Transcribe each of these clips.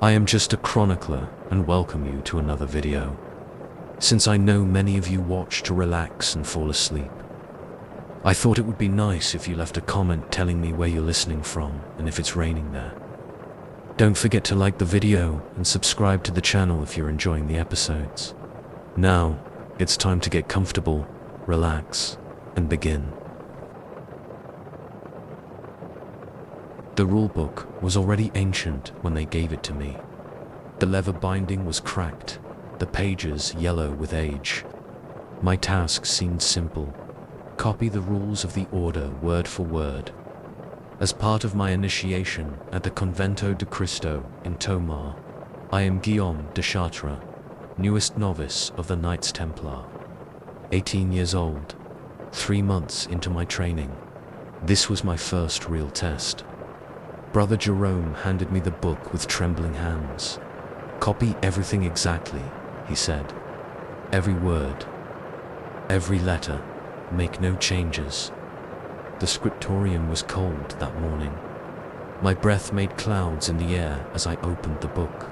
I am just a chronicler and welcome you to another video. Since I know many of you watch to relax and fall asleep, I thought it would be nice if you left a comment telling me where you're listening from and if it's raining there. Don't forget to like the video and subscribe to the channel if you're enjoying the episodes. Now, it's time to get comfortable, relax, and begin. The rulebook was already ancient when they gave it to me. The leather binding was cracked, the pages yellow with age. My task seemed simple: copy the rules of the order word for word. As part of my initiation at the Convento de Cristo in Tomar, I am Guillaume de Chartres, newest novice of the Knights Templar. 18 years old, 3 months into my training. This was my first real test. Brother Jerome handed me the book with trembling hands. "Copy everything exactly," he said. "Every word, every letter, make no changes." The scriptorium was cold that morning. My breath made clouds in the air as I opened the book.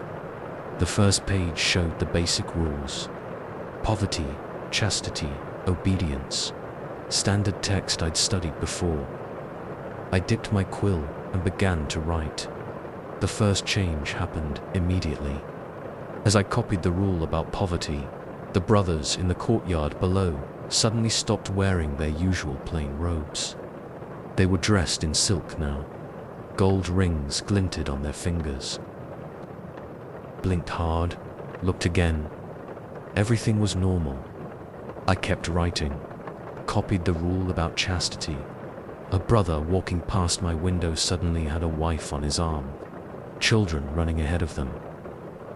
The first page showed the basic rules: poverty, chastity, obedience. Standard text I'd studied before. I dipped my quill and began to write. The first change happened immediately. As I copied the rule about poverty, the brothers in the courtyard below suddenly stopped wearing their usual plain robes. They were dressed in silk now. Gold rings glinted on their fingers. Blinked hard, looked again. Everything was normal. I kept writing, copied the rule about chastity. A brother walking past my window suddenly had a wife on his arm, children running ahead of them.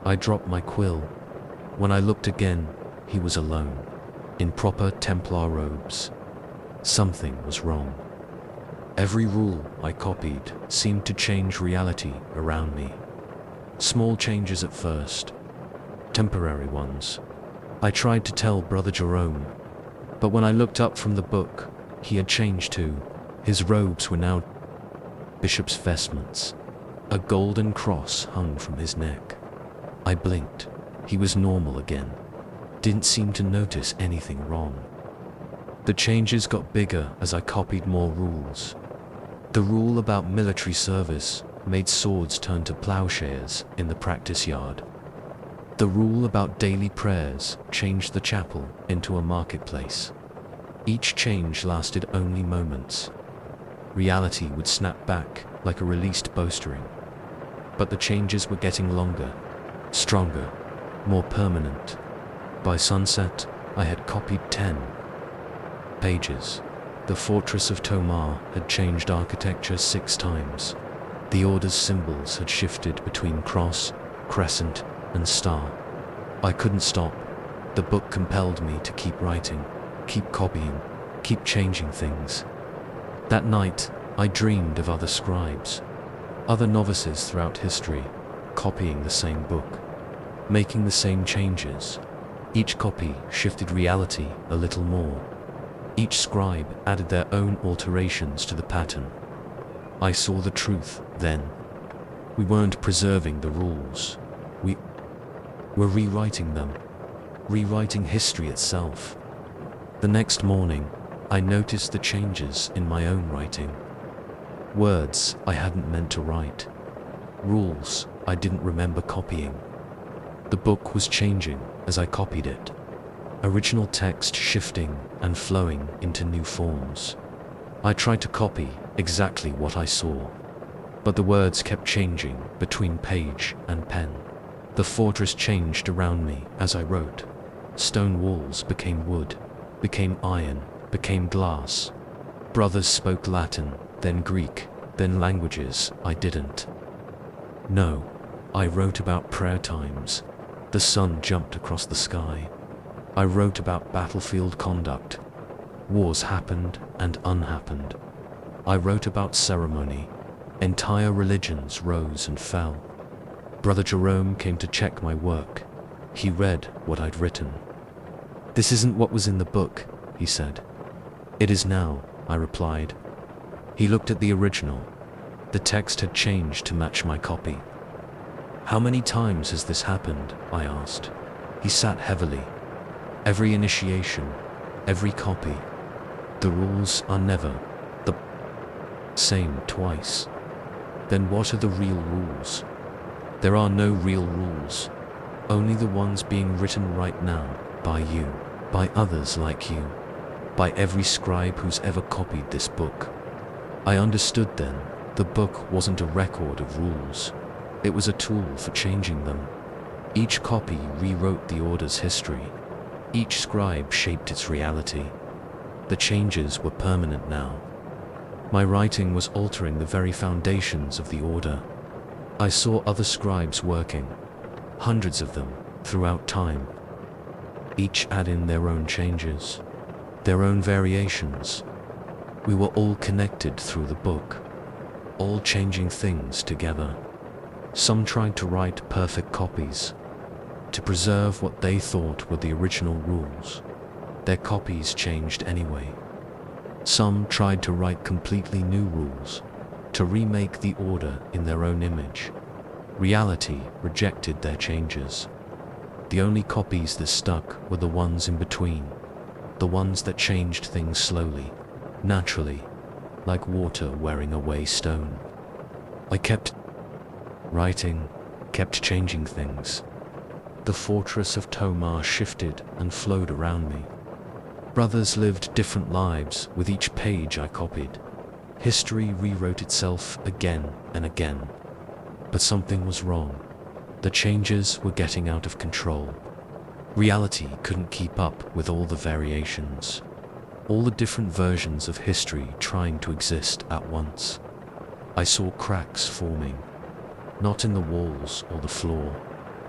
I dropped my quill. When I looked again, he was alone, in proper Templar robes. Something was wrong. Every rule I copied seemed to change reality around me. Small changes at first, temporary ones. I tried to tell Brother Jerome, but when I looked up from the book, he had changed too. His robes were now bishop's vestments. A golden cross hung from his neck. I blinked. He was normal again. Didn't seem to notice anything wrong. The changes got bigger as I copied more rules. The rule about military service made swords turn to plowshares in the practice yard. The rule about daily prayers changed the chapel into a marketplace. Each change lasted only moments. Reality would snap back like a released bowstring. But the changes were getting longer, stronger, more permanent. By sunset, I had copied 10 pages. The fortress of Tomar had changed architecture 6 times. The order's symbols had shifted between cross, crescent, and star. I couldn't stop. The book compelled me to keep writing, keep copying, keep changing things. That night, I dreamed of other scribes, other novices throughout history, copying the same book, making the same changes. Each copy shifted reality a little more. Each scribe added their own alterations to the pattern. I saw the truth then. We weren't preserving the rules. We were rewriting them, rewriting history itself. The next morning, I noticed the changes in my own writing. Words I hadn't meant to write. Rules I didn't remember copying. The book was changing as I copied it. Original text shifting and flowing into new forms. I tried to copy exactly what I saw, but the words kept changing between page and pen. The fortress changed around me as I wrote. Stone walls became wood, became iron, became glass. Brothers spoke Latin, then Greek, then languages I didn't know. I wrote about prayer times. The sun jumped across the sky. I wrote about battlefield conduct. Wars happened and unhappened. I wrote about ceremony. Entire religions rose and fell. Brother Jerome came to check my work. He read what I'd written. "This isn't what was in the book," he said. "It is now," I replied. He looked at the original. The text had changed to match my copy. How many times has this happened? I asked. He sat heavily. Every initiation, every copy. The rules are never the same twice. Then what are the real rules? There are no real rules, only the ones being written right now, by you, by others like you, by every scribe who's ever copied this book. I understood then, the book wasn't a record of rules. It was a tool for changing them. Each copy rewrote the Order's history. Each scribe shaped its reality. The changes were permanent now. My writing was altering the very foundations of the Order. I saw other scribes working, hundreds of them, throughout time. Each add in their own changes, their own variations. We were all connected through the book, all changing things together. Some tried to write perfect copies, to preserve what they thought were the original rules. Their copies changed anyway. Some tried to write completely new rules, to remake the Order in their own image. Reality rejected their changes. The only copies that stuck were the ones in between, the ones that changed things slowly, naturally, like water wearing away stone. I kept writing, kept changing things. The fortress of Tomar shifted and flowed around me. Brothers lived different lives with each page I copied. History rewrote itself again and again. But something was wrong. The changes were getting out of control. Reality couldn't keep up with all the variations, all the different versions of history trying to exist at once. I saw cracks forming, not in the walls or the floor,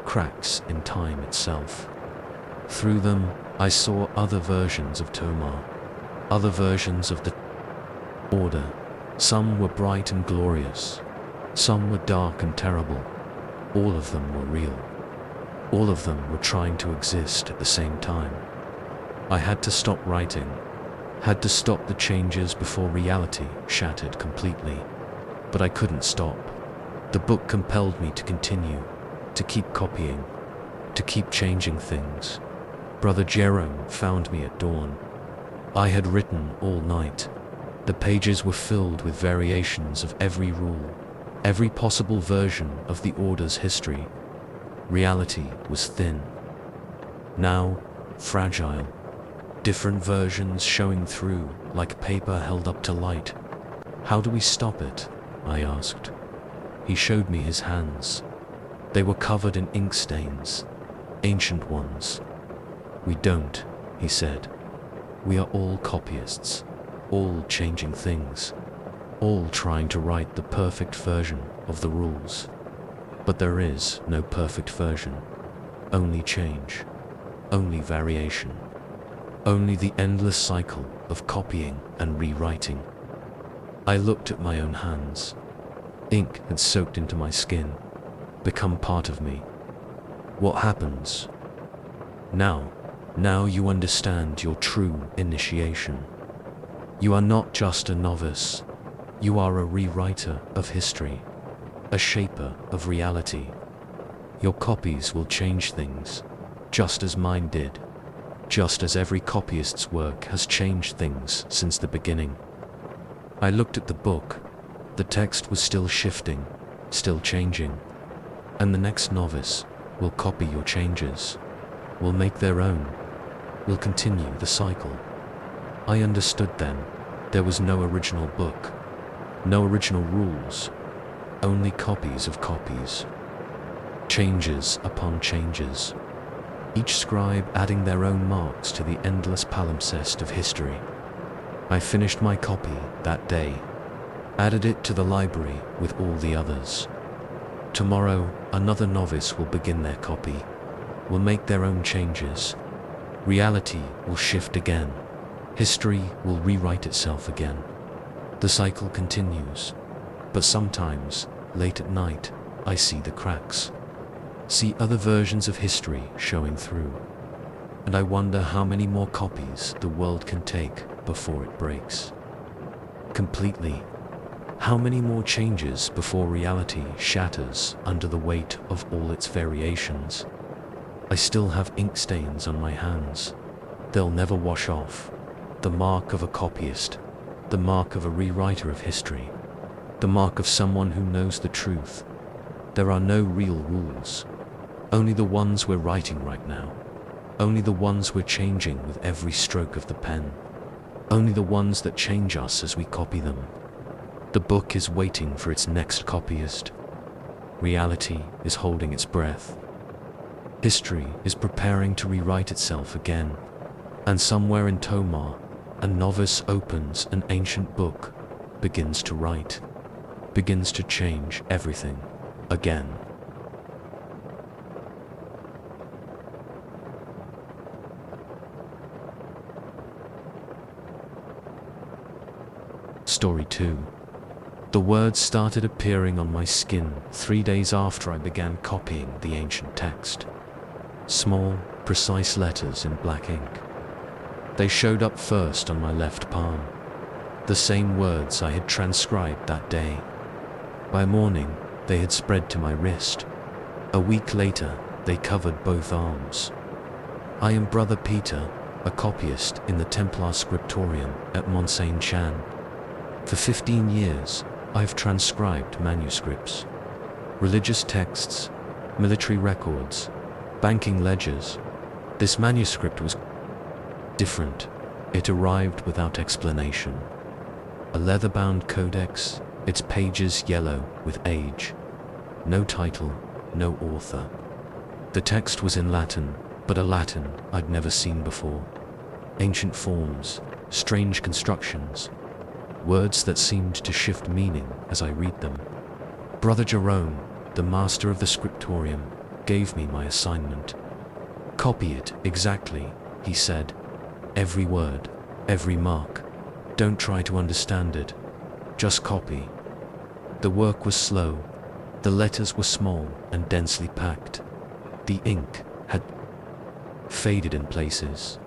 cracks in time itself. Through them, I saw other versions of Tomar, other versions of the Order. Some were bright and glorious, some were dark and terrible. All of them were real. All of them were trying to exist at the same time. I had to stop writing, had to stop the changes before reality shattered completely. But I couldn't stop. The book compelled me to continue, to keep copying, to keep changing things. Brother Jerome found me at dawn. I had written all night. The pages were filled with variations of every rule, every possible version of the Order's history. Reality was thin. Now, fragile. Different versions showing through, like paper held up to light. How do we stop it? I asked. He showed me his hands. They were covered in ink stains, ancient ones. We don't, he said. We are all copyists, all changing things, all trying to write the perfect version of the rules. But there is no perfect version, only change, only variation, only the endless cycle of copying and rewriting. I looked at my own hands. Ink had soaked into my skin, become part of me. What happens? Now you understand your true initiation. You are not just a novice. You are a rewriter of history, a shaper of reality. Your copies will change things, just as mine did, just as every copyist's work has changed things since the beginning. I looked at the book. The text was still shifting, still changing. And the next novice will copy your changes, will make their own, will continue the cycle. I understood then, there was no original book, no original rules, only copies of copies. Changes upon changes, each scribe adding their own marks to the endless palimpsest of history. I finished my copy that day, added it to the library with all the others. Tomorrow, another novice will begin their copy, will make their own changes. Reality will shift again. History will rewrite itself again. The cycle continues, but sometimes, late at night, I see the cracks, see other versions of history showing through, and I wonder how many more copies the world can take before it breaks completely. How many more changes before reality shatters under the weight of all its variations? I still have ink stains on my hands. They'll never wash off. The mark of a copyist, the mark of a rewriter of history, the mark of someone who knows the truth. There are no real rules, only the ones we're writing right now, only the ones we're changing with every stroke of the pen, only the ones that change us as we copy them. The book is waiting for its next copyist. Reality is holding its breath. History is preparing to rewrite itself again. And somewhere in Tomar, a novice opens an ancient book, begins to write, begins to change everything again. Story 2. The words started appearing on my skin 3 days after I began copying the ancient text. Small, precise letters in black ink. They showed up first on my left palm, the same words I had transcribed that day. By morning, they had spread to my wrist. A week later, they covered both arms. I am Brother Peter, a copyist in the Templar scriptorium at Mont Saint-Chan. For 15 years, I've transcribed manuscripts, religious texts, military records, banking ledgers. This manuscript was different. It arrived without explanation. A leather-bound codex, its pages yellow with age. No title, no author. The text was in Latin, but a Latin I'd never seen before. Ancient forms, strange constructions, words that seemed to shift meaning as I read them. Brother Jerome, the master of the scriptorium, gave me my assignment. Copy it exactly, he said. Every word, every mark. Don't try to understand it. Just copy. The work was slow. The letters were small and densely packed. The ink had faded in places.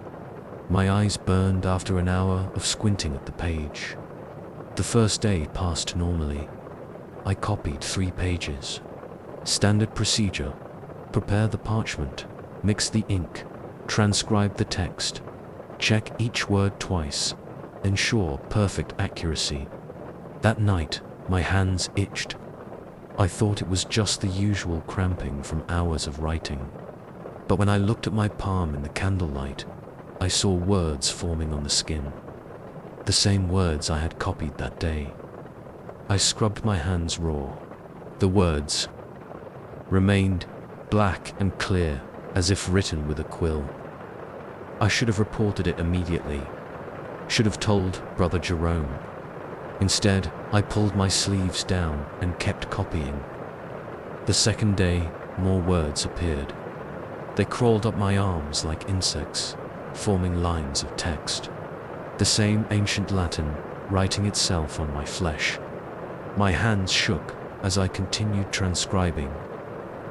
My eyes burned after an hour of squinting at the page. The first day passed normally. I copied 3 pages. Standard procedure: prepare the parchment, mix the ink, transcribe the text, check each word twice, ensure perfect accuracy. That night, my hands itched. I thought it was just the usual cramping from hours of writing. But when I looked at my palm in the candlelight, I saw words forming on the skin. The same words I had copied that day. I scrubbed my hands raw. The words remained black and clear, as if written with a quill. I should have reported it immediately. Should have told Brother Jerome. Instead, I pulled my sleeves down and kept copying. The second day, more words appeared. They crawled up my arms like insects, forming lines of text. The same ancient Latin, writing itself on my flesh. My hands shook as I continued transcribing.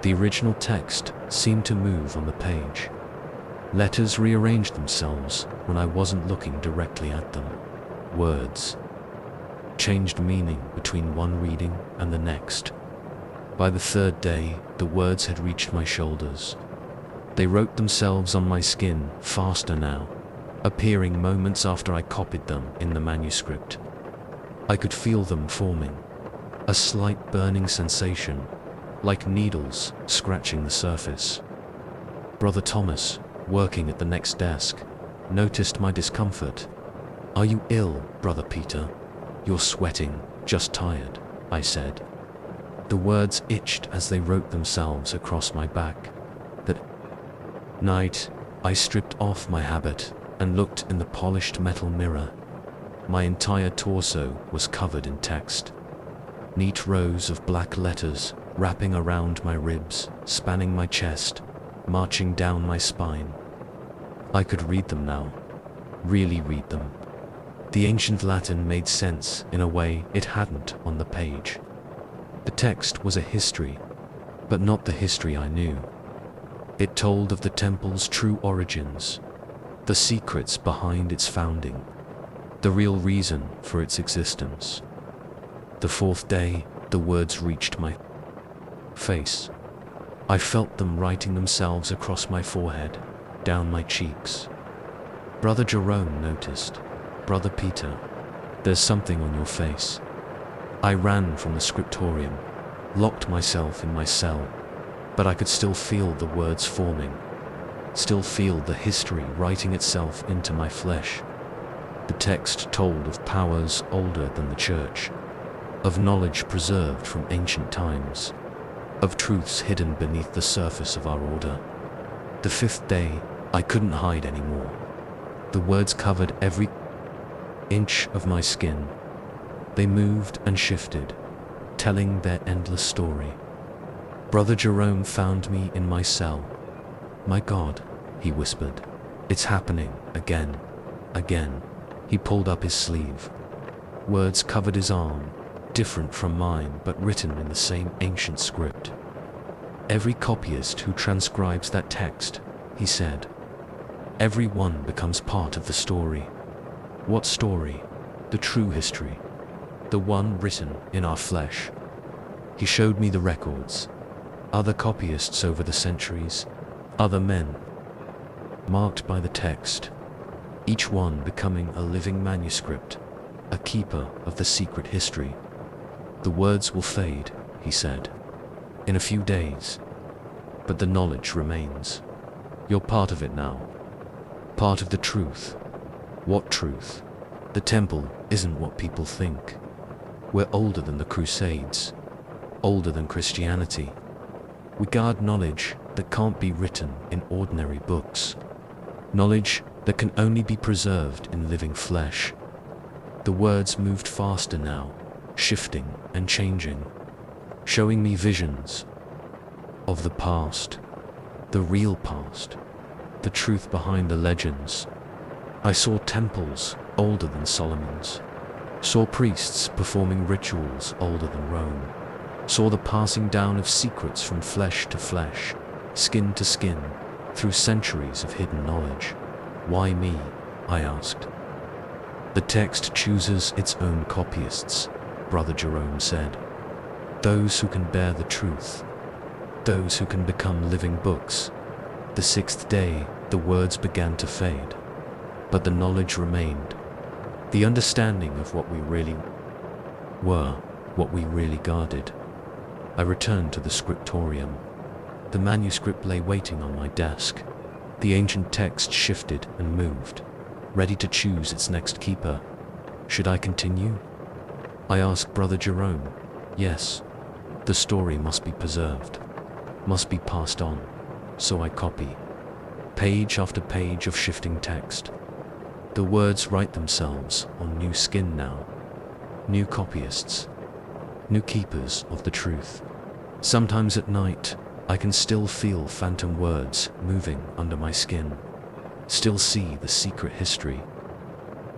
The original text seemed to move on the page. Letters rearranged themselves when I wasn't looking directly at them. Words changed meaning between one reading and the next. By the third day, the words had reached my shoulders. They wrote themselves on my skin faster now, appearing moments after I copied them in the manuscript. I could feel them forming, a slight burning sensation, like needles scratching the surface. Brother Thomas, working at the next desk, noticed my discomfort. "Are you ill, Brother Peter? You're sweating, just tired," I said. The words itched as they wrote themselves across my back. That night, I stripped off my habit and looked in the polished metal mirror. My entire torso was covered in text. Neat rows of black letters wrapping around my ribs, spanning my chest, marching down my spine. I could read them now, really read them. The ancient Latin made sense in a way it hadn't on the page. The text was a history, but not the history I knew. It told of the temple's true origins, the secrets behind its founding, the real reason for its existence. The fourth day, the words reached my face. I felt them writing themselves across my forehead, down my cheeks. Brother Jerome noticed. Brother Peter, there's something on your face. I ran from the scriptorium, locked myself in my cell, but I could still feel the words forming, still feel the history writing itself into my flesh. The text told of powers older than the church, of knowledge preserved from ancient times, of truths hidden beneath the surface of our order. The fifth day, I couldn't hide anymore. The words covered every inch of my skin. They moved and shifted, telling their endless story. Brother Jerome found me in my cell. My God, he whispered, it's happening again, again. He pulled up his sleeve. Words covered his arm, different from mine but written in the same ancient script. Every copyist who transcribes that text, he said, every one becomes part of the story. What story? The true history. The one written in our flesh. He showed me the records. Other copyists over the centuries. Other men. Marked by the text. Each one becoming a living manuscript. A keeper of the secret history. The words will fade, he said, in a few days. But the knowledge remains. You're part of it now. Part of the truth. What truth? The temple isn't what people think. We're older than the Crusades. Older than Christianity. We guard knowledge that can't be written in ordinary books. Knowledge that can only be preserved in living flesh. The words moved faster now, shifting and changing, showing me visions of the past, the real past, the truth behind the legends. I saw temples older than Solomon's, saw priests performing rituals older than Rome, saw the passing down of secrets from flesh to flesh, skin to skin, through centuries of hidden knowledge. Why me? I asked. The text chooses its own copyists, Brother Jerome said. Those who can bear the truth, those who can become living books. The sixth day, the words began to fade, but the knowledge remained. The understanding of what we really were, what we really guarded. I returned to the scriptorium. The manuscript lay waiting on my desk. The ancient text shifted and moved, ready to choose its next keeper. Should I continue? I asked Brother Jerome. Yes, the story must be preserved, must be passed on. So I copy, page after page of shifting text. The words write themselves on new skin now. New copyists, new keepers of the truth. Sometimes at night, I can still feel phantom words moving under my skin. Still see the secret history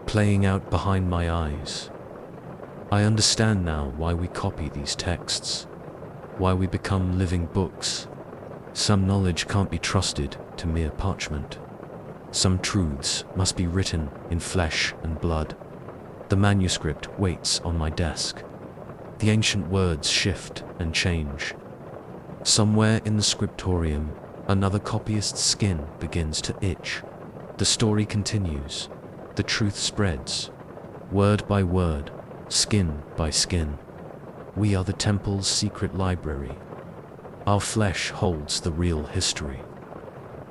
playing out behind my eyes. I understand now why we copy these texts, why we become living books. Some knowledge can't be trusted to mere parchment. Some truths must be written in flesh and blood. The manuscript waits on my desk. The ancient words shift and change. Somewhere in the scriptorium, another copyist's skin begins to itch. The story continues. The truth spreads. Word by word, skin by skin. We are the temple's secret library. Our flesh holds the real history.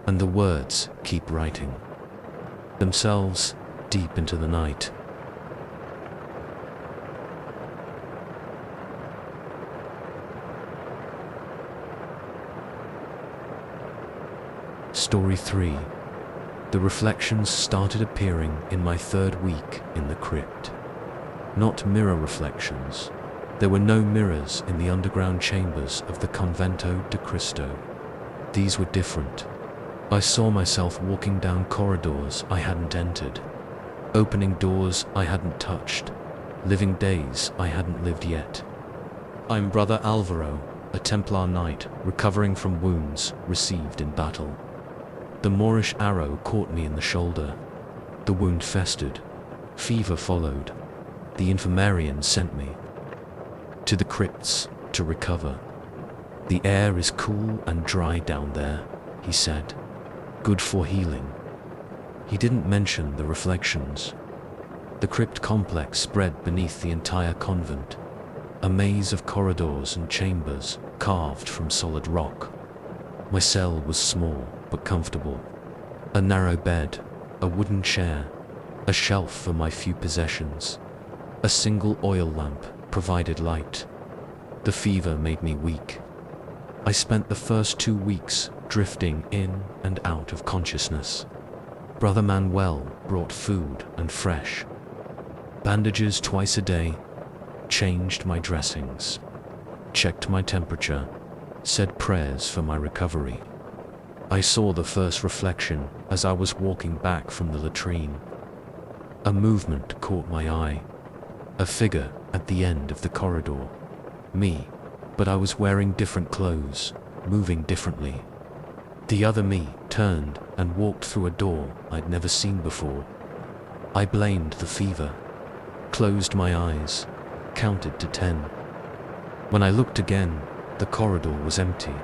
And the words keep writing themselves deep into the night. Story 3. The reflections started appearing in my third week in the crypt. Not mirror reflections. There were no mirrors in the underground chambers of the Convento de Cristo. These were different. I saw myself walking down corridors I hadn't entered, opening doors I hadn't touched, living days I hadn't lived yet. I'm Brother Alvaro, a Templar knight recovering from wounds received in battle. The Moorish arrow caught me in the shoulder. The wound festered. Fever followed. The infirmarian sent me. To the crypts, to recover. The air is cool and dry down there, he said. Good for healing. He didn't mention the reflections. The crypt complex spread beneath the entire convent, a maze of corridors and chambers carved from solid rock. My cell was small but comfortable. A narrow bed, a wooden chair, a shelf for my few possessions. A single oil lamp provided light. The fever made me weak. I spent the first 2 weeks drifting in and out of consciousness. Brother Manuel brought food and fresh bandages twice a day, changed my dressings, checked my temperature, said prayers for my recovery. I saw the first reflection as I was walking back from the latrine. A movement caught my eye. A figure at the end of the corridor. Me, but I was wearing different clothes, moving differently. The other me turned and walked through a door I'd never seen before. I blamed the fever, closed my eyes, counted to 10. When I looked again, the corridor was empty.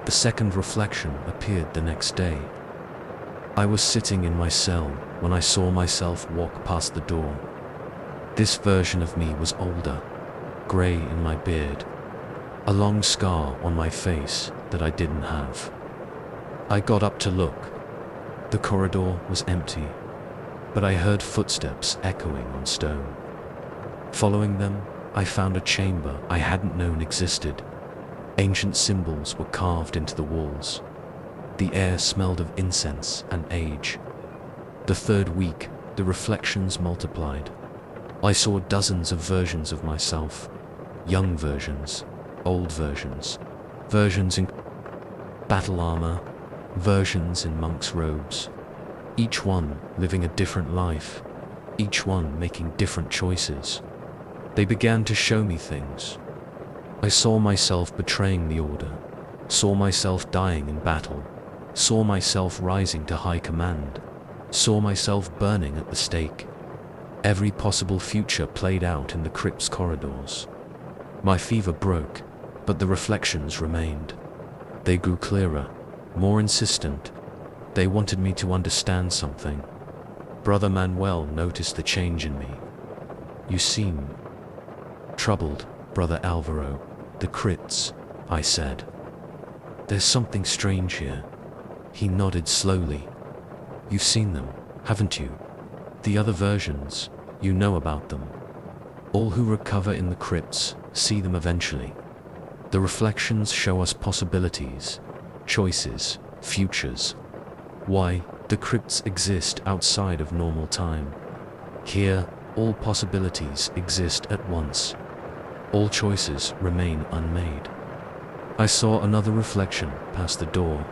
The second reflection appeared the next day. I was sitting in my cell when I saw myself walk past the door. This version of me was older, grey in my beard, a long scar on my face that I didn't have. I got up to look. The corridor was empty, but I heard footsteps echoing on stone. Following them, I found a chamber I hadn't known existed. Ancient symbols were carved into the walls. The air smelled of incense and age. The third week, the reflections multiplied. I saw dozens of versions of myself. Young versions, old versions, versions in battle armor, versions in monk's robes. Each one living a different life, each one making different choices. They began to show me things. I saw myself betraying the order, saw myself dying in battle, saw myself rising to high command, saw myself burning at the stake. Every possible future played out in the crypt's corridors. My fever broke, but the reflections remained. They grew clearer, more insistent. They wanted me to understand something. Brother Manuel noticed the change in me. You seem troubled, Brother Alvaro. The crypts, I said. There's something strange here. He nodded slowly. You've seen them, haven't you? The other versions, you know about them. All who recover in the crypts see them eventually. The reflections show us possibilities, choices, futures. Why, the crypts exist outside of normal time. Here, all possibilities exist at once. All choices remain unmade. I saw another reflection past the door.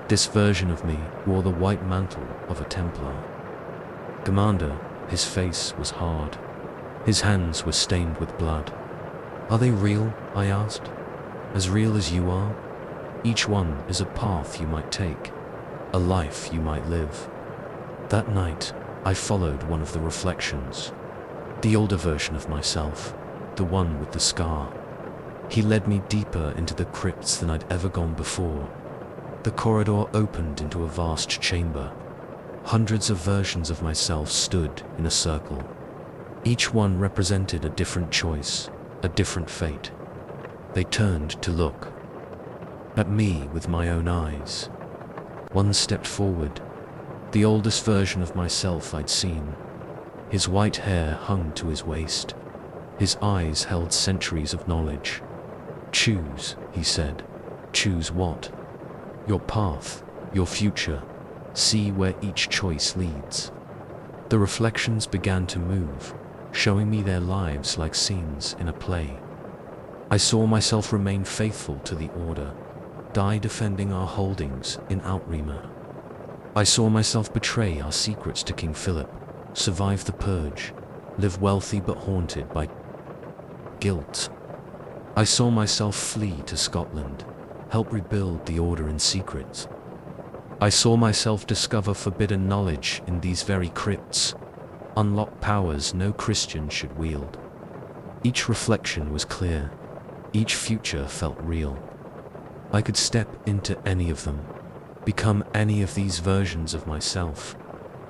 This version of me wore the white mantle of a Templar. Commander, his face was hard. His hands were stained with blood. Are they real? I asked. As real as you are? Each one is a path you might take, a life you might live. That night, I followed one of the reflections. The older version of myself, the one with the scar. He led me deeper into the crypts than I'd ever gone before. The corridor opened into a vast chamber. Hundreds of versions of myself stood in a circle. Each one represented a different choice, a different fate. They turned to look at me with my own eyes. One stepped forward, the oldest version of myself I'd seen. His white hair hung to his waist. His eyes held centuries of knowledge. Choose, he said. Choose what? Your path, your future. See where each choice leads. The reflections began to move, showing me their lives like scenes in a play. I saw myself remain faithful to the order, die defending our holdings in Outrima. I saw myself betray our secrets to King Philip, survive the purge, live wealthy but haunted by guilt. I saw myself flee to Scotland, help rebuild the order in secret. I saw myself discover forbidden knowledge in these very crypts, unlock powers no Christian should wield. Each reflection was clear. Each future felt real. I could step into any of them, become any of these versions of myself.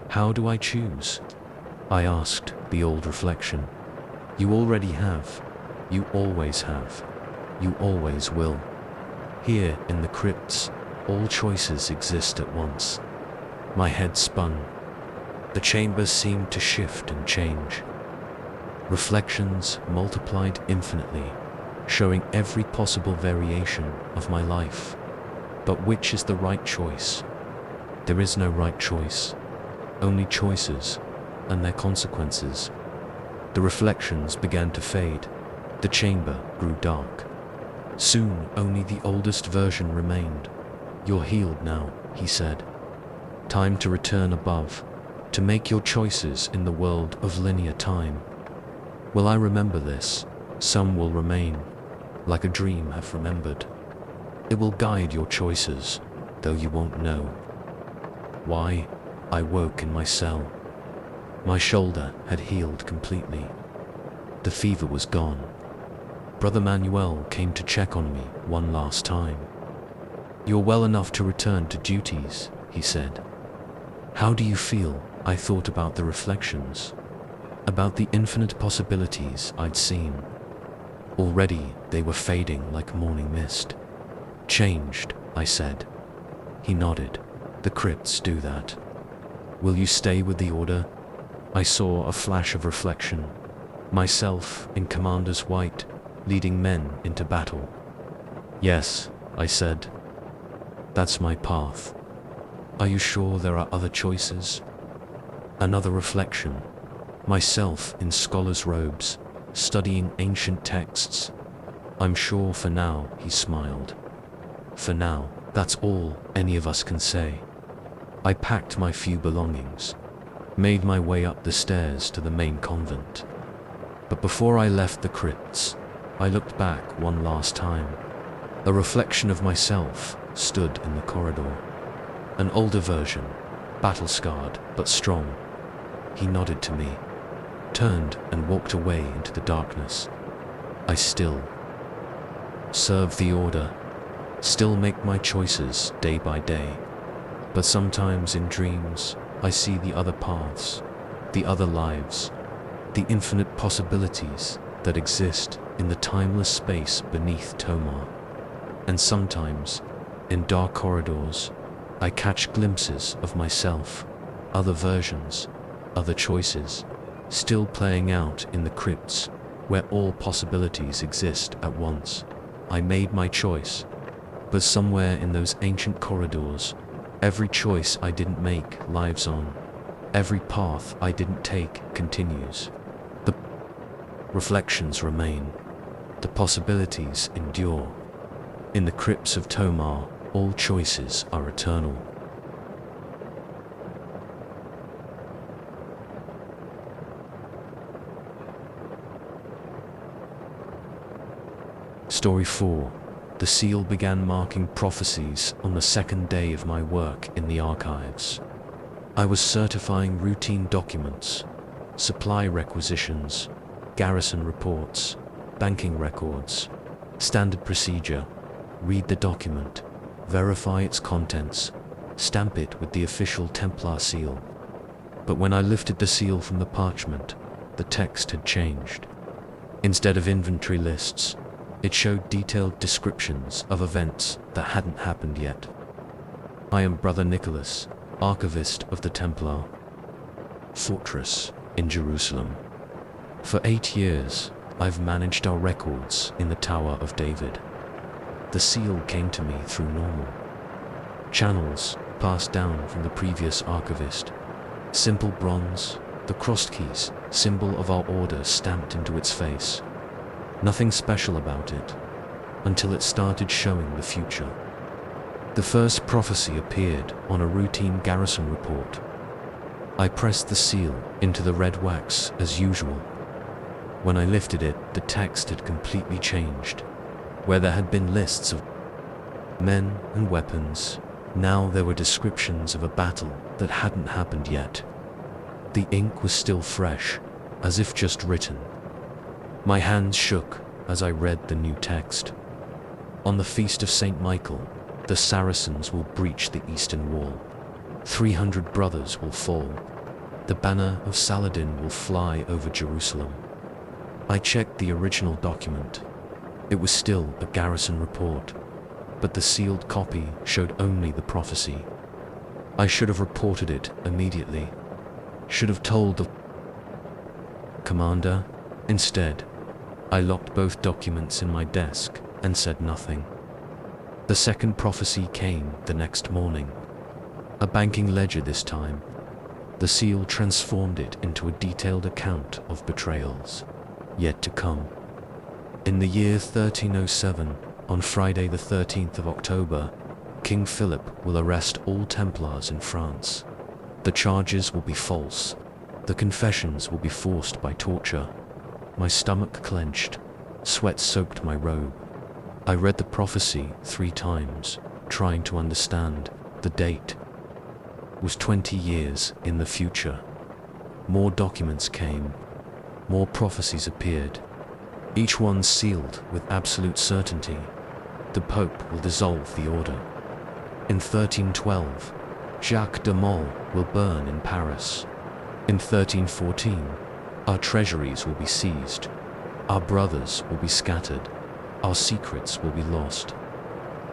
How do I choose? I asked the old reflection. You already have. You always have. You always will. Here in the crypts, all choices exist at once. My head spun. The chamber seemed to shift and change. Reflections multiplied infinitely, showing every possible variation of my life. But which is the right choice? There is no right choice, only choices and their consequences. The reflections began to fade. The chamber grew dark. Soon only the oldest version remained. You're healed now, he said. Time to return above, to make your choices in the world of linear time. Will I remember this? Some will remain, like a dream have remembered. It will guide your choices, though you won't know. Why? I woke in my cell. My shoulder had healed completely. The fever was gone. Brother Manuel came to check on me one last time. You're well enough to return to duties, he said. How do you feel? I thought about the reflections, about the infinite possibilities I'd seen. Already they were fading like morning mist. Changed, I said. He nodded. The crypts do that. Will you stay with the order? I saw a flash of reflection. Myself in commander's white, leading men into battle. Yes, I said. That's my path. Are you sure there are other choices? Another reflection. Myself in scholar's robes, studying ancient texts. I'm sure for now, he smiled. For now, that's all any of us can say. I packed my few belongings, made my way up the stairs to the main convent. But before I left the crypts, I looked back one last time. A reflection of myself stood in the corridor. An older version, battle-scarred but strong. He nodded to me, turned and walked away into the darkness. I still serve the order, still make my choices day by day. But sometimes in dreams, I see the other paths, the other lives, the infinite possibilities that exist in the timeless space beneath Tomar. And sometimes, in dark corridors, I catch glimpses of myself, other versions, other choices, still playing out in the crypts where all possibilities exist at once. I made my choice, but somewhere in those ancient corridors, every choice I didn't make lives on. Every path I didn't take continues. The reflections remain. The possibilities endure. In the crypts of Tomar, all choices are eternal. Story 4. The seal began marking prophecies on the second day of my work in the archives. I was certifying routine documents, supply requisitions, garrison reports, banking records, standard procedure. Read the document, verify its contents, stamp it with the official Templar seal. But when I lifted the seal from the parchment, the text had changed. Instead of inventory lists, it showed detailed descriptions of events that hadn't happened yet. I am Brother Nicholas, archivist of the Templar fortress in Jerusalem. For 8 years, I've managed our records in the Tower of David. The seal came to me through normal channels passed down from the previous archivist. Simple bronze, the crossed keys, symbol of our order stamped into its face. Nothing special about it, until it started showing the future. The first prophecy appeared on a routine garrison report. I pressed the seal into the red wax as usual. When I lifted it, the text had completely changed. Where there had been lists of men and weapons, now there were descriptions of a battle that hadn't happened yet. The ink was still fresh, as if just written. My hands shook as I read the new text. On the feast of St. Michael, the Saracens will breach the eastern wall. 300 brothers will fall. The banner of Saladin will fly over Jerusalem. I checked the original document. It was still a garrison report, but the sealed copy showed only the prophecy. I should have reported it immediately. Should have told the commander. Instead, I locked both documents in my desk and said nothing. The second prophecy came the next morning. A banking ledger this time. The seal transformed it into a detailed account of betrayals yet to come. In the year 1307, on Friday the 13th of October, King Philip will arrest all Templars in France. The charges will be false. The confessions will be forced by torture. My stomach clenched. Sweat soaked my robe. I read the prophecy 3 times, trying to understand. The date was 20 years in the future. More documents came. More prophecies appeared. Each one sealed with absolute certainty. The Pope will dissolve the order. In 1312, Jacques de Molay will burn in Paris. In 1314, our treasuries will be seized. Our brothers will be scattered. Our secrets will be lost.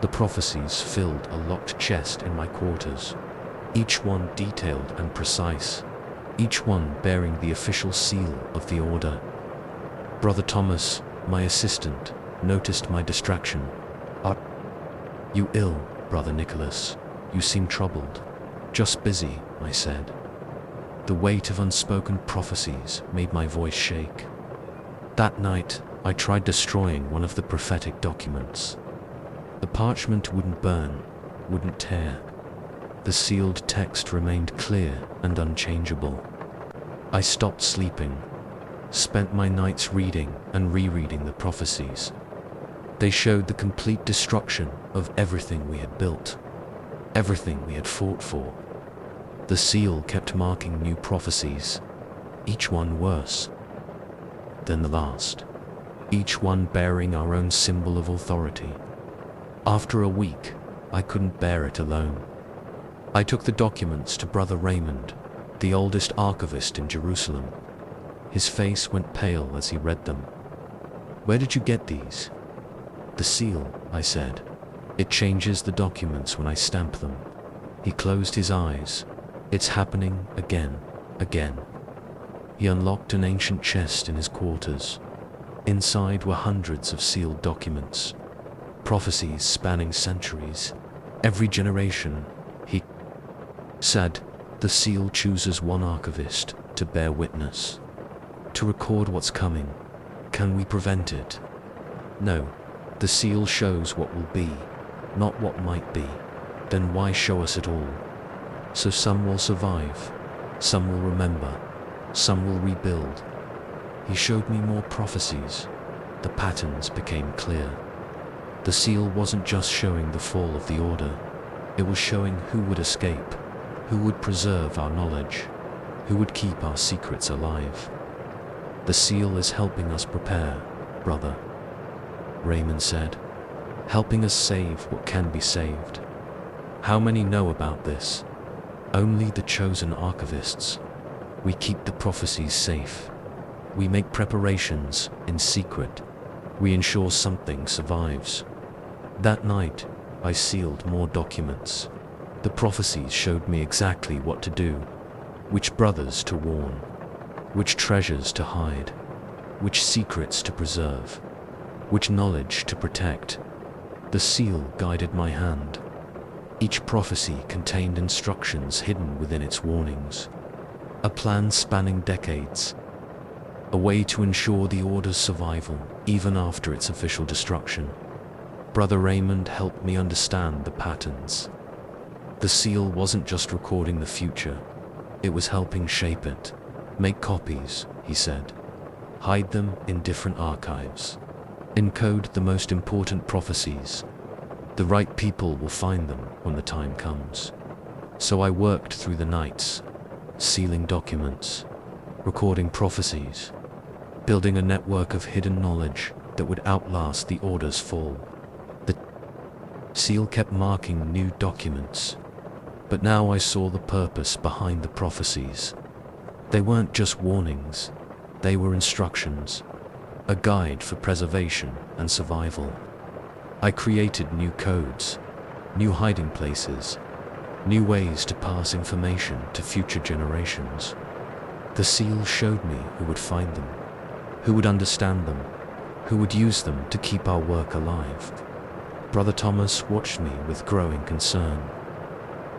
The prophecies filled a locked chest in my quarters, each one detailed and precise, each one bearing the official seal of the order. Brother Thomas, my assistant, noticed my distraction. "Are you ill, Brother Nicholas? You seem troubled." "Just busy," I said. The weight of unspoken prophecies made my voice shake. That night, I tried destroying one of the prophetic documents. The parchment wouldn't burn, wouldn't tear. The sealed text remained clear and unchangeable. I stopped sleeping, spent my nights reading and rereading the prophecies. They showed the complete destruction of everything we had built, everything we had fought for. The seal kept marking new prophecies, each one worse than the last, each one bearing our own symbol of authority. After a week, I couldn't bear it alone. I took the documents to Brother Raymond, the oldest archivist in Jerusalem. His face went pale as he read them. "Where did you get these?" "The seal," I said. "It changes the documents when I stamp them." He closed his eyes. "It's happening again, again." He unlocked an ancient chest in his quarters. Inside were hundreds of sealed documents, prophecies spanning centuries, every generation. He said, "The seal chooses one archivist to bear witness, to record what's coming. Can we prevent it? No. The seal shows what will be, not what might be. Then why show us at all? So some will survive, some will remember, some will rebuild." He showed me more prophecies. The patterns became clear. The seal wasn't just showing the fall of the order. It was showing who would escape, who would preserve our knowledge, who would keep our secrets alive. "The seal is helping us prepare, brother," Raymond said, "helping us save what can be saved." How many know about this? Only the chosen archivists. We keep the prophecies safe. We make preparations in secret. We ensure something survives. That night, I sealed more documents. The prophecies showed me exactly what to do, which brothers to warn, which treasures to hide, which secrets to preserve, which knowledge to protect. The seal guided my hand. Each prophecy contained instructions hidden within its warnings. A plan spanning decades. A way to ensure the order's survival even after its official destruction. Brother Raymond helped me understand the patterns. The seal wasn't just recording the future, it was helping shape it. "Make copies," he said. "Hide them in different archives. Encode the most important prophecies. The right people will find them when the time comes." So I worked through the nights, sealing documents, recording prophecies, building a network of hidden knowledge that would outlast the Order's fall. The seal kept marking new documents, but now I saw the purpose behind the prophecies. They weren't just warnings, they were instructions, a guide for preservation and survival. I created new codes, new hiding places, new ways to pass information to future generations. The seal showed me who would find them, who would understand them, who would use them to keep our work alive. Brother Thomas watched me with growing concern.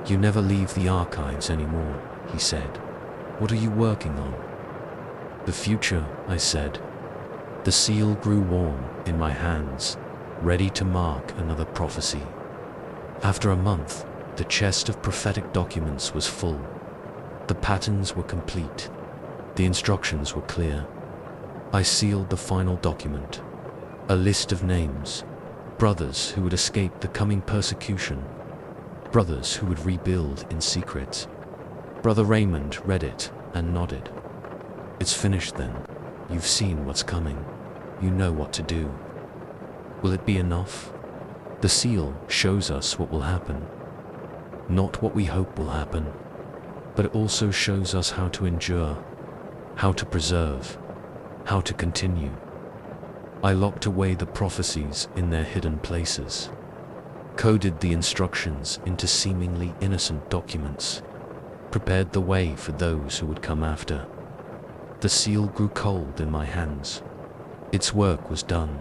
"You never leave the archives anymore," he said. "What are you working on?" "The future," I said. The seal grew warm in my hands, ready to mark another prophecy. After a month, the chest of prophetic documents was full. The patterns were complete. The instructions were clear. I sealed the final document, a list of names, brothers who would escape the coming persecution, brothers who would rebuild in secret. Brother Raymond read it and nodded. "It's finished then. You've seen what's coming. You know what to do." Will it be enough? The seal shows us what will happen. Not what we hope will happen, but it also shows us how to endure, how to preserve, how to continue. I locked away the prophecies in their hidden places, coded the instructions into seemingly innocent documents, prepared the way for those who would come after. The seal grew cold in my hands. Its work was done.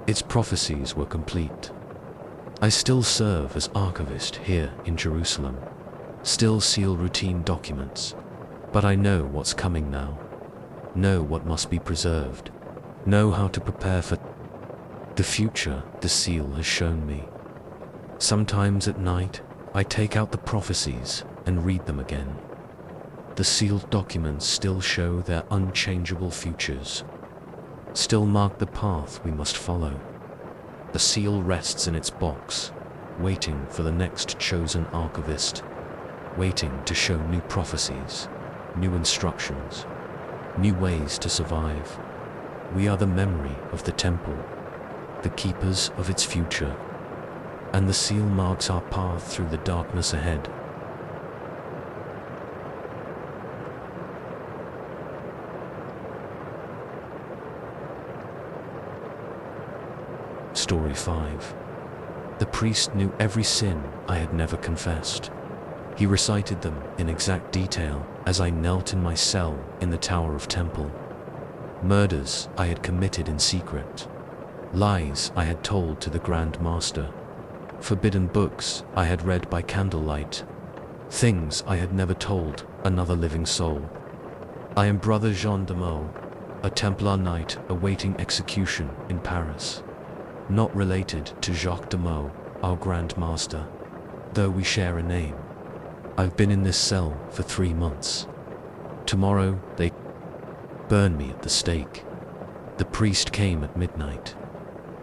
Its prophecies were complete. I still serve as archivist here in Jerusalem, still seal routine documents, but I know what's coming now, know what must be preserved, know how to prepare for the future the seal has shown me. Sometimes at night, I take out the prophecies and read them again. The sealed documents still show their unchangeable futures, still mark the path we must follow. The seal rests in its box, waiting for the next chosen archivist, waiting to show new prophecies, new instructions, new ways to survive. We are the memory of the temple, the keepers of its future, and the seal marks our path through the darkness ahead. Story 5. The priest knew every sin I had never confessed. He recited them in exact detail as I knelt in my cell in the Tower of Temple. Murders I had committed in secret, lies I had told to the Grand Master, forbidden books I had read by candlelight, things I had never told another living soul. I am Brother Jean de Meaux, a Templar knight awaiting execution in Paris. Not related to Jacques de Meaux, our Grand Master, though we share a name. I've been in this cell for 3 months. Tomorrow they burn me at the stake. The priest came at midnight.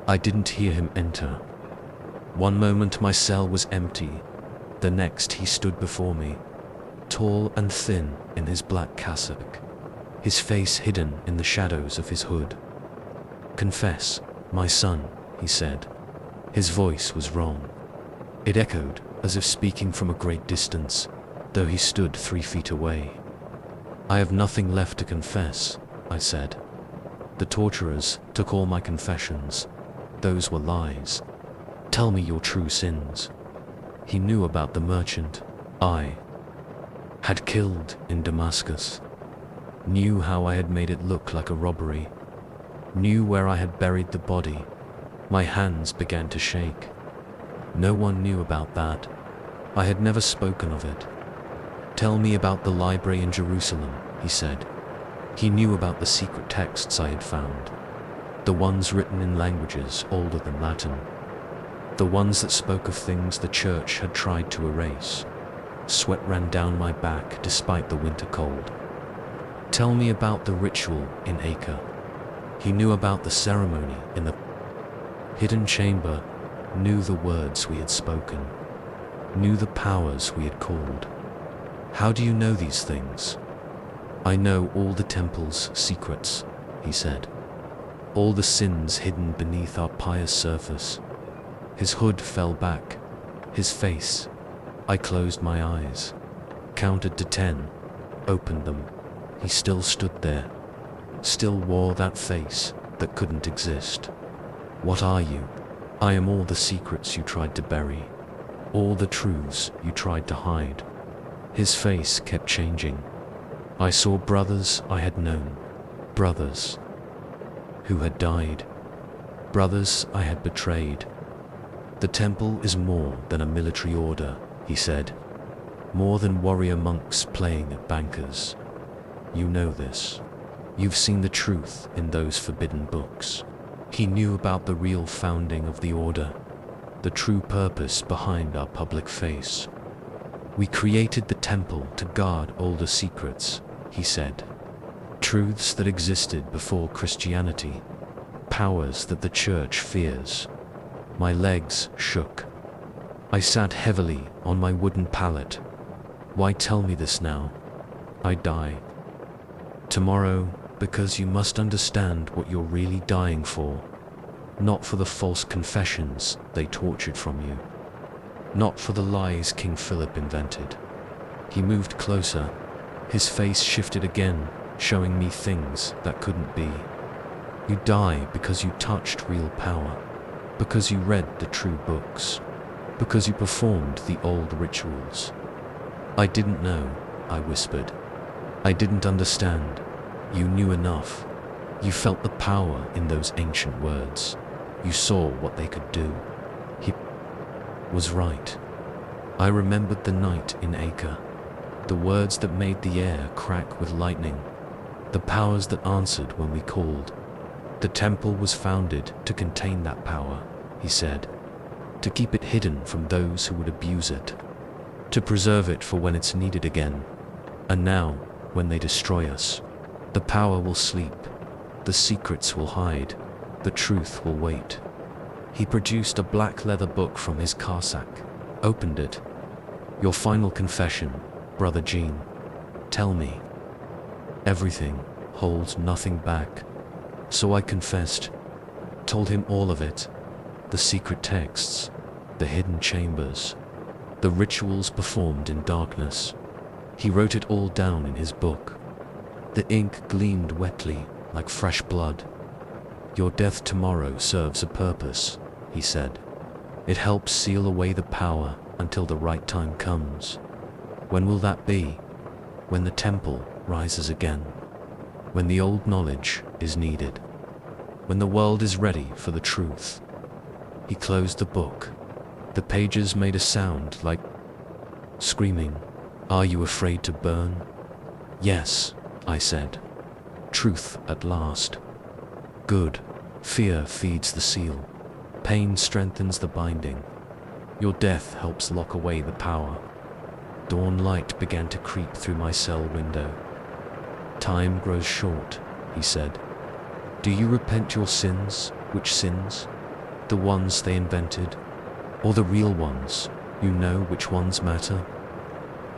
I didn't hear him enter. One moment my cell was empty, the next he stood before me, tall and thin in his black cassock, his face hidden in the shadows of his hood. "Confess, my son," he said. His voice was wrong. It echoed as if speaking from a great distance, though he stood 3 feet away. "I have nothing left to confess," I said. "The torturers took all my confessions. Those were lies. Tell me your true sins." He knew about the merchant I had killed in Damascus, knew how I had made it look like a robbery, knew where I had buried the body. My hands began to shake. No one knew about that. I had never spoken of it. "Tell me about the library in Jerusalem," he said. He knew about the secret texts I had found, the ones written in languages older than Latin, the ones that spoke of things the church had tried to erase. Sweat ran down my back despite the winter cold. "Tell me about the ritual in Acre." He knew about the ceremony in the hidden chamber, knew the words we had spoken, knew the powers we had called. "How do you know these things?" "I know all the temple's secrets," he said. All the sins hidden beneath our pious surface. His hood fell back, his face. I closed my eyes, counted to 10, opened them. He still stood there, still wore that face that couldn't exist. What are you? I am all the secrets you tried to bury, all the truths you tried to hide. His face kept changing. I saw brothers I had known, brothers who had died, brothers I had betrayed. The temple is more than a military order, he said, more than warrior monks playing at bankers. You know this. You've seen the truth in those forbidden books. He knew about the real founding of the order, the true purpose behind our public face. We created the temple to guard older secrets, he said. Truths that existed before Christianity, powers that the church fears. My legs shook. I sat heavily on my wooden pallet. Why tell me this now? I die tomorrow, because you must understand what you're really dying for. Not for the false confessions they tortured from you. Not for the lies King Philip invented. He moved closer. His face shifted again, showing me things that couldn't be. You die because you touched real power, because you read the true books, because you performed the old rituals. I didn't know, I whispered. I didn't understand. You knew enough. You felt the power in those ancient words. You saw what they could do. He was right. I remembered the night in Acre, the words that made the air crack with lightning, the powers that answered when we called. The temple was founded to contain that power, he said, to keep it hidden from those who would abuse it, to preserve it for when it's needed again. And now, when they destroy us, the power will sleep, the secrets will hide, the truth will wait. He produced a black leather book from his carsack, opened it. Your final confession, Brother Jean. Tell me. Everything, hold nothing back. So I confessed, told him all of it, the secret texts, the hidden chambers, the rituals performed in darkness. He wrote it all down in his book. The ink gleamed wetly, like fresh blood. Your death tomorrow serves a purpose, he said. It helps seal away the power until the right time comes. When will that be? When the temple rises again. When the old knowledge is needed. When the world is ready for the truth. He closed the book. The pages made a sound like screaming. Are you afraid to burn? Yes, I said. Truth at last. Good. Fear feeds the seal. Pain strengthens the binding. Your death helps lock away the power. Dawn light began to creep through my cell window. Time grows short, he said. Do you repent your sins? Which sins? The ones they invented? Or the real ones? You know which ones matter?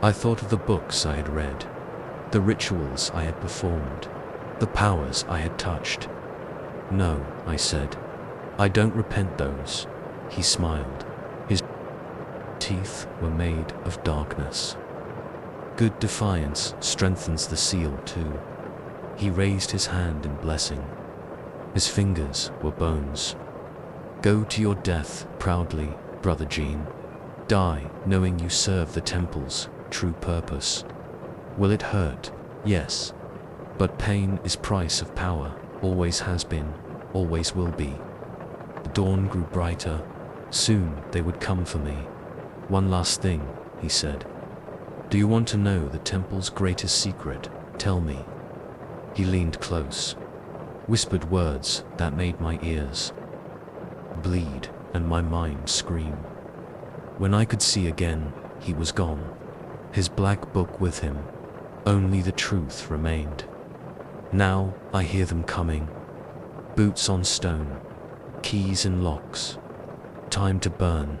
I thought of the books I had read, the rituals I had performed, the powers I had touched. No, I said. I don't repent those. He smiled. His teeth were made of darkness. Good defiance strengthens the seal too. He raised his hand in blessing. His fingers were bones. Go to your death proudly, Brother Jean. Die knowing you serve the temple's true purpose. Will it hurt? Yes. But pain is price of power, always has been, always will be. The dawn grew brighter. Soon they would come for me. One last thing, he said. Do you want to know the temple's greatest secret? Tell me. He leaned close, whispered words that made my ears bleed and my mind scream. When I could see again, he was gone. His black book with him. Only the truth remained. Now I hear them coming. Boots on stone, keys in locks. Time to burn.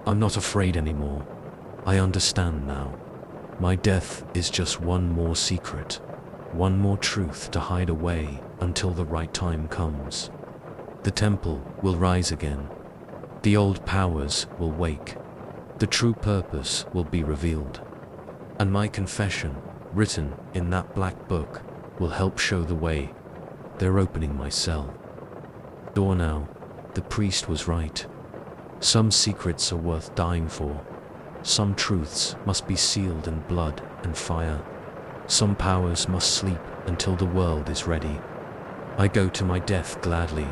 I'm not afraid anymore. I understand now. My death is just one more secret, one more truth to hide away until the right time comes. The temple will rise again. The old powers will wake. The true purpose will be revealed. And my confession, written in that black book, will help show the way. They're opening my cell door now. The priest was right. Some secrets are worth dying for. Some truths must be sealed in blood and fire. Some powers must sleep until the world is ready. I go to my death gladly,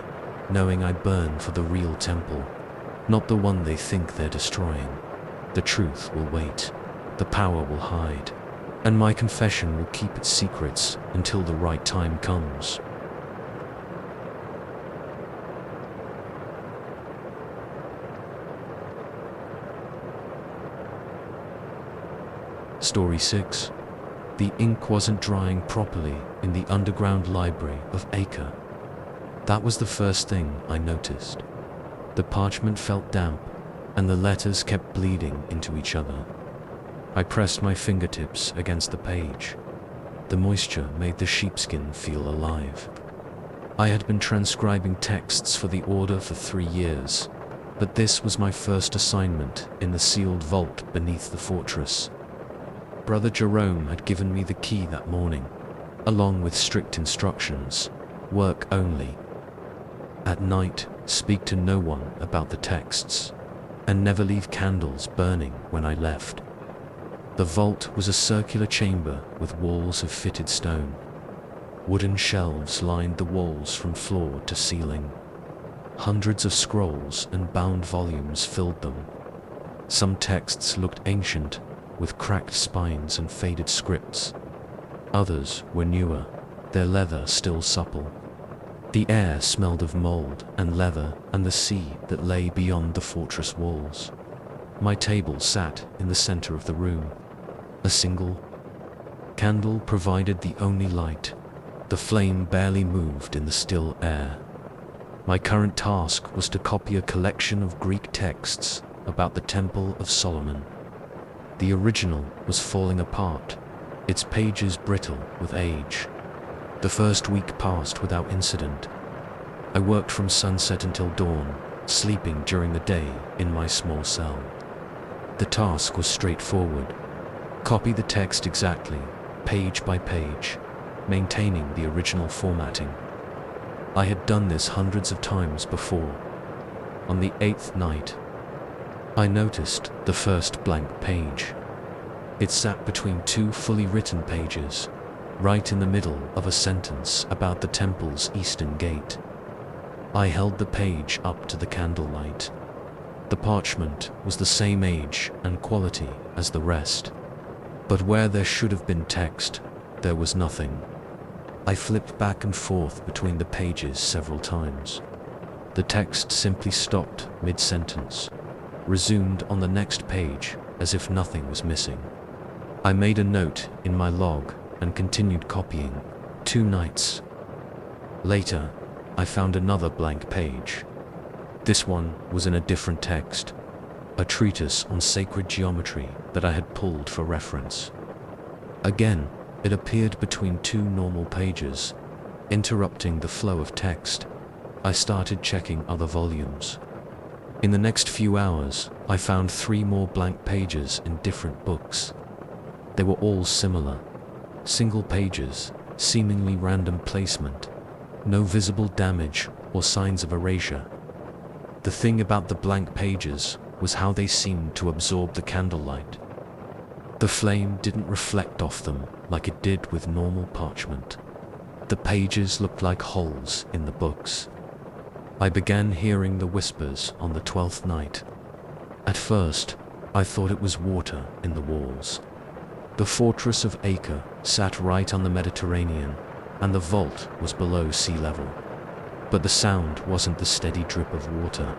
knowing I burn for the real temple, not the one they think they're destroying. The truth will wait. The power will hide. And my confession will keep its secrets until the right time comes. Story 6. The ink wasn't drying properly in the underground library of Acre. That was the first thing I noticed. The parchment felt damp, and the letters kept bleeding into each other. I pressed my fingertips against the page. The moisture made the sheepskin feel alive. I had been transcribing texts for the Order for 3 years, but this was my first assignment in the sealed vault beneath the fortress. Brother Jerome had given me the key that morning, along with strict instructions: work only. At night, speak to no one about the texts, and never leave candles burning when I left. The vault was a circular chamber with walls of fitted stone. Wooden shelves lined the walls from floor to ceiling. Hundreds of scrolls and bound volumes filled them. Some texts looked ancient, with cracked spines and faded scripts. Others were newer, their leather still supple. The air smelled of mold and leather and the sea that lay beyond the fortress walls. My table sat in the center of the room. A single candle provided the only light. The flame barely moved in the still air. My current task was to copy a collection of Greek texts about the Temple of Solomon. The original was falling apart, its pages brittle with age. The first week passed without incident. I worked from sunset until dawn, sleeping during the day in my small cell. The task was straightforward. Copy the text exactly, page by page, maintaining the original formatting. I had done this hundreds of times before. On the 8th night, I noticed the first blank page. It sat between 2 fully written pages, right in the middle of a sentence about the temple's eastern gate. I held the page up to the candlelight. The parchment was the same age and quality as the rest, but where there should have been text, there was nothing. I flipped back and forth between the pages several times. The text simply stopped mid-sentence, resumed on the next page as if nothing was missing. I made a note in my log and continued copying. 2 nights later, I found another blank page. This one was in a different text, a treatise on sacred geometry that I had pulled for reference. Again, it appeared between 2 normal pages, interrupting the flow of text. I started checking other volumes. In the next few hours, I found 3 more blank pages in different books. They were all similar. Single pages, seemingly random placement, no visible damage or signs of erasure. The thing about the blank pages was how they seemed to absorb the candlelight. The flame didn't reflect off them like it did with normal parchment. The pages looked like holes in the books. I began hearing the whispers on the 12th night. At first, I thought it was water in the walls. The fortress of Acre sat right on the Mediterranean, and the vault was below sea level. But the sound wasn't the steady drip of water.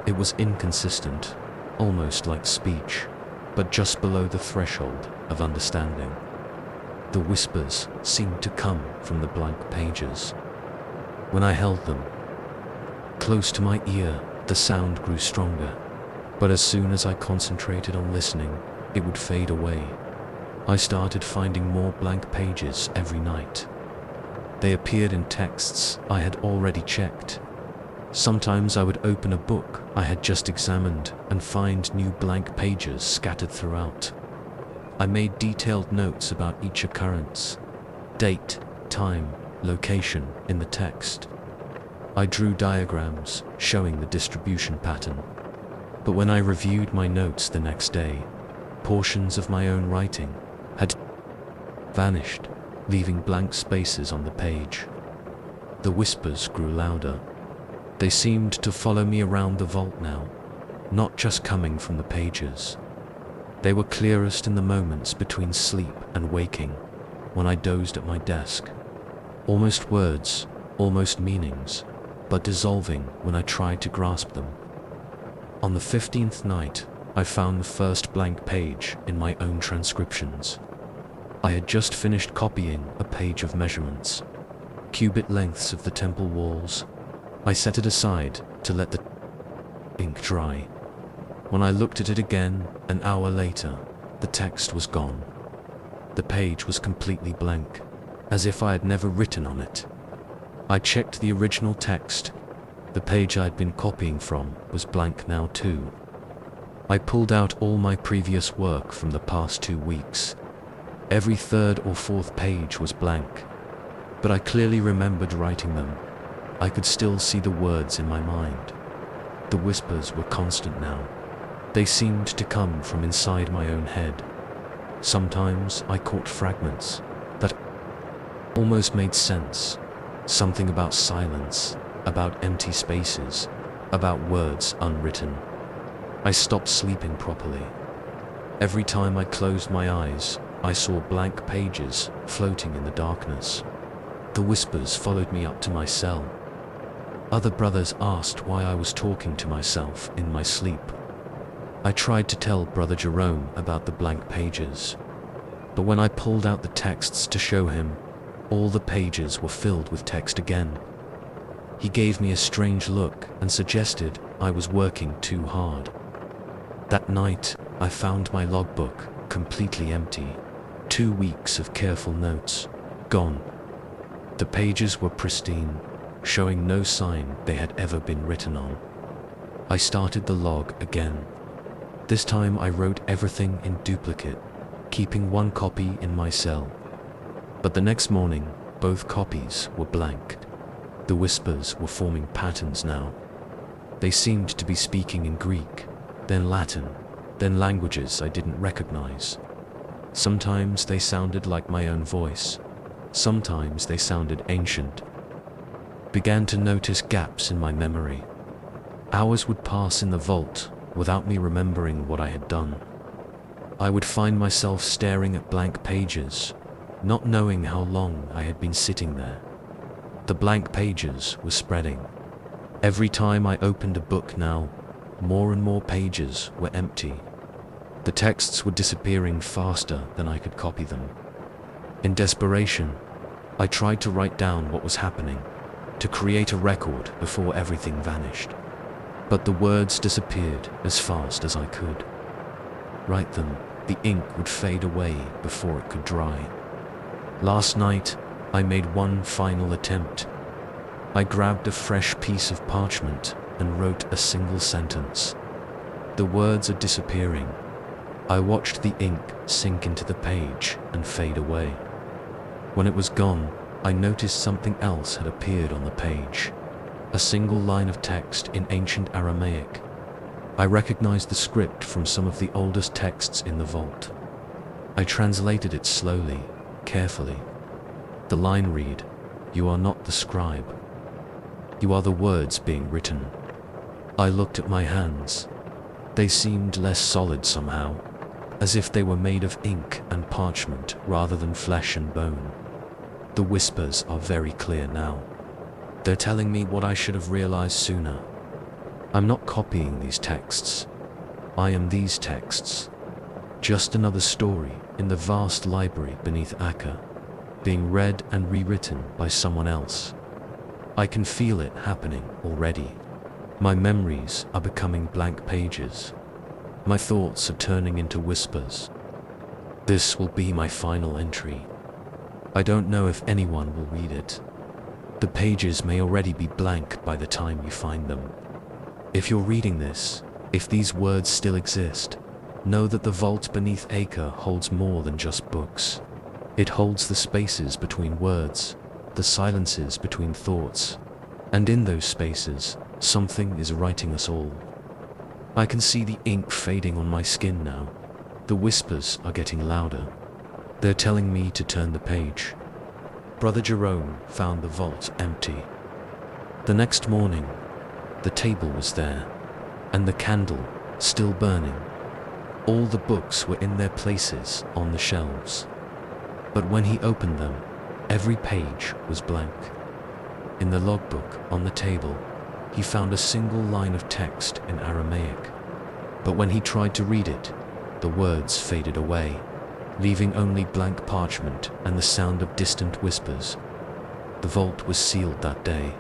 It was inconsistent, almost like speech, but just below the threshold of understanding. The whispers seemed to come from the blank pages. When I held them close to my ear, the sound grew stronger, but as soon as I concentrated on listening, it would fade away. I started finding more blank pages every night. They appeared in texts I had already checked. Sometimes I would open a book I had just examined and find new blank pages scattered throughout. I made detailed notes about each occurrence, date, time, location in the text. I drew diagrams showing the distribution pattern. But when I reviewed my notes the next day, portions of my own writing had vanished, leaving blank spaces on the page. The whispers grew louder. They seemed to follow me around the vault now, not just coming from the pages. They were clearest in the moments between sleep and waking, when I dozed at my desk. Almost words, almost meanings, but dissolving when I tried to grasp them. On the 15th night, I found the first blank page in my own transcriptions. I had just finished copying a page of measurements, cubit lengths of the temple walls. I set it aside to let the ink dry. When I looked at it again, an hour later, the text was gone. The page was completely blank, as if I had never written on it. I checked the original text. The page I had been copying from was blank now too. I pulled out all my previous work from the past 2 weeks. Every third or fourth page was blank, but I clearly remembered writing them. I could still see the words in my mind. The whispers were constant now. They seemed to come from inside my own head. Sometimes I caught fragments that almost made sense. Something about silence, about empty spaces, about words unwritten. I stopped sleeping properly. Every time I closed my eyes, I saw blank pages floating in the darkness. The whispers followed me up to my cell. Other brothers asked why I was talking to myself in my sleep. I tried to tell Brother Jerome about the blank pages, but when I pulled out the texts to show him, all the pages were filled with text again. He gave me a strange look and suggested I was working too hard. That night, I found my logbook completely empty. 2 weeks of careful notes, gone. The pages were pristine, showing no sign they had ever been written on. I started the log again. This time I wrote everything in duplicate, keeping one copy in my cell. But the next morning, both copies were blank. The whispers were forming patterns now. They seemed to be speaking in Greek, then Latin, then languages I didn't recognize. Sometimes they sounded like my own voice. Sometimes they sounded ancient. Began to notice gaps in my memory. Hours would pass in the vault without me remembering what I had done. I would find myself staring at blank pages, not knowing how long I had been sitting there. The blank pages were spreading. Every time I opened a book now, more and more pages were empty. The texts were disappearing faster than I could copy them. In desperation, I tried to write down what was happening, to create a record before everything vanished. But the words disappeared as fast as I could. Write them, the ink would fade away before it could dry. Last night, I made one final attempt. I grabbed a fresh piece of parchment and wrote a single sentence. The words are disappearing. I watched the ink sink into the page and fade away. When it was gone, I noticed something else had appeared on the page. A single line of text in ancient Aramaic. I recognized the script from some of the oldest texts in the vault. I translated it slowly, carefully. The line read, "You are not the scribe. You are the words being written." I looked at my hands. They seemed less solid somehow, as if they were made of ink and parchment rather than flesh and bone. The whispers are very clear now. They're telling me what I should have realized sooner. I'm not copying these texts. I am these texts. Just another story in the vast library beneath Akka, being read and rewritten by someone else. I can feel it happening already. My memories are becoming blank pages. My thoughts are turning into whispers. This will be my final entry. I don't know if anyone will read it. The pages may already be blank by the time you find them. If you're reading this, if these words still exist, know that the vault beneath Acre holds more than just books. It holds the spaces between words, the silences between thoughts, and in those spaces, something is writing us all. I can see the ink fading on my skin now. The whispers are getting louder. They're telling me to turn the page. Brother Jerome found the vault empty. The next morning, the table was there, and the candle still burning. All the books were in their places on the shelves. But when he opened them, every page was blank. In the logbook on the table, he found a single line of text in Aramaic. But when he tried to read it, the words faded away, leaving only blank parchment and the sound of distant whispers. The vault was sealed that day.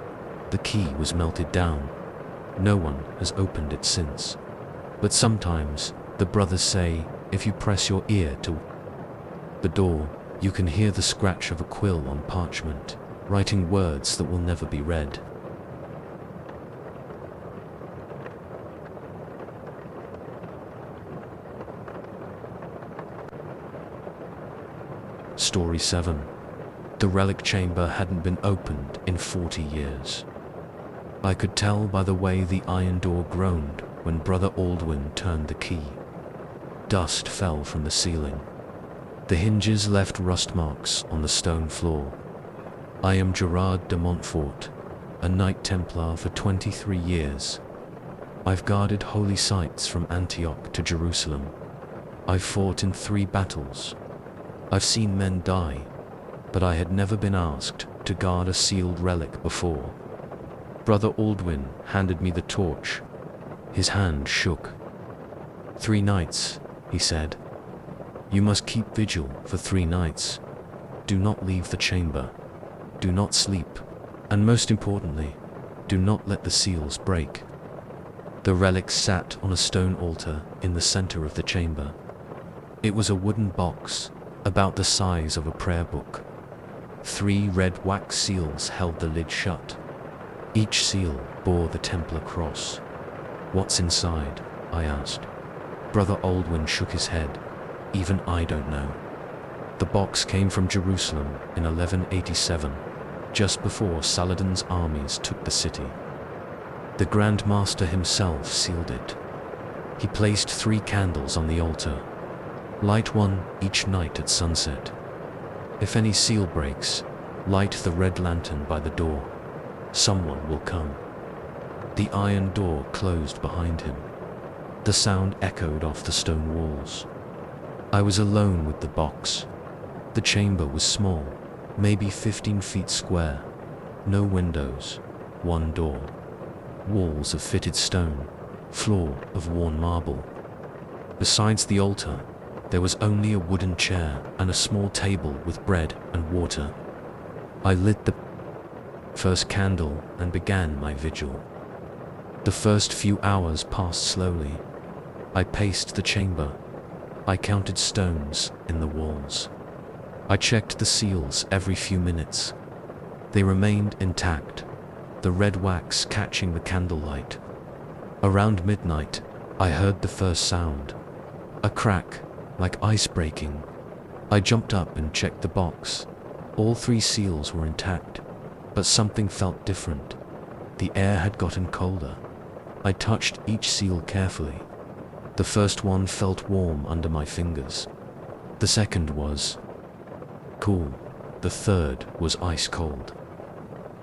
The key was melted down. No one has opened it since. But sometimes, the brothers say, if you press your ear to the door, you can hear the scratch of a quill on parchment, writing words that will never be read. Story 7. The relic chamber hadn't been opened in 40 years. I could tell by the way the iron door groaned when Brother Aldwin turned the key. Dust fell from the ceiling. The hinges left rust marks on the stone floor. I am Gerard de Montfort, a Knight Templar for 23 years. I've guarded holy sites from Antioch to Jerusalem. I've fought in 3 battles. I've seen men die, but I had never been asked to guard a sealed relic before. Brother Aldwin handed me the torch. His hand shook. 3 nights, he said. You must keep vigil for 3 nights. Do not leave the chamber. Do not sleep. And most importantly, do not let the seals break. The relic sat on a stone altar in the center of the chamber. It was a wooden box, about the size of a prayer book. 3 red wax seals held the lid shut. Each seal bore the Templar cross. What's inside? I asked. Brother Aldwin shook his head. Even I don't know. The box came from Jerusalem in 1187, just before Saladin's armies took the city. The Grand Master himself sealed it. He placed 3 candles on the altar. Light one each night at sunset. If any seal breaks, light the red lantern by the door. Someone will come. The iron door closed behind him. The sound echoed off the stone walls. I was alone with the box. The chamber was small, maybe 15 feet square. No windows, 1 door. Walls of fitted stone, floor of worn marble. Besides the altar, there was only a wooden chair and a small table with bread and water. I lit the first candle and began my vigil. The first few hours passed slowly. I paced the chamber. I counted stones in the walls. I checked the seals every few minutes. They remained intact, the red wax catching the candlelight. Around midnight, I heard the first sound. A crack, like ice breaking. I jumped up and checked the box. All 3 seals were intact, but something felt different. The air had gotten colder. I touched each seal carefully. The first one felt warm under my fingers. The second was cool. The third was ice cold.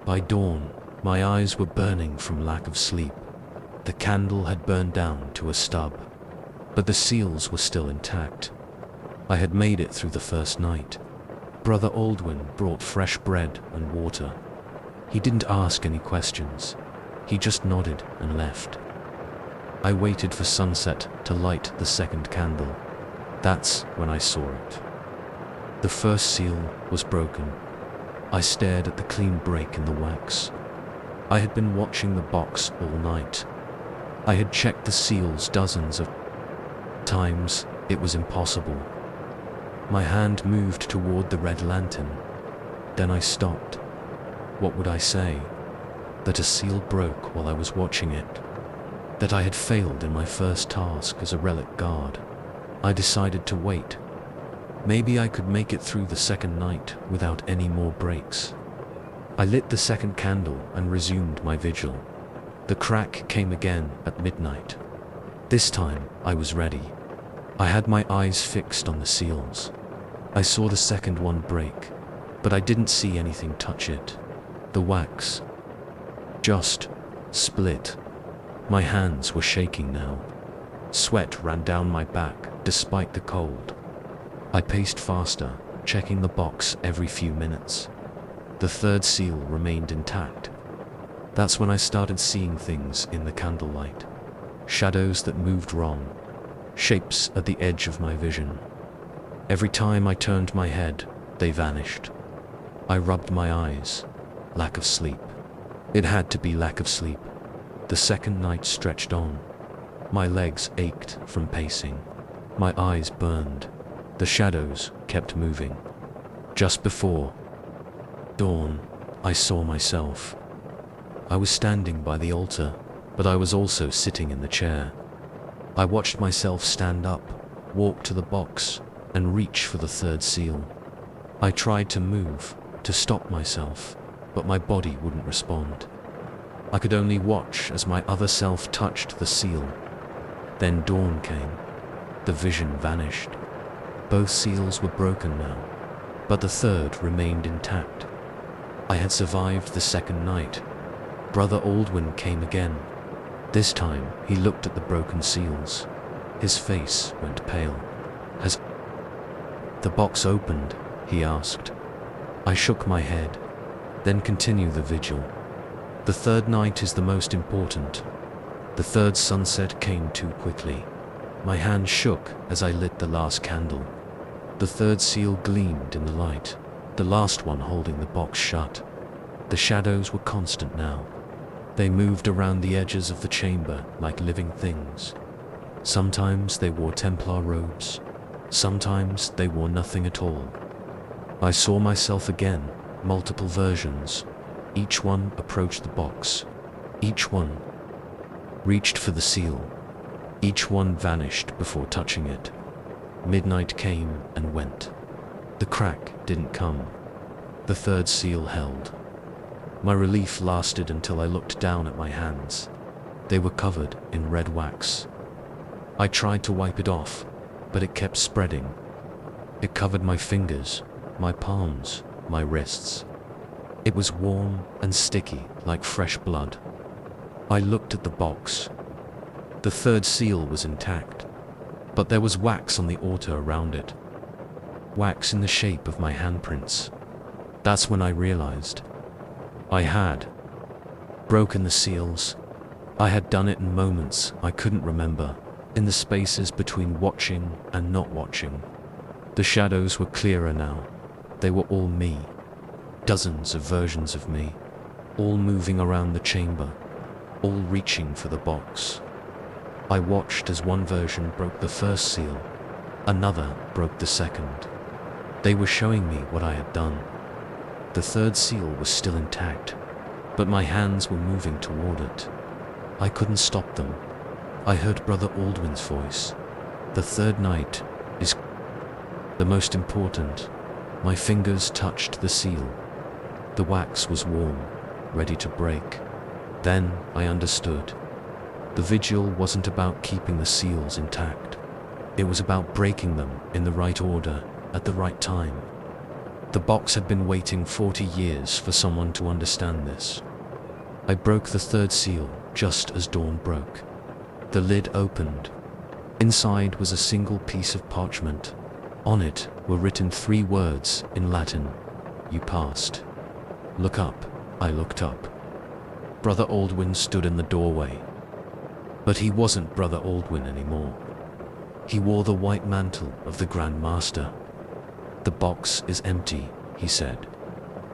By dawn, my eyes were burning from lack of sleep. The candle had burned down to a stub, but the seals were still intact. I had made it through the first night. Brother Aldwin brought fresh bread and water. He didn't ask any questions. He just nodded and left. I waited for sunset to light the second candle. That's when I saw it. The first seal was broken. I stared at the clean break in the wax. I had been watching the box all night. I had checked the seals dozens of times. It was impossible. My hand moved toward the red lantern. Then I stopped. What would I say? That a seal broke while I was watching it? That I had failed in my first task as a relic guard? I decided to wait. Maybe I could make it through the second night without any more breaks. I lit the second candle and resumed my vigil. The crack came again at midnight. This time, I was ready. I had my eyes fixed on the seals. I saw the second one break, but I didn't see anything touch it. The wax just split. My hands were shaking now. Sweat ran down my back despite the cold. I paced faster, checking the box every few minutes. The third seal remained intact. That's when I started seeing things in the candlelight. Shadows that moved wrong. Shapes at the edge of my vision. Every time I turned my head, they vanished. I rubbed my eyes. Lack of sleep. It had to be lack of sleep. The second night stretched on. My legs ached from pacing. My eyes burned. The shadows kept moving. Just before dawn, I saw myself. I was standing by the altar, but I was also sitting in the chair. I watched myself stand up, walk to the box, and reach for the third seal. I tried to move, to stop myself, but my body wouldn't respond. I could only watch as my other self touched the seal. Then dawn came. The vision vanished. Both seals were broken now, but the third remained intact. I had survived the second night. Brother Aldwin came again. This time, he looked at the broken seals. His face went pale. Has the box opened? He asked. I shook my head. Then continue the vigil. The third night is the most important. The third sunset came too quickly. My hand shook as I lit the last candle. The third seal gleamed in the light, the last one holding the box shut. The shadows were constant now. They moved around the edges of the chamber like living things. Sometimes they wore Templar robes. Sometimes they wore nothing at all. I saw myself again, multiple versions. Each one approached the box. Each one reached for the seal. Each one vanished before touching it. Midnight came and went. The crack didn't come. The third seal held. My relief lasted until I looked down at my hands. They were covered in red wax. I tried to wipe it off, but it kept spreading. It covered my fingers, my palms, my wrists. It was warm and sticky like fresh blood. I looked at the box. The third seal was intact, but there was wax on the altar around it. Wax in the shape of my handprints. That's when I realized. I had broken the seals. I had done it in moments I couldn't remember, in the spaces between watching and not watching. The shadows were clearer now. They were all me. Dozens of versions of me, all moving around the chamber, all reaching for the box. I watched as one version broke the first seal, another broke the second. They were showing me what I had done. The third seal was still intact, but my hands were moving toward it. I couldn't stop them. I heard Brother Aldwin's voice. The third night is the most important. My fingers touched the seal. The wax was warm, ready to break. Then I understood. The vigil wasn't about keeping the seals intact. It was about breaking them in the right order, at the right time. The box had been waiting 40 years for someone to understand this. I broke the third seal just as dawn broke. The lid opened. Inside was a single piece of parchment. On it were written 3 words in Latin. You passed. Look up. I looked up. Brother Aldwin stood in the doorway. But he wasn't Brother Aldwin anymore. He wore the white mantle of the Grand Master. The box is empty, he said.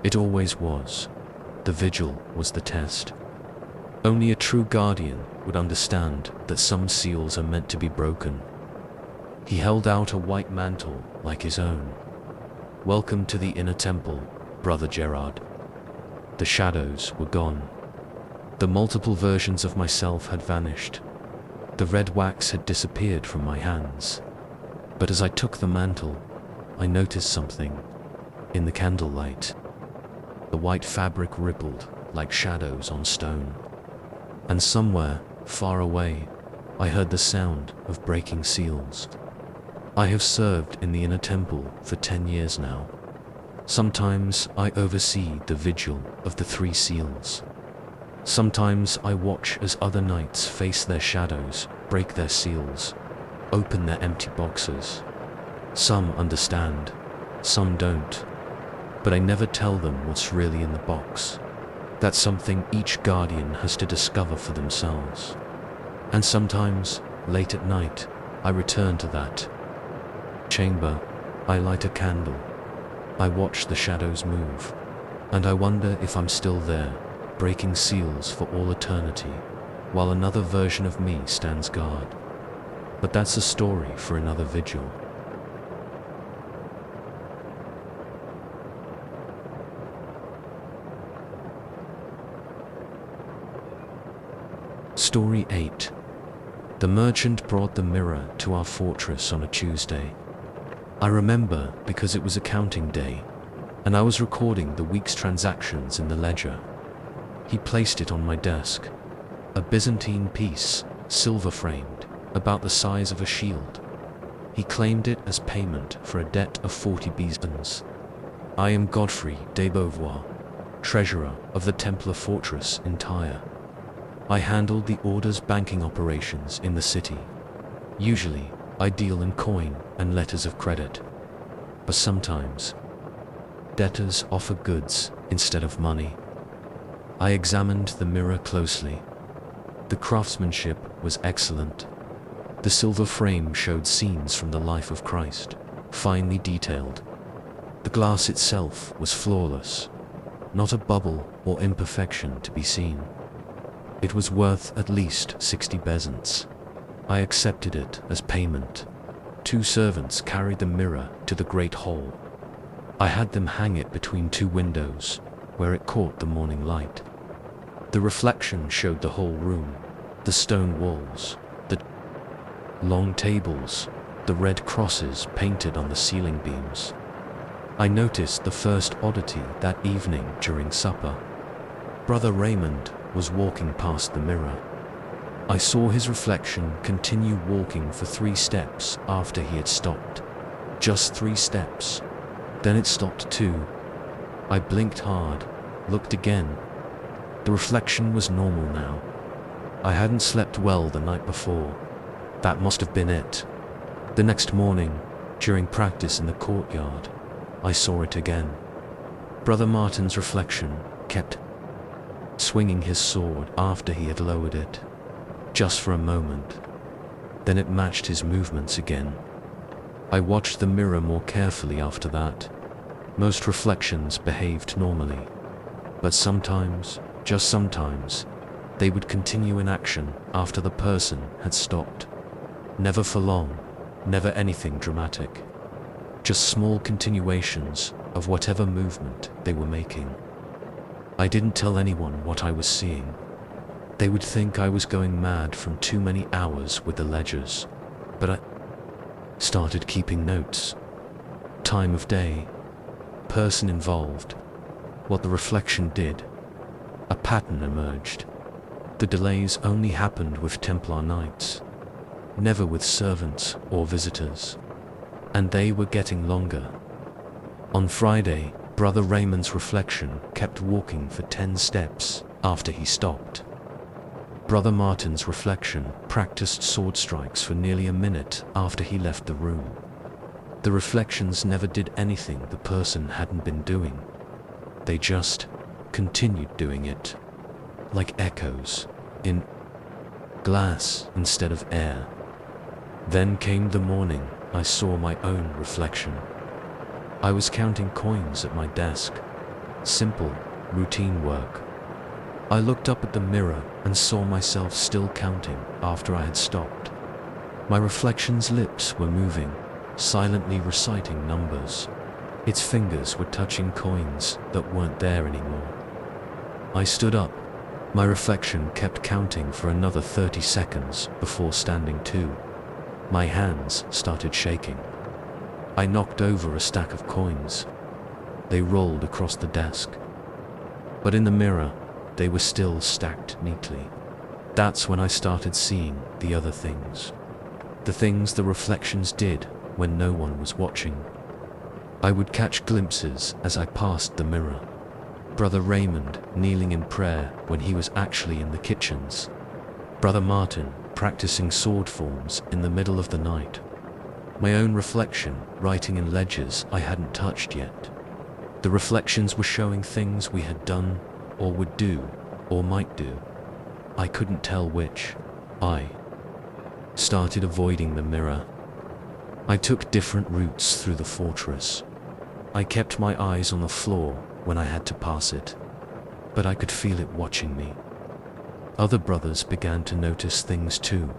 It always was. The vigil was the test. Only a true guardian would understand that some seals are meant to be broken. He held out a white mantle like his own. Welcome to the inner temple, Brother Gerard. The shadows were gone. The multiple versions of myself had vanished. The red wax had disappeared from my hands. But as I took the mantle, I noticed something. In the candlelight, the white fabric rippled like shadows on stone. And somewhere, far away, I heard the sound of breaking seals. I have served in the inner temple for 10 years now. Sometimes I oversee the vigil of the 3 seals. Sometimes I watch as other knights face their shadows, break their seals, open their empty boxes. Some understand, some don't, but I never tell them what's really in the box. That's something each guardian has to discover for themselves. And sometimes, late at night, I return to that chamber. I light a candle. I watch the shadows move, and I wonder if I'm still there, breaking seals for all eternity, while another version of me stands guard. But that's a story for another vigil. Story 8. The merchant brought the mirror to our fortress on a Tuesday. I remember because it was accounting day, and I was recording the week's transactions in the ledger. He placed it on my desk, a Byzantine piece, silver-framed, about the size of a shield. He claimed it as payment for a debt of 40 bezants. I am Godfrey de Beauvoir, treasurer of the Templar fortress in Tyre. I handled the order's banking operations in the city. Usually, I deal in coin and letters of credit. But sometimes, debtors offer goods instead of money. I examined the mirror closely. The craftsmanship was excellent. The silver frame showed scenes from the life of Christ, finely detailed. The glass itself was flawless, not a bubble or imperfection to be seen. It was worth at least 60 bezants. I accepted it as payment. 2 servants carried the mirror to the great hall. I had them hang it between 2 windows, where it caught the morning light. The reflection showed the whole room, the stone walls, the long tables, the red crosses painted on the ceiling beams. I noticed the first oddity that evening during supper. Brother Raymond was walking past the mirror. I saw his reflection continue walking for 3 steps after he had stopped. Just 3 steps. Then it stopped too. I blinked hard, looked again. The reflection was normal now. I hadn't slept well the night before. That must have been it. The next morning, during practice in the courtyard, I saw it again. Brother Martin's reflection kept swinging his sword after he had lowered it, just for a moment. Then it matched his movements again. I watched the mirror more carefully after that. Most reflections behaved normally, but sometimes, just sometimes, they would continue in action after the person had stopped. Never for long, never anything dramatic. Just small continuations of whatever movement they were making. I didn't tell anyone what I was seeing. They would think I was going mad from too many hours with the ledgers, but I started keeping notes. Time of day, person involved, what the reflection did. A pattern emerged. The delays only happened with Templar knights, never with servants or visitors, and they were getting longer. On Friday, Brother Raymond's reflection kept walking for 10 steps after he stopped. Brother Martin's reflection practiced sword strikes for nearly a minute after he left the room. The reflections never did anything the person hadn't been doing. They just continued doing it, like echoes, in glass instead of air. Then came the morning I saw my own reflection. I was counting coins at my desk. Simple, routine work. I looked up at the mirror and saw myself still counting after I had stopped. My reflection's lips were moving, silently reciting numbers. Its fingers were touching coins that weren't there anymore. I stood up. My reflection kept counting for another 30 seconds before standing too. My hands started shaking. I knocked over a stack of coins. They rolled across the desk. But in the mirror, they were still stacked neatly. That's when I started seeing the other things. The things the reflections did when no one was watching. I would catch glimpses as I passed the mirror. Brother Raymond kneeling in prayer when he was actually in the kitchens. Brother Martin practicing sword forms in the middle of the night. My own reflection writing in ledgers I hadn't touched yet. The reflections were showing things we had done or would do or might do. I couldn't tell which. I started avoiding the mirror. I took different routes through the fortress. I kept my eyes on the floor when I had to pass it, but I could feel it watching me. Other brothers began to notice things too.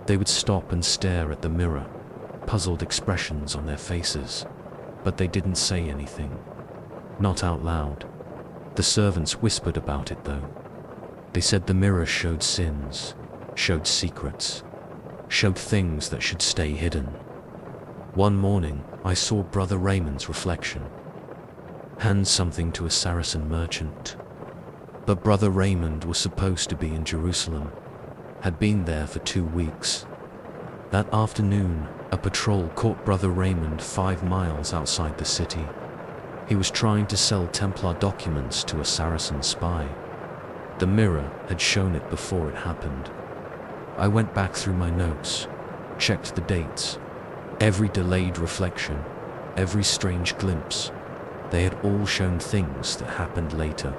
They would stop and stare at the mirror, puzzled expressions on their faces, but they didn't say anything. Not out loud. The servants whispered about it though. They said the mirror showed sins, showed secrets, showed things that should stay hidden. One morning, I saw Brother Raymond's reflection. Hand something to a Saracen merchant. But Brother Raymond was supposed to be in Jerusalem, had been there for 2 weeks. That afternoon, a patrol caught Brother Raymond 5 miles outside the city. He was trying to sell Templar documents to a Saracen spy. The mirror had shown it before it happened. I went back through my notes, checked the dates, every delayed reflection, every strange glimpse. They had all shown things that happened later.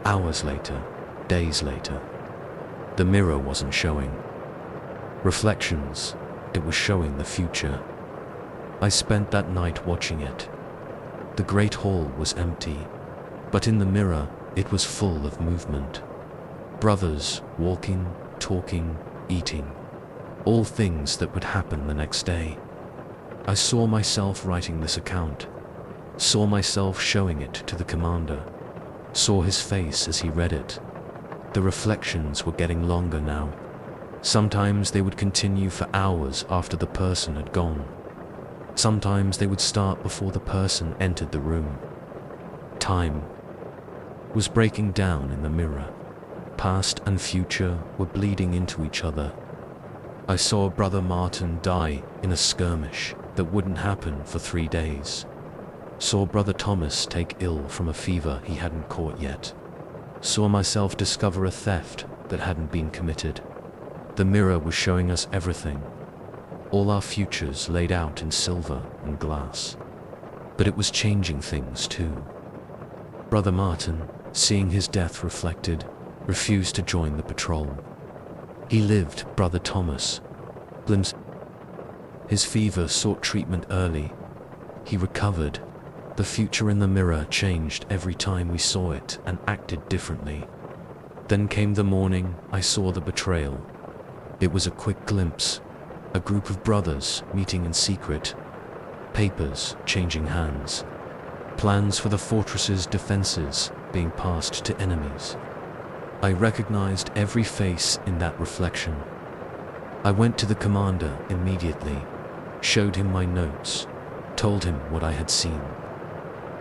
Hours later, days later. The mirror wasn't showing reflections, it was showing the future. I spent that night watching it. The great hall was empty, but in the mirror it was full of movement. Brothers walking, talking, eating. All things that would happen the next day. I saw myself writing this account. Saw myself showing it to the commander. Saw his face as he read it. The reflections were getting longer now. Sometimes they would continue for hours after the person had gone. Sometimes they would start before the person entered the room. Time was breaking down in the mirror. Past and future were bleeding into each other. I saw Brother Martin die in a skirmish that wouldn't happen for 3 days. Saw Brother Thomas take ill from a fever he hadn't caught yet. Saw myself discover a theft that hadn't been committed. The mirror was showing us everything. All our futures laid out in silver and glass. But it was changing things too. Brother Martin, seeing his death reflected, refused to join the patrol. He lived, Brother Thomas. His fever sought treatment early. He recovered. The future in the mirror changed every time we saw it and acted differently. Then came the morning I saw the betrayal. It was a quick glimpse. A group of brothers meeting in secret. Papers changing hands. Plans for the fortress's defenses being passed to enemies. I recognized every face in that reflection. I went to the commander immediately, showed him my notes, told him what I had seen.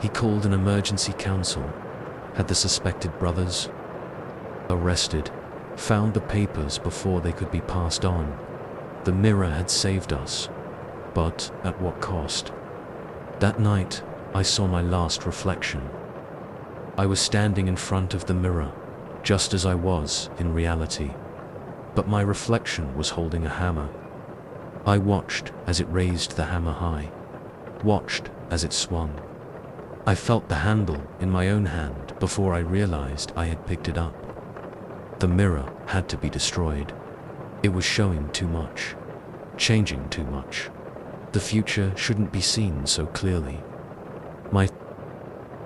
He called an emergency council, had the suspected brothers arrested, found the papers before they could be passed on. The mirror had saved us, but at what cost? That night, I saw my last reflection. I was standing in front of the mirror, just as I was in reality, but my reflection was holding a hammer. I watched as it raised the hammer high, watched as it swung. I felt the handle in my own hand before I realized I had picked it up. The mirror had to be destroyed. It was showing too much, changing too much. The future shouldn't be seen so clearly. My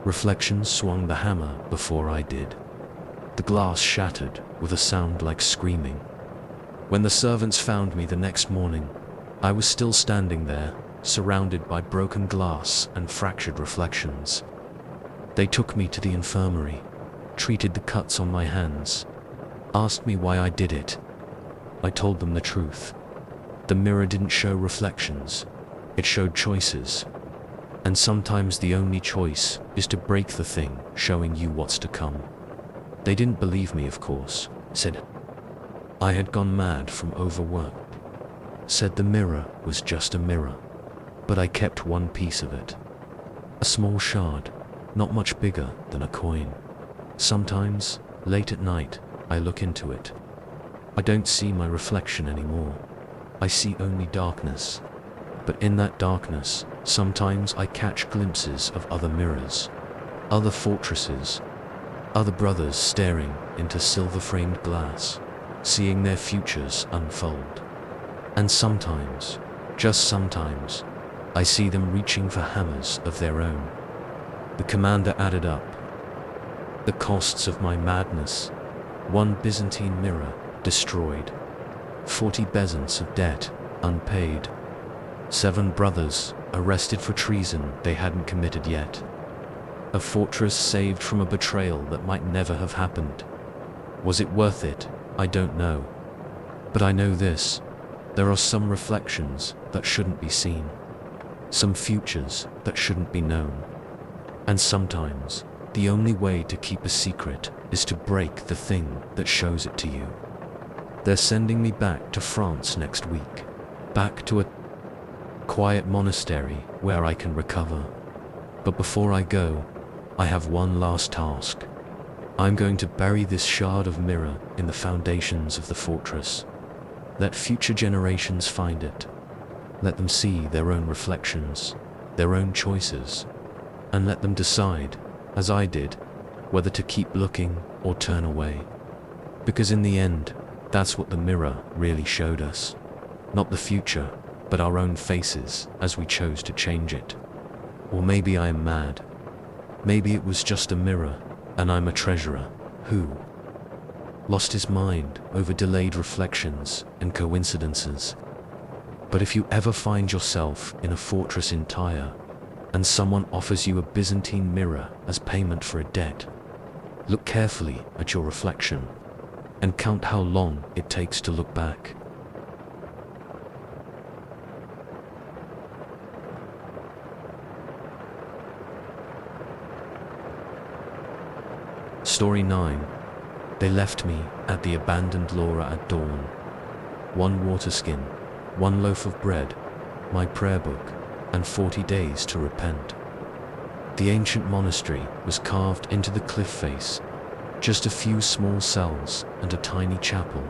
reflection swung the hammer before I did. The glass shattered with a sound like screaming. When the servants found me the next morning, I was still standing there, surrounded by broken glass and fractured reflections. They took me to the infirmary. treated the cuts on my hands, asked me why I did it. I told them the truth. The mirror didn't show reflections, it showed choices. And sometimes the only choice is to break the thing showing you what's to come. They didn't believe me, of course, said I had gone mad from overwork. Said the mirror was just a mirror, but I kept one piece of it. A small shard, not much bigger than a coin. Sometimes, late at night, I look into it. I don't see my reflection anymore. I see only darkness. But in that darkness, sometimes I catch glimpses of other mirrors, other fortresses, other brothers staring into silver-framed glass, seeing their futures unfold. And sometimes, just sometimes, I see them reaching for hammers of their own. The commander added up the costs of my madness. 1 Byzantine mirror destroyed, 40 bezants of debt unpaid, 7 brothers arrested for treason they hadn't committed yet, a fortress saved from a betrayal that might never have happened. Was it worth it? I don't know. But I know this: there are some reflections that shouldn't be seen, some futures that shouldn't be known. And sometimes, the only way to keep a secret is to break the thing that shows it to you. They're sending me back to France next week, back to a quiet monastery where I can recover. But before I go, I have one last task. I'm going to bury this shard of mirror in the foundations of the fortress. Let future generations find it. Let them see their own reflections, their own choices, and let them decide, as I did, whether to keep looking or turn away. Because in the end, that's what the mirror really showed us. Not the future, but our own faces as we chose to change it. Or maybe I am mad. Maybe it was just a mirror, and I'm a treasurer who lost his mind over delayed reflections and coincidences. But if you ever find yourself in a fortress in Tyre, and someone offers you a Byzantine mirror as payment for a debt, look carefully at your reflection, and count how long it takes to look back. Story 9. They left me at the abandoned Laura at dawn. 1 water skin, 1 loaf of bread, my prayer book, and 40 days to repent. The ancient monastery was carved into the cliff face, just a few small cells and a tiny chapel,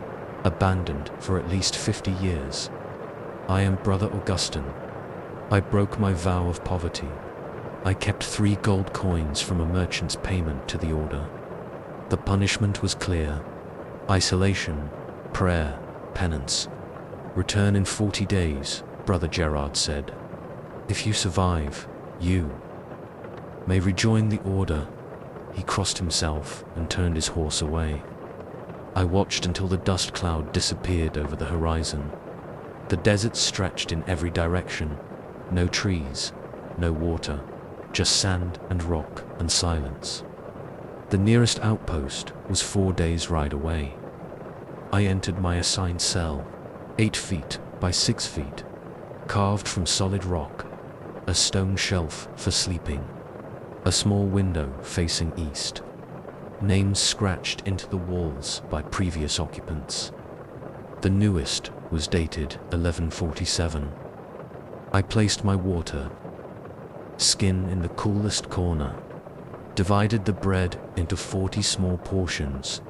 abandoned for at least 50 years. I am Brother Augustine. I broke my vow of poverty. I kept 3 gold coins from a merchant's payment to the order. The punishment was clear: isolation, prayer, penance. Return in 40 days, Brother Gerard said. If you survive, you may rejoin the order. He crossed himself and turned his horse away. I watched until the dust cloud disappeared over the horizon. The desert stretched in every direction. No trees, no water, just sand and rock and silence. The nearest outpost was 4 days' ride away. I entered my assigned cell, 8 feet by 6 feet, carved from solid rock, a stone shelf for sleeping, a small window facing east, names scratched into the walls by previous occupants. The newest was dated 1147. I placed my water skin in the coolest corner, divided the bread into 40 small portions,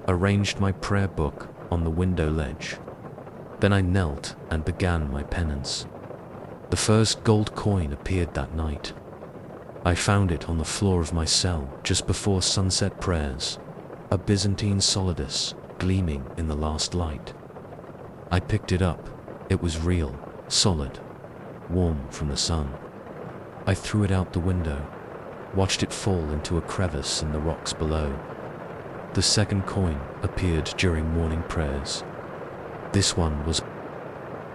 arranged my prayer book on the window ledge. Then I knelt and began my penance. The first gold coin appeared that night. I found it on the floor of my cell just before sunset prayers, a Byzantine solidus gleaming in the last light. I picked it up. It was real, solid, warm from the sun. I threw it out the window, watched it fall into a crevice in the rocks below. The second coin appeared during morning prayers. This one was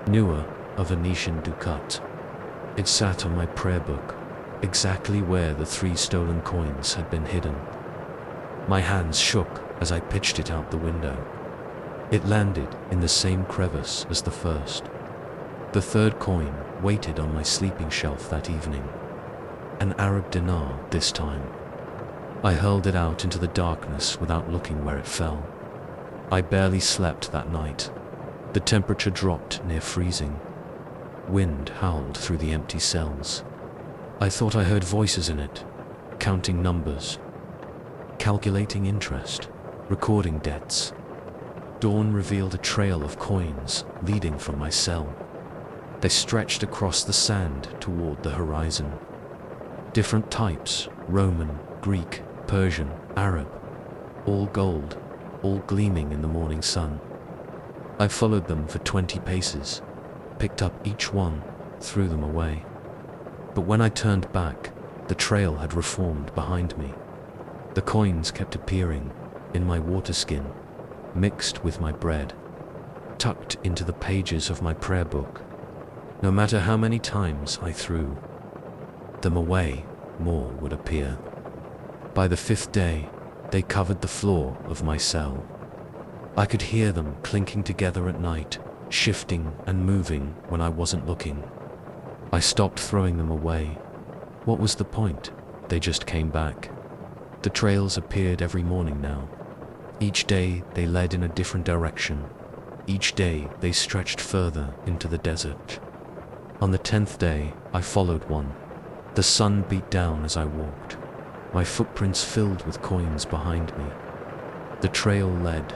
newer, a Venetian ducat. It sat on my prayer book, exactly where the 3 stolen coins had been hidden. My hands shook as I pitched it out the window. It landed in the same crevice as the first. The third coin waited on my sleeping shelf that evening. An Arab dinar this time. I hurled it out into the darkness without looking where it fell. I barely slept that night. The temperature dropped near freezing. Wind howled through the empty cells. I thought I heard voices in it, counting numbers, calculating interest, recording debts. Dawn revealed a trail of coins leading from my cell. They stretched across the sand toward the horizon. Different types, Roman, Greek, Persian, Arab, all gold, all gleaming in the morning sun. I followed them for 20 paces, picked up each one, threw them away. But when I turned back, the trail had reformed behind me. The coins kept appearing in my water skin, mixed with my bread, tucked into the pages of my prayer book. No matter how many times I threw them away, more would appear. By the 5th day, they covered the floor of my cell. I could hear them clinking together at night, shifting and moving when I wasn't looking. I stopped throwing them away. What was the point? They just came back. The trails appeared every morning now. Each day they led in a different direction. Each day they stretched further into the desert. On the 10th day, I followed one. The sun beat down as I walked. My footprints filled with coins behind me. The trail led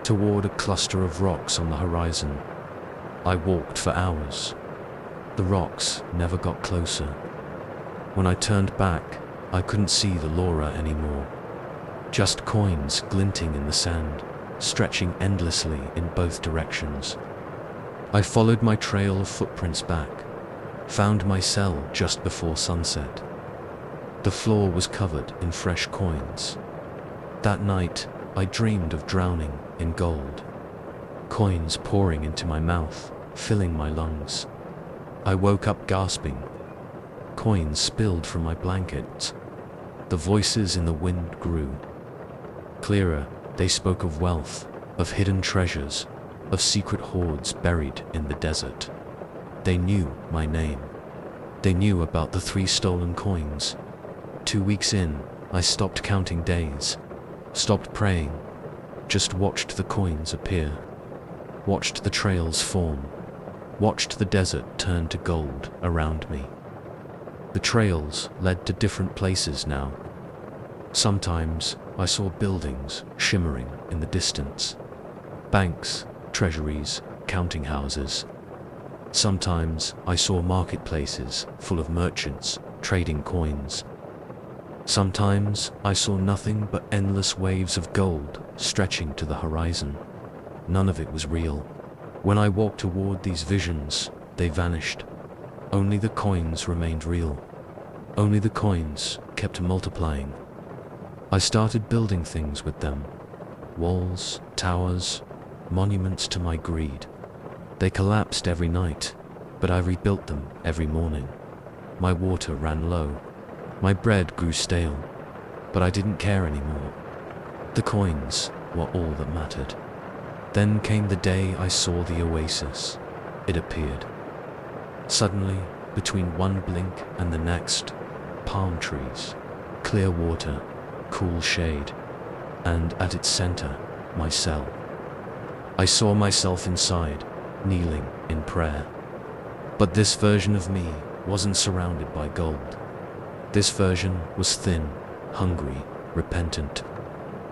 toward a cluster of rocks on the horizon. I walked for hours. The rocks never got closer. When I turned back, I couldn't see the Laura anymore. Just coins glinting in the sand, stretching endlessly in both directions. I followed my trail of footprints back, found my cell just before sunset. The floor was covered in fresh coins. That night, I dreamed of drowning in gold. Coins pouring into my mouth, filling my lungs. I woke up gasping. Coins spilled from my blankets. The voices in the wind grew. Clearer, they spoke of wealth, of hidden treasures, of secret hoards buried in the desert. They knew my name. They knew about the 3 stolen coins. 2 weeks in, I stopped counting days, stopped praying, just watched the coins appear, watched the trails form, watched the desert turn to gold around me. The trails led to different places now. Sometimes I saw buildings shimmering in the distance, banks, treasuries, counting houses. Sometimes I saw marketplaces full of merchants trading coins. Sometimes I saw nothing but endless waves of gold stretching to the horizon. None of it was real. When I walked toward these visions, they vanished. Only the coins remained real. Only the coins kept multiplying. I started building things with them. Walls, towers, monuments to my greed. They collapsed every night, but I rebuilt them every morning. My water ran low. My bread grew stale, but I didn't care anymore. The coins were all that mattered. Then came the day I saw the oasis. It appeared. Suddenly, between one blink and the next, palm trees, clear water, cool shade, and at its center, my cell. I saw myself inside, kneeling in prayer. But this version of me wasn't surrounded by gold. This version was thin, hungry, repentant.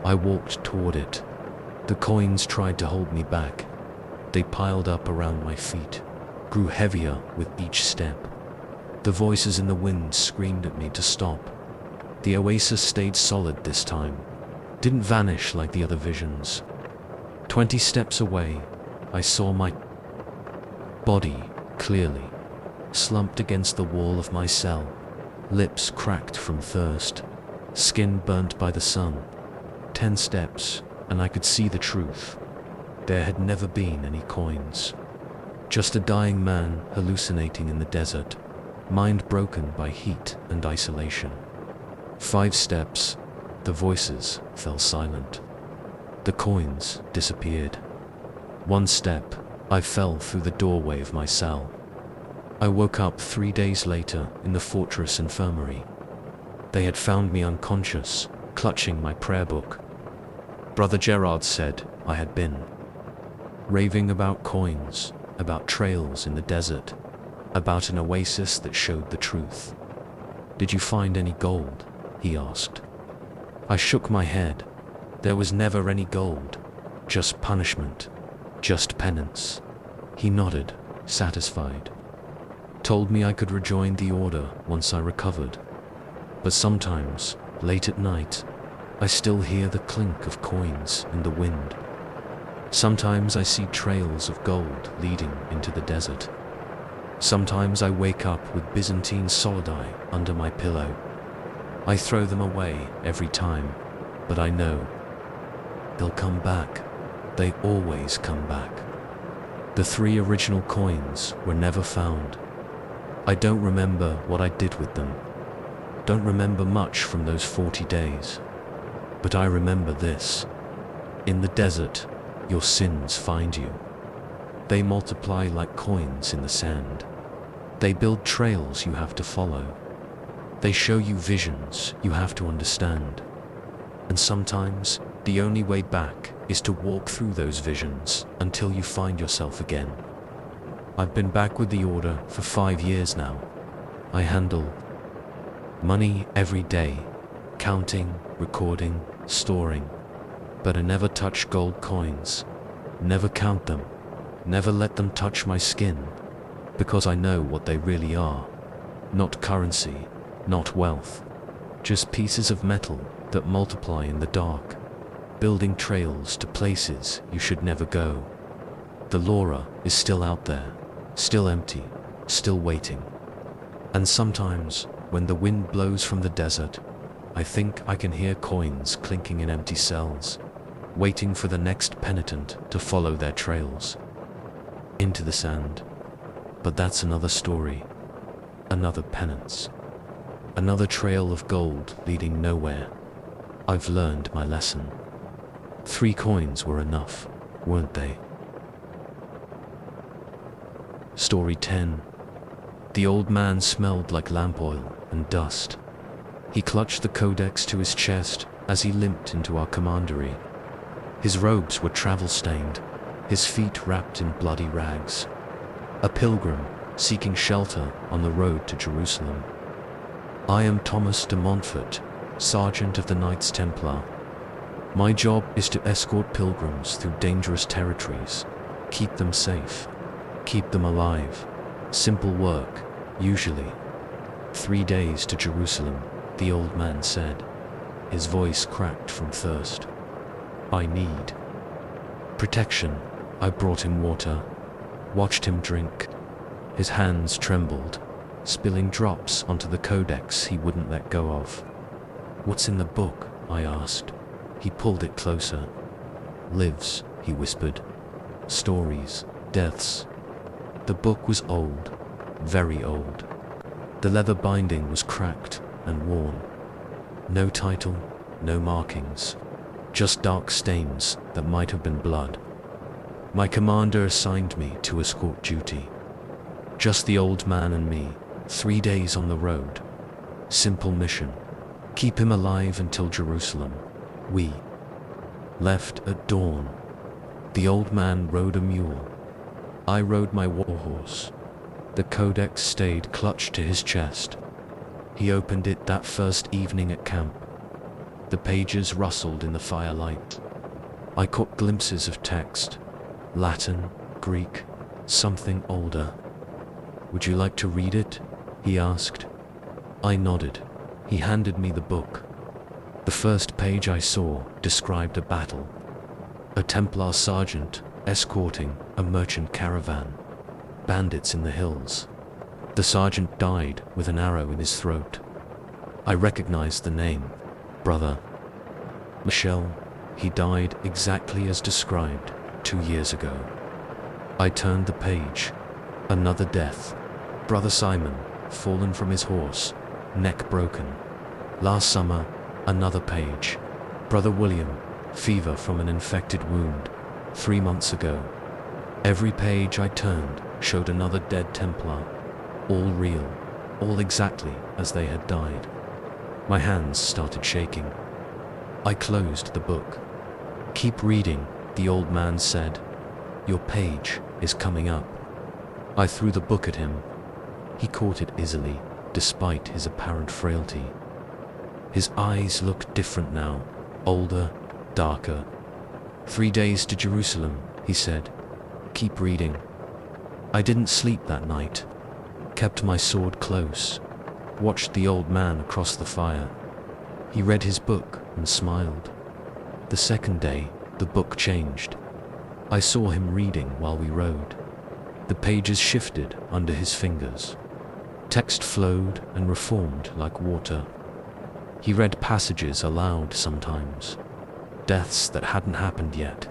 I walked toward it. The coins tried to hold me back. They piled up around my feet, grew heavier with each step. The voices in the wind screamed at me to stop. The oasis stayed solid this time, didn't vanish like the other visions. 20 steps away, I saw my body clearly, slumped against the wall of my cell, lips cracked from thirst, skin burnt by the sun. 10 steps, and I could see the truth. There had never been any coins. Just a dying man hallucinating in the desert, mind broken by heat and isolation. 5 steps, The voices fell silent. The coins disappeared. One step, I fell through the doorway of my cell. I woke up 3 days later in the fortress infirmary. They had found me unconscious, clutching my prayer book. Brother Gerard said I had been raving about coins, about trails in the desert, about an oasis that showed the truth. "Did you find any gold?" he asked. I shook my head. There was never any gold, just punishment, just penance. He nodded, satisfied. Told me I could rejoin the order once I recovered. But sometimes, late at night, I still hear the clink of coins in the wind. Sometimes I see trails of gold leading into the desert. Sometimes I wake up with Byzantine solidi under my pillow. I throw them away every time, but I know they'll come back. They always come back. The 3 original coins were never found. I don't remember what I did with them. Don't remember much from those 40 days. But I remember this. In the desert, your sins find you. They multiply like coins in the sand. They build trails you have to follow. They show you visions you have to understand. And sometimes, the only way back is to walk through those visions until you find yourself again. I've been back with the order for 5 years now. I handle money every day, counting, recording, storing. But I never touch gold coins, never count them, never let them touch my skin, because I know what they really are. Not currency, not wealth, just pieces of metal that multiply in the dark, building trails to places you should never go. The Laura is still out there, still empty, still waiting. And sometimes, when the wind blows from the desert, I think I can hear coins clinking in empty cells, waiting for the next penitent to follow their trails into the sand. But that's another story, another penance, another trail of gold leading nowhere. I've learned my lesson. 3 coins were enough, weren't they? Story 10. The old man smelled like lamp oil and dust. He clutched the codex to his chest as he limped into our commandery. His robes were travel-stained, his feet wrapped in bloody rags. A pilgrim seeking shelter on the road to Jerusalem. I am Thomas de Montfort, Sergeant of the Knights Templar. My job is to escort pilgrims through dangerous territories, keep them safe, keep them alive. Simple work, usually. 3 days to Jerusalem, the old man said. His voice cracked from thirst. I need protection. I brought him water, watched him drink. His hands trembled, spilling drops onto the codex he wouldn't let go of. What's in the book? I asked. He pulled it closer. Lives, he whispered. Stories, deaths. The book was old, very old. The leather binding was cracked and worn. No title, no markings, just dark stains that might have been blood. My commander assigned me to escort duty. Just the old man and me, 3 days on the road. Simple mission. Keep him alive until Jerusalem. We left at dawn. The old man rode a mule. I rode my warhorse. The codex stayed clutched to his chest. He opened it that first evening at camp. The pages rustled in the firelight. I caught glimpses of text. Latin, Greek, something older. Would you like to read it? He asked. I nodded. He handed me the book. The first page I saw described a battle. A Templar sergeant escorting a merchant caravan. Bandits in the hills. The sergeant died with an arrow in his throat. I recognized the name. Brother Michel. He died exactly as described 2 years ago. I turned the page. Another death. Brother Simon, fallen from his horse, neck broken. Last summer, Another page. Brother William, fever from an infected wound, 3 months ago. Every page I turned showed another dead Templar, all real, all exactly as they had died. My hands started shaking. I closed the book. "Keep reading," the old man said. "Your page is coming up." I threw the book at him. He caught it easily, despite his apparent frailty. His eyes looked different now, older, darker. 3 days to Jerusalem, he said. "Keep reading." I didn't sleep that night. Kept my sword close. Watched the old man across the fire. He read his book and smiled. The second day, the book changed. I saw him reading while we rode. The pages shifted under his fingers. Text flowed and reformed like water. He read passages aloud sometimes. Deaths that hadn't happened yet.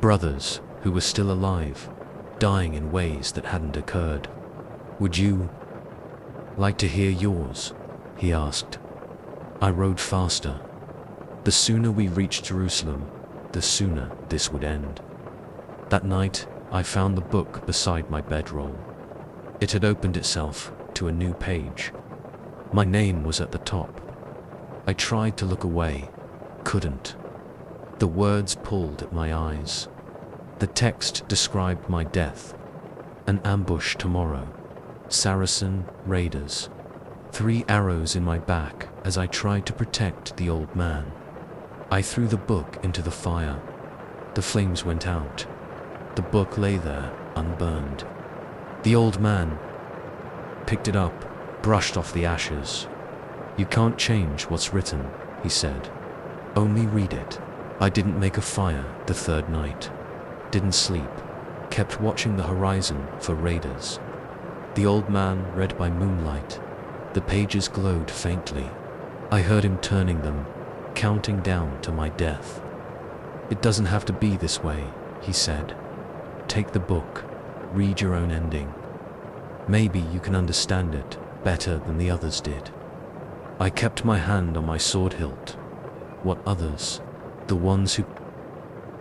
Brothers who were still alive, dying in ways that hadn't occurred. "Would you like to hear yours?" he asked. I rode faster. The sooner we reached Jerusalem, the sooner this would end. That night, I found the book beside my bedroll. It had opened itself to a new page. My name was at the top. I tried to look away, couldn't. The words pulled at my eyes. The text described my death. An ambush tomorrow. Saracen raiders. 3 arrows in my back as I tried to protect the old man. I threw the book into the fire. The flames went out. The book lay there, unburned. The old man picked it up, brushed off the ashes. "You can't change what's written," he said. "Only read it." I didn't make a fire the third night. Didn't sleep. Kept watching the horizon for raiders. The old man read by moonlight. The pages glowed faintly. I heard him turning them, counting down to my death. "It doesn't have to be this way," he said. "Take the book. Read your own ending. Maybe you can understand it better than the others did." I kept my hand on my sword hilt. What others? The ones who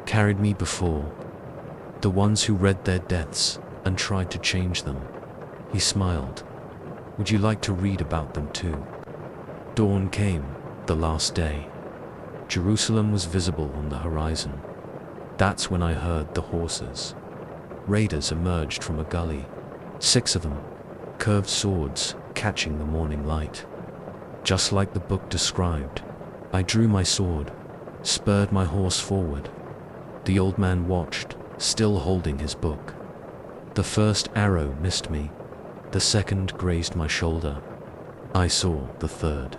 carried me before. The ones who read their deaths and tried to change them. He smiled. "Would you like to read about them too?" Dawn came, the last day. Jerusalem was visible on the horizon. That's when I heard the horses. Raiders emerged from a gully. 6 of them, curved swords catching the morning light. Just like the book described, I drew my sword, spurred my horse forward. The old man watched, still holding his book. The first arrow missed me. The second grazed my shoulder. I saw the third.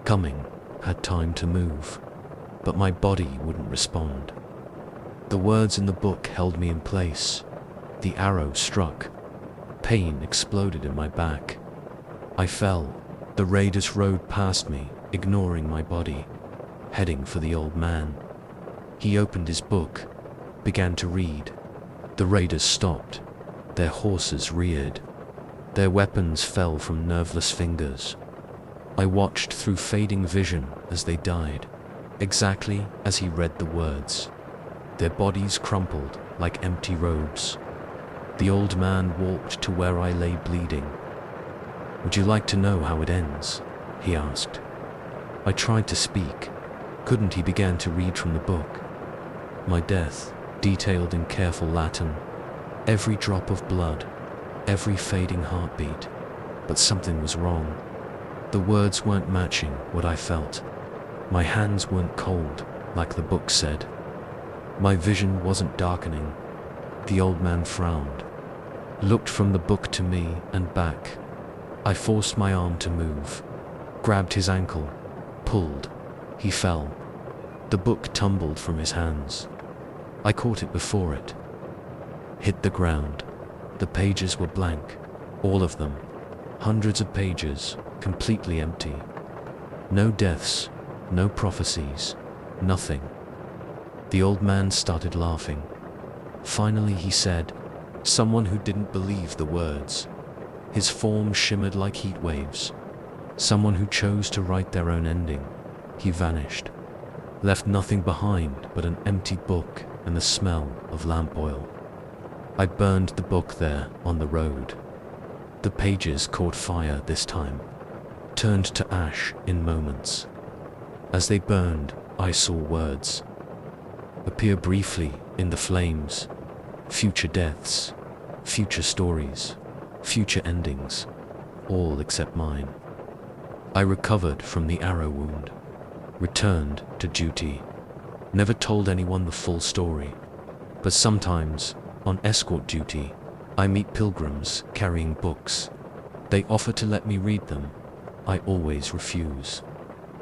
Coming, had time to move, but my body wouldn't respond. The words in the book held me in place. The arrow struck. Pain exploded in my back. I fell. The raiders rode past me, ignoring my body, heading for the old man. He opened his book, began to read. The raiders stopped. Their horses reared. Their weapons fell from nerveless fingers. I watched through fading vision as they died, exactly as he read the words. Their bodies crumpled like empty robes. The old man walked to where I lay bleeding. "Would you like to know how it ends?" he asked. I tried to speak. Couldn't. He began to read from the book. My death, detailed in careful Latin. Every drop of blood, every fading heartbeat. But something was wrong. The words weren't matching what I felt. My hands weren't cold, like the book said. My vision wasn't darkening. The old man frowned, looked from the book to me and back. I forced my arm to move, grabbed his ankle, pulled. He fell. The book tumbled from his hands. I caught it before it hit the ground. The pages were blank, all of them. Hundreds of pages, completely empty. No deaths, no prophecies, nothing. The old man started laughing. Finally he said, "Someone who didn't believe the words." His form shimmered like heat waves. Someone who chose to write their own ending. he vanished, left nothing behind but an empty book and the smell of lamp oil. I burned the book there on the road. The pages caught fire this time, turned to ash in moments. As they burned, I saw words appear briefly in the flames: future deaths, future stories, future endings, all except mine. I recovered from the arrow wound, returned to duty, never told anyone the full story, but sometimes, on escort duty, I meet pilgrims carrying books. They offer to let me read them. I always refuse,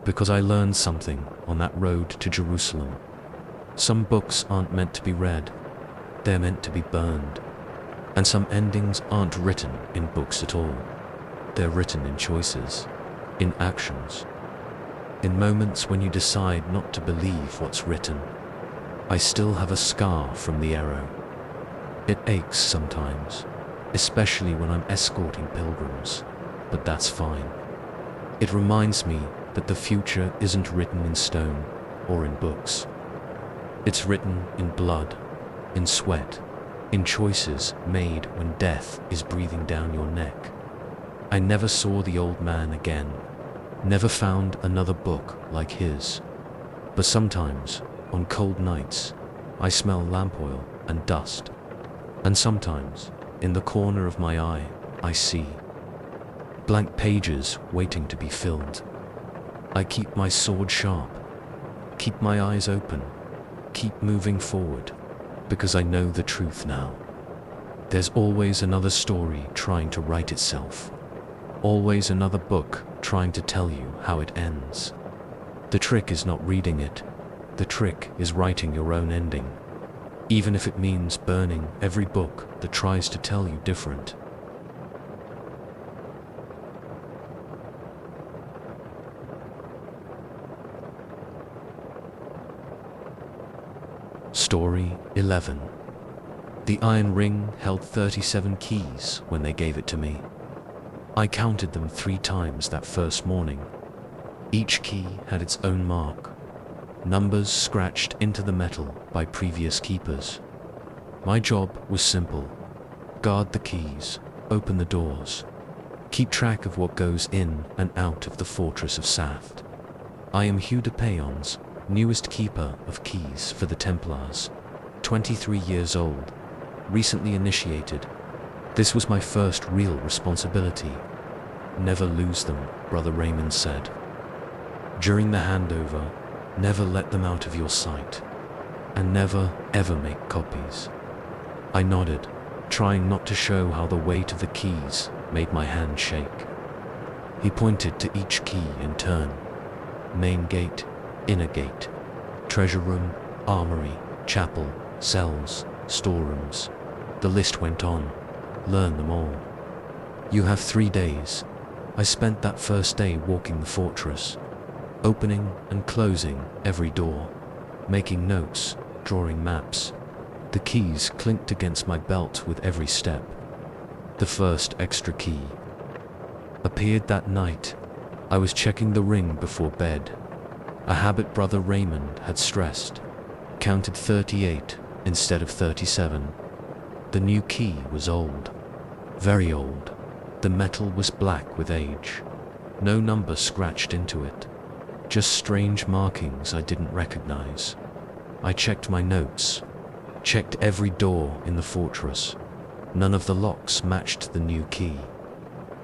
because I learned something on that road to Jerusalem. Some books aren't meant to be read, they're meant to be burned. And some endings aren't written in books at all. They're written in choices, in actions, in moments when you decide not to believe what's written. I still have a scar from the arrow. It aches sometimes, especially when I'm escorting pilgrims, but that's fine. It reminds me that the future isn't written in stone or in books. It's written in blood, in sweat, in choices made when death is breathing down your neck. I never saw the old man again, never found another book like his. But sometimes, on cold nights, I smell lamp oil and dust. And sometimes, in the corner of my eye, I see blank pages waiting to be filled. I keep my sword sharp, keep my eyes open, keep moving forward, because I know the truth now. There's always another story trying to write itself, always another book trying to tell you how it ends. The trick is not reading it, the trick is writing your own ending, even if it means burning every book that tries to tell you different. Story 11. The iron ring held 37 keys when they gave it to me. I counted them 3 times that first morning. Each key had its own mark, numbers scratched into the metal by previous keepers. My job was simple: guard the keys, open the doors, keep track of what goes in and out of the fortress of Saft. I am Hugh de Payon's newest keeper of keys for the Templars, 23 years old, recently initiated. This was my first real responsibility. Never lose them, Brother Raymond said. During the handover, never let them out of your sight, and never ever make copies. I nodded, trying not to show how the weight of the keys made my hand shake. He pointed to each key in turn: main gate, inner gate, treasure room, armory, chapel, cells, storerooms. The list went on. Learn them all. You have 3 days. I spent that first day walking the fortress, opening and closing every door, making notes, drawing maps. The keys clinked against my belt with every step. The first extra key appeared that night. I was checking the ring before bed, a habit Brother Raymond had stressed. Counted 38 instead of 37. The new key was old, very old. The metal was black with age, no number scratched into it, just strange markings I didn't recognize. I checked my notes, checked every door in the fortress. None of the locks matched the new key.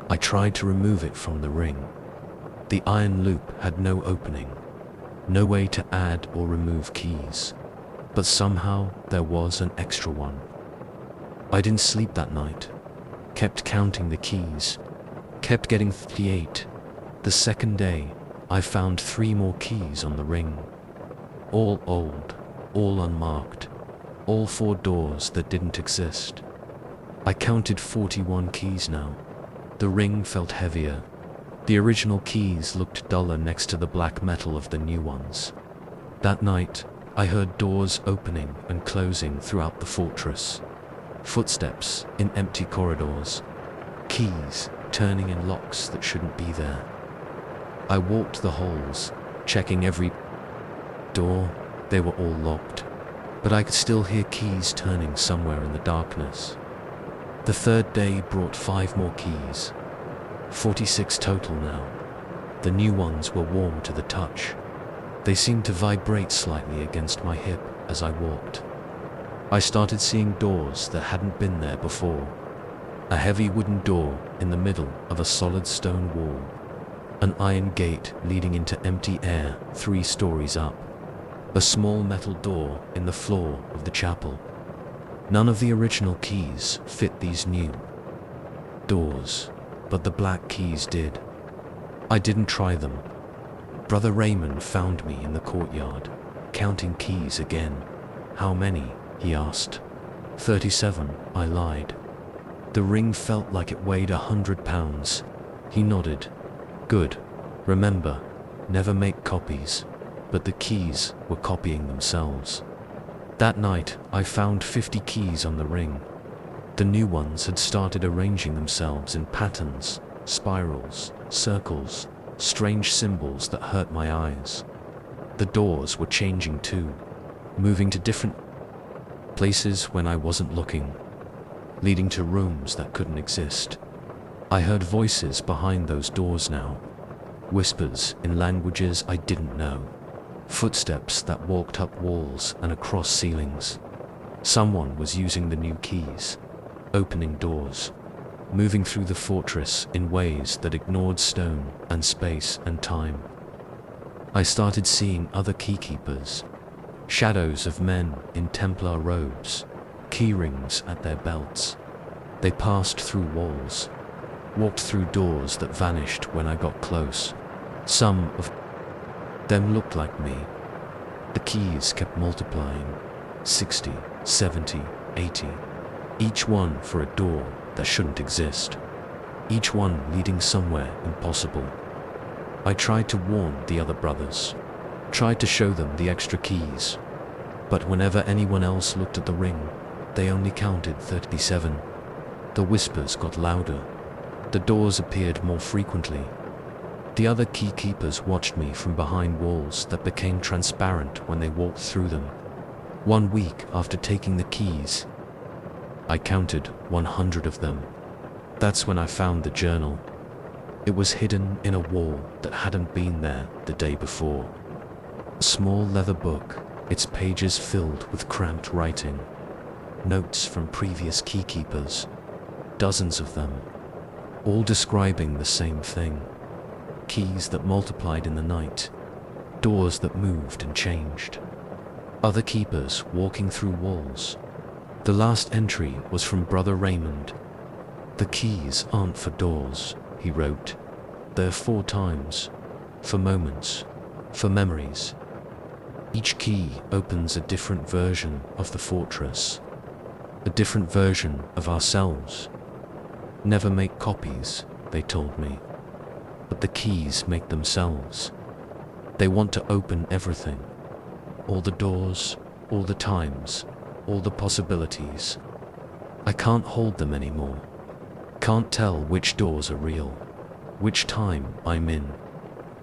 I tried to remove it from the ring. The iron loop had no opening, no way to add or remove keys, but somehow there was an extra one. I didn't sleep that night, kept counting the keys, kept getting 38. The second day, I found 3 more keys on the ring, all old, all unmarked, all 4 doors that didn't exist. I counted 41 keys now. The ring felt heavier. The original keys looked duller next to the black metal of the new ones. That night, I heard doors opening and closing throughout the fortress, footsteps in empty corridors, keys turning in locks that shouldn't be there. I walked the halls, checking every door. They were all locked, but I could still hear keys turning somewhere in the darkness. The third day brought 5 more keys, 46 total now. The new ones were warm to the touch. They seemed to vibrate slightly against my hip as I walked. I started seeing doors that hadn't been there before. A heavy wooden door in the middle of a solid stone wall. An iron gate leading into empty air 3 stories up. A small metal door in the floor of the chapel. None of the original keys fit these new doors, but the black keys did. I didn't try them. Brother Raymond found me in the courtyard, counting keys again. How many? He asked. 37, I lied. The ring felt like it weighed 100 pounds. He nodded. Good. Remember, never make copies. But the keys were copying themselves. That night, I found 50 keys on the ring. The new ones had started arranging themselves in patterns, spirals, circles, strange symbols that hurt my eyes. The doors were changing too, moving to different places when I wasn't looking, leading to rooms that couldn't exist. I heard voices behind those doors now, whispers in languages I didn't know, footsteps that walked up walls and across ceilings. Someone was using the new keys, opening doors, moving through the fortress in ways that ignored stone and space and time. I started seeing other keykeepers, shadows of men in Templar robes, key rings at their belts. They passed through walls, walked through doors that vanished when I got close. Some of them looked like me. The keys kept multiplying, 60, 70, 80, each one for a door that shouldn't exist, each one leading somewhere impossible. I tried to warn the other brothers, tried to show them the extra keys, but whenever anyone else looked at the ring, they only counted 37. The whispers got louder. The doors appeared more frequently. The other keykeepers watched me from behind walls that became transparent when they walked through them. 1 week after taking the keys, I counted 100 of them. That's when I found the journal. It was hidden in a wall that hadn't been there the day before. A small leather book, its pages filled with cramped writing. Notes from previous keykeepers, dozens of them, all describing the same thing. Keys that multiplied in the night, doors that moved and changed. Other keepers walking through walls. The last entry was from Brother Raymond. The keys aren't for doors, he wrote. They're 4 times, for moments, for memories. Each key opens a different version of the fortress, a different version of ourselves. Never make copies, they told me, but the keys make themselves. They want to open everything, all the doors, all the times, all the possibilities. I can't hold them anymore. Can't tell which doors are real, which time I'm in,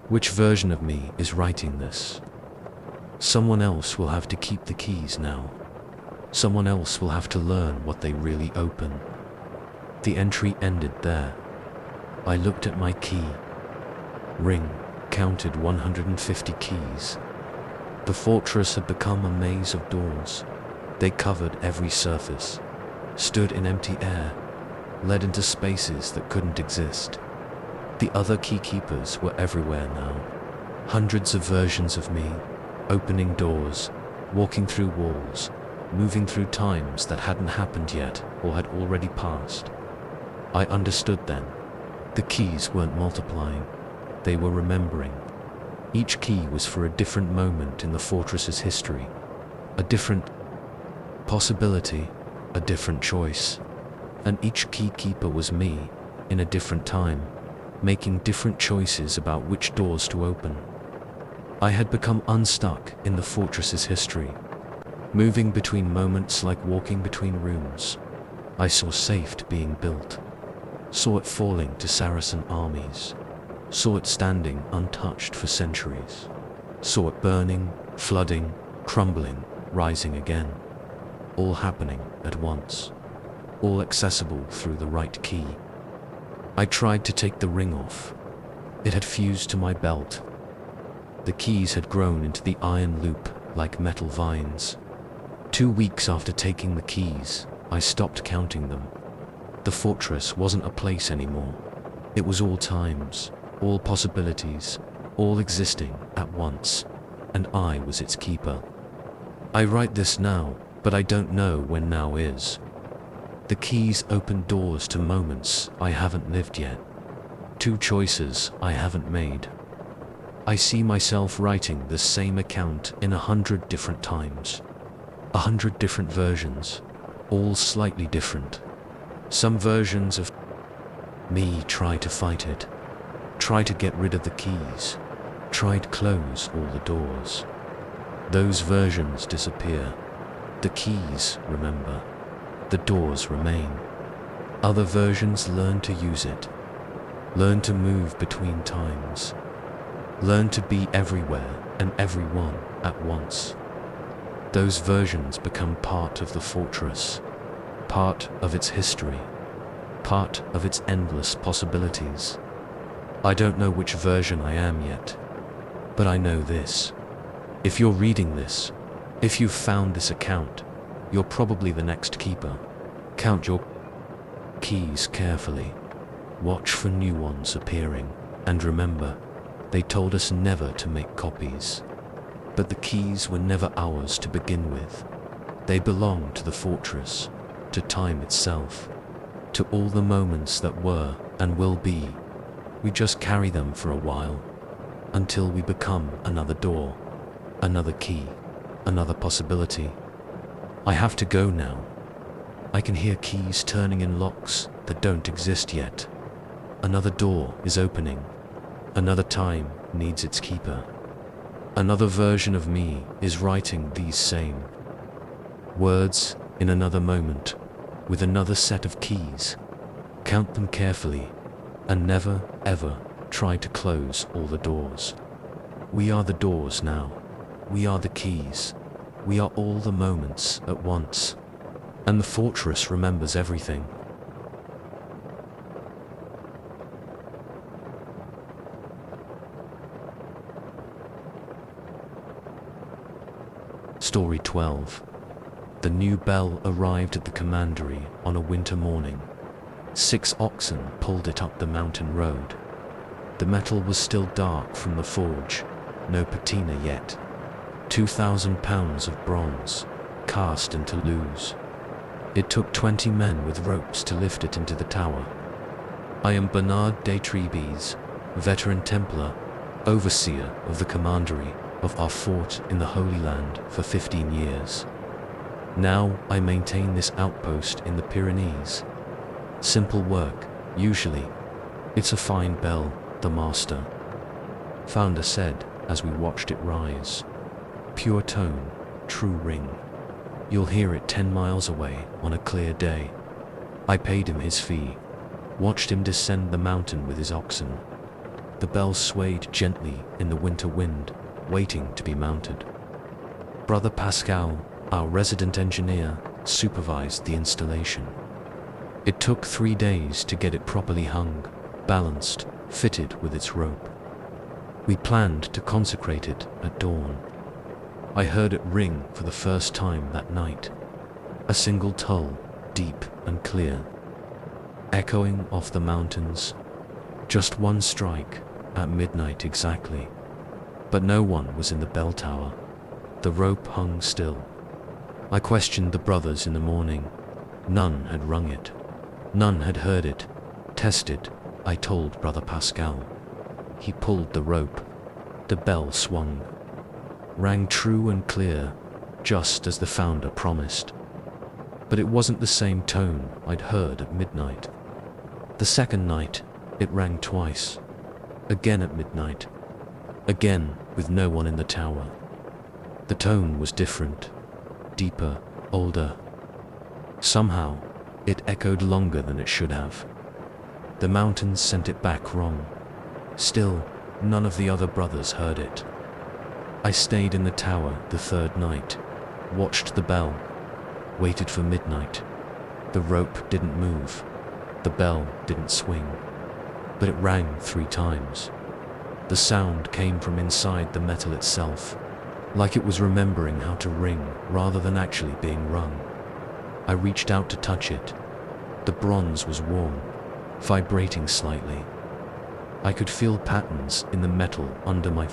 which version of me is writing this. Someone else will have to keep the keys now. Someone else will have to learn what they really open. The entry ended there. I looked at my key ring, counted 150 keys. The fortress had become a maze of doors. They covered every surface, stood in empty air, led into spaces that couldn't exist. The other keykeepers were everywhere now. Hundreds of versions of me, opening doors, walking through walls, moving through times that hadn't happened yet or had already passed. I understood then. The keys weren't multiplying. They were remembering. Each key was for a different moment in the fortress's history, a different possibility, a different choice. And each keykeeper was me, in a different time, making different choices about which doors to open. I had become unstuck in the fortress's history, moving between moments like walking between rooms. I saw Safed being built, saw it falling to Saracen armies, saw it standing untouched for centuries. saw it burning, flooding, crumbling, rising again. All happening at once. All accessible through the right key. I tried to take the ring off. It had fused to my belt. The keys had grown into the iron loop like metal vines. 2 weeks after taking the keys, I stopped counting them. The fortress wasn't a place anymore. It was all times, all possibilities, all existing at once, and I was its keeper. I write this now, but I don't know when now is. The keys open doors to moments I haven't lived yet, to choices I haven't made. I see myself writing the same account in 100 different times, 100 different versions, all slightly different. Some versions of me try to fight it, try to get rid of the keys, try to close all the doors. Those versions disappear. The keys remember. The doors remain. Other versions learn to use it, learn to move between times, learn to be everywhere and everyone at once. Those versions become part of the fortress, part of its history, part of its endless possibilities. I don't know which version I am yet, but I know this. If you're reading this, if you've found this account, you're probably the next keeper. Count your keys carefully. Watch for new ones appearing. And remember, they told us never to make copies. But the keys were never ours to begin with. They belonged to the fortress, to time itself, to all the moments that were and will be. We just carry them for a while, until we become another door, another key, another possibility. I have to go now. I can hear keys turning in locks that don't exist yet. Another door is opening. Another time needs its keeper. Another version of me is writing these same words in another moment, with another set of keys. Count them carefully, and never, ever try to close all the doors. We are the doors now. We are the keys. We are all the moments at once. And the fortress remembers everything. Story 12. The new bell arrived at the commandery on a winter morning. 6 oxen pulled it up the mountain road. The metal was still dark from the forge, no patina yet. 2,000 pounds of bronze, cast into loose. It took 20 men with ropes to lift it into the tower. I am Bernard de Trebes, veteran Templar, overseer of the commandery of our fort in the Holy Land for 15 years. Now I maintain this outpost in the Pyrenees. Simple work, usually. It's a fine bell, the master founder said as we watched it rise. Pure tone, true ring. You'll hear it 10 miles away on a clear day. I paid him his fee, watched him descend the mountain with his oxen. The bell swayed gently in the winter wind, waiting to be mounted. Brother Pascal, our resident engineer, supervised the installation. It took 3 days to get it properly hung, balanced, fitted with its rope. We planned to consecrate it at dawn. I heard it ring for the first time that night. A single toll, deep and clear, echoing off the mountains. Just one strike, at midnight exactly. But no one was in the bell tower. The rope hung still. I questioned the brothers in the morning. None had rung it. None had heard it. Tested, I told Brother Pascal. He pulled the rope. The bell swung. Rang true and clear, just as the founder promised. But it wasn't the same tone I'd heard at midnight. The second night, it rang twice. Again at midnight. Again with no one in the tower. The tone was different, deeper, older. Somehow, it echoed longer than it should have. The mountains sent it back wrong. Still, none of the other brothers heard it. I stayed in the tower the third night, watched the bell, waited for midnight. The rope didn't move, the bell didn't swing, but it rang 3 times. The sound came from inside the metal itself, like it was remembering how to ring rather than actually being rung. I reached out to touch it. The bronze was warm, vibrating slightly. I could feel patterns in the metal under my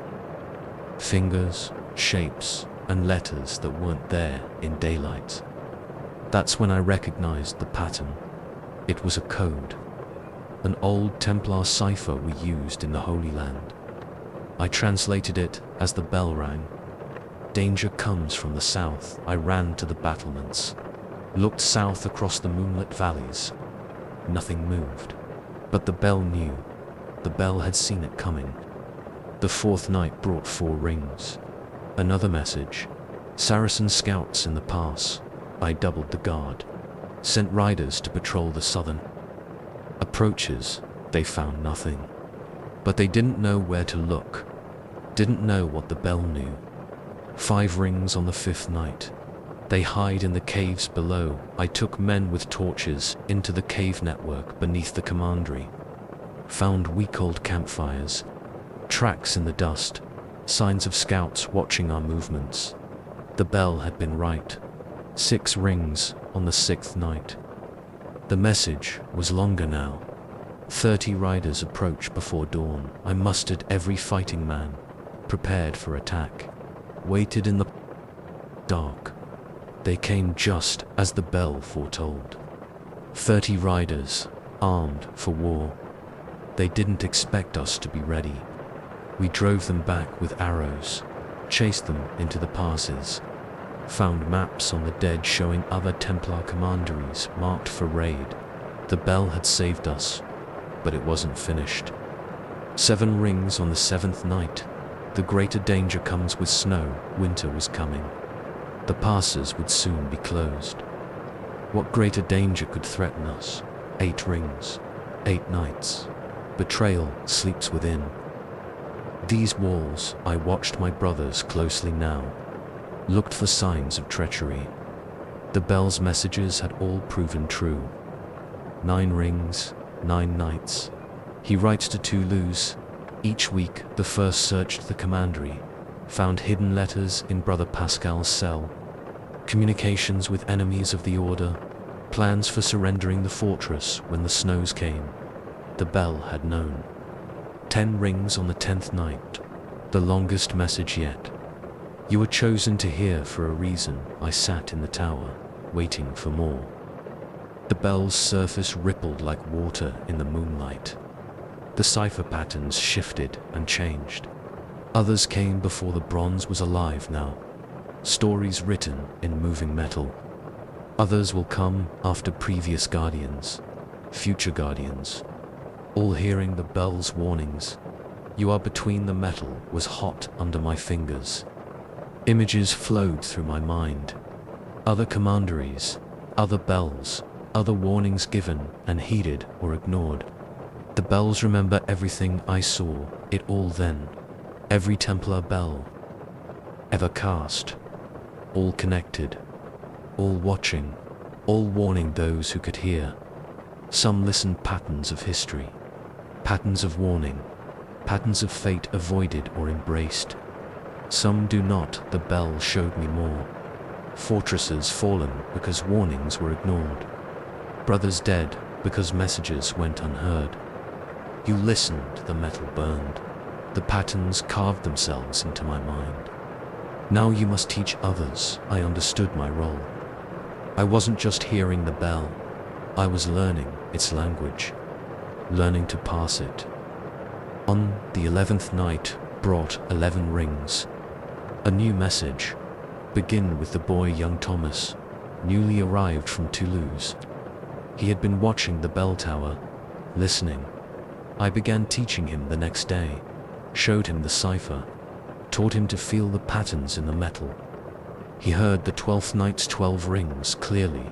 fingers, shapes, and letters that weren't there in daylight. That's when I recognized the pattern. It was a code, an old Templar cipher we used in the Holy Land. I translated it as the bell rang. Danger comes from the south. I ran to the battlements, looked south across the moonlit valleys. Nothing moved, but the bell knew. The bell had seen it coming. The 4th night brought 4 rings. Another message. Saracen scouts in the pass. I doubled the guard, sent riders to patrol the southern approaches. They found nothing. But they didn't know where to look, didn't know what the bell knew. 5 rings on the 5th night. They hide in the caves below. I took men with torches into the cave network beneath the commandery. Found week-old campfires, tracks in the dust, signs of scouts watching our movements. The bell had been right. 6 rings on the 6th night. The message was longer now. 30 riders approach before dawn. I mustered every fighting man, prepared for attack, waited in the dark. They came just as the bell foretold. 30 riders, armed for war. They didn't expect us to be ready. We drove them back with arrows, chased them into the passes, found maps on the dead showing other Templar commanderies marked for raid. The bell had saved us, but it wasn't finished. 7 rings on the 7th night. The greater danger comes with snow. Winter was coming. The passes would soon be closed. What greater danger could threaten us? 8 rings, 8 nights. Betrayal sleeps within. These walls, I watched my brothers closely now, looked for signs of treachery. The bell's messages had all proven true. 9 rings, 9 nights. He writes to Toulouse. Each week, the first searched the commandery, found hidden letters in Brother Pascal's cell, communications with enemies of the order, plans for surrendering the fortress when the snows came. The bell had known. 10 rings on the 10th night, the longest message yet. You were chosen to hear for a reason. I sat in the tower, waiting for more. The bell's surface rippled like water in the moonlight. The cipher patterns shifted and changed. Others came before the bronze was alive now. Stories written in moving metal. Others will come after previous guardians, future guardians, all hearing the bell's warnings. You are between the metal was hot under my fingers. Images flowed through my mind. Other commanderies, other bells, other warnings given and heeded or ignored. The bells remember everything I saw, it all then. Every Templar bell ever cast. All connected, all watching, all warning those who could hear. Some listened patterns of history, patterns of warning, patterns of fate avoided or embraced. Some do not. The bell showed me more. Fortresses fallen because warnings were ignored. Brothers dead because messages went unheard. You listened, the metal burned. The patterns carved themselves into my mind. Now you must teach others. I understood my role. I wasn't just hearing the bell. I was learning its language, learning to pass it. On the 11th night brought 11 rings. A new message. Begin with the boy young Thomas, newly arrived from Toulouse. He had been watching the bell tower, listening. I began teaching him the next day, showed him the cipher, taught him to feel the patterns in the metal. He heard the 12th night's 12 rings clearly.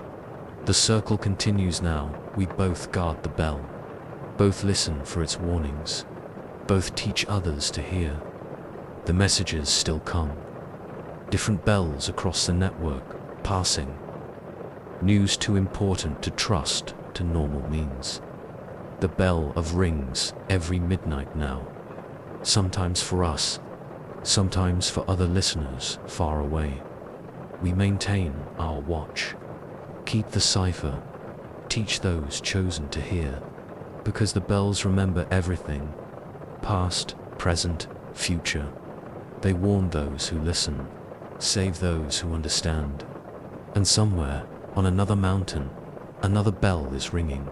The circle continues now. We both guard the bell, both listen for its warnings, both teach others to hear. The messages still come. Different bells across the network, passing. News too important to trust to normal means. The bell of rings every midnight now. Sometimes for us, sometimes for other listeners far away. We maintain our watch. Keep the cipher. Teach those chosen to hear. Because the bells remember everything. Past, present, future. They warn those who listen. Save those who understand. And somewhere, on another mountain, another bell is ringing.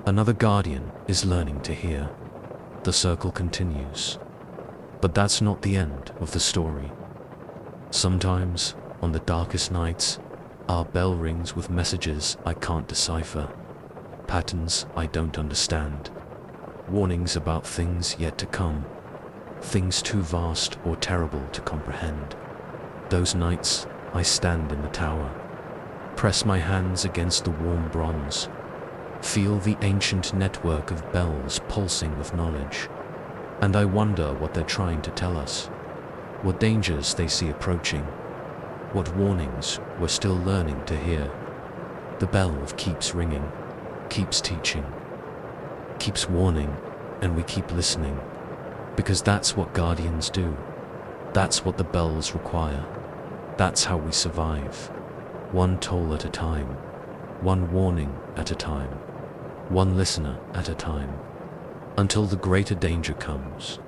Another guardian is learning to hear. The circle continues. But that's not the end of the story. Sometimes, on the darkest nights, our bell rings with messages I can't decipher. Patterns I don't understand. Warnings about things yet to come. Things too vast or terrible to comprehend. Those nights, I stand in the tower. Press my hands against the warm bronze. Feel the ancient network of bells pulsing with knowledge. And I wonder what they're trying to tell us. What dangers they see approaching. What warnings we're still learning to hear. The bell keeps ringing, keeps teaching, keeps warning, and we keep listening. Because that's what guardians do. That's what the bells require. That's how we survive. One toll at a time. One warning at a time. One listener at a time. Until the greater danger comes.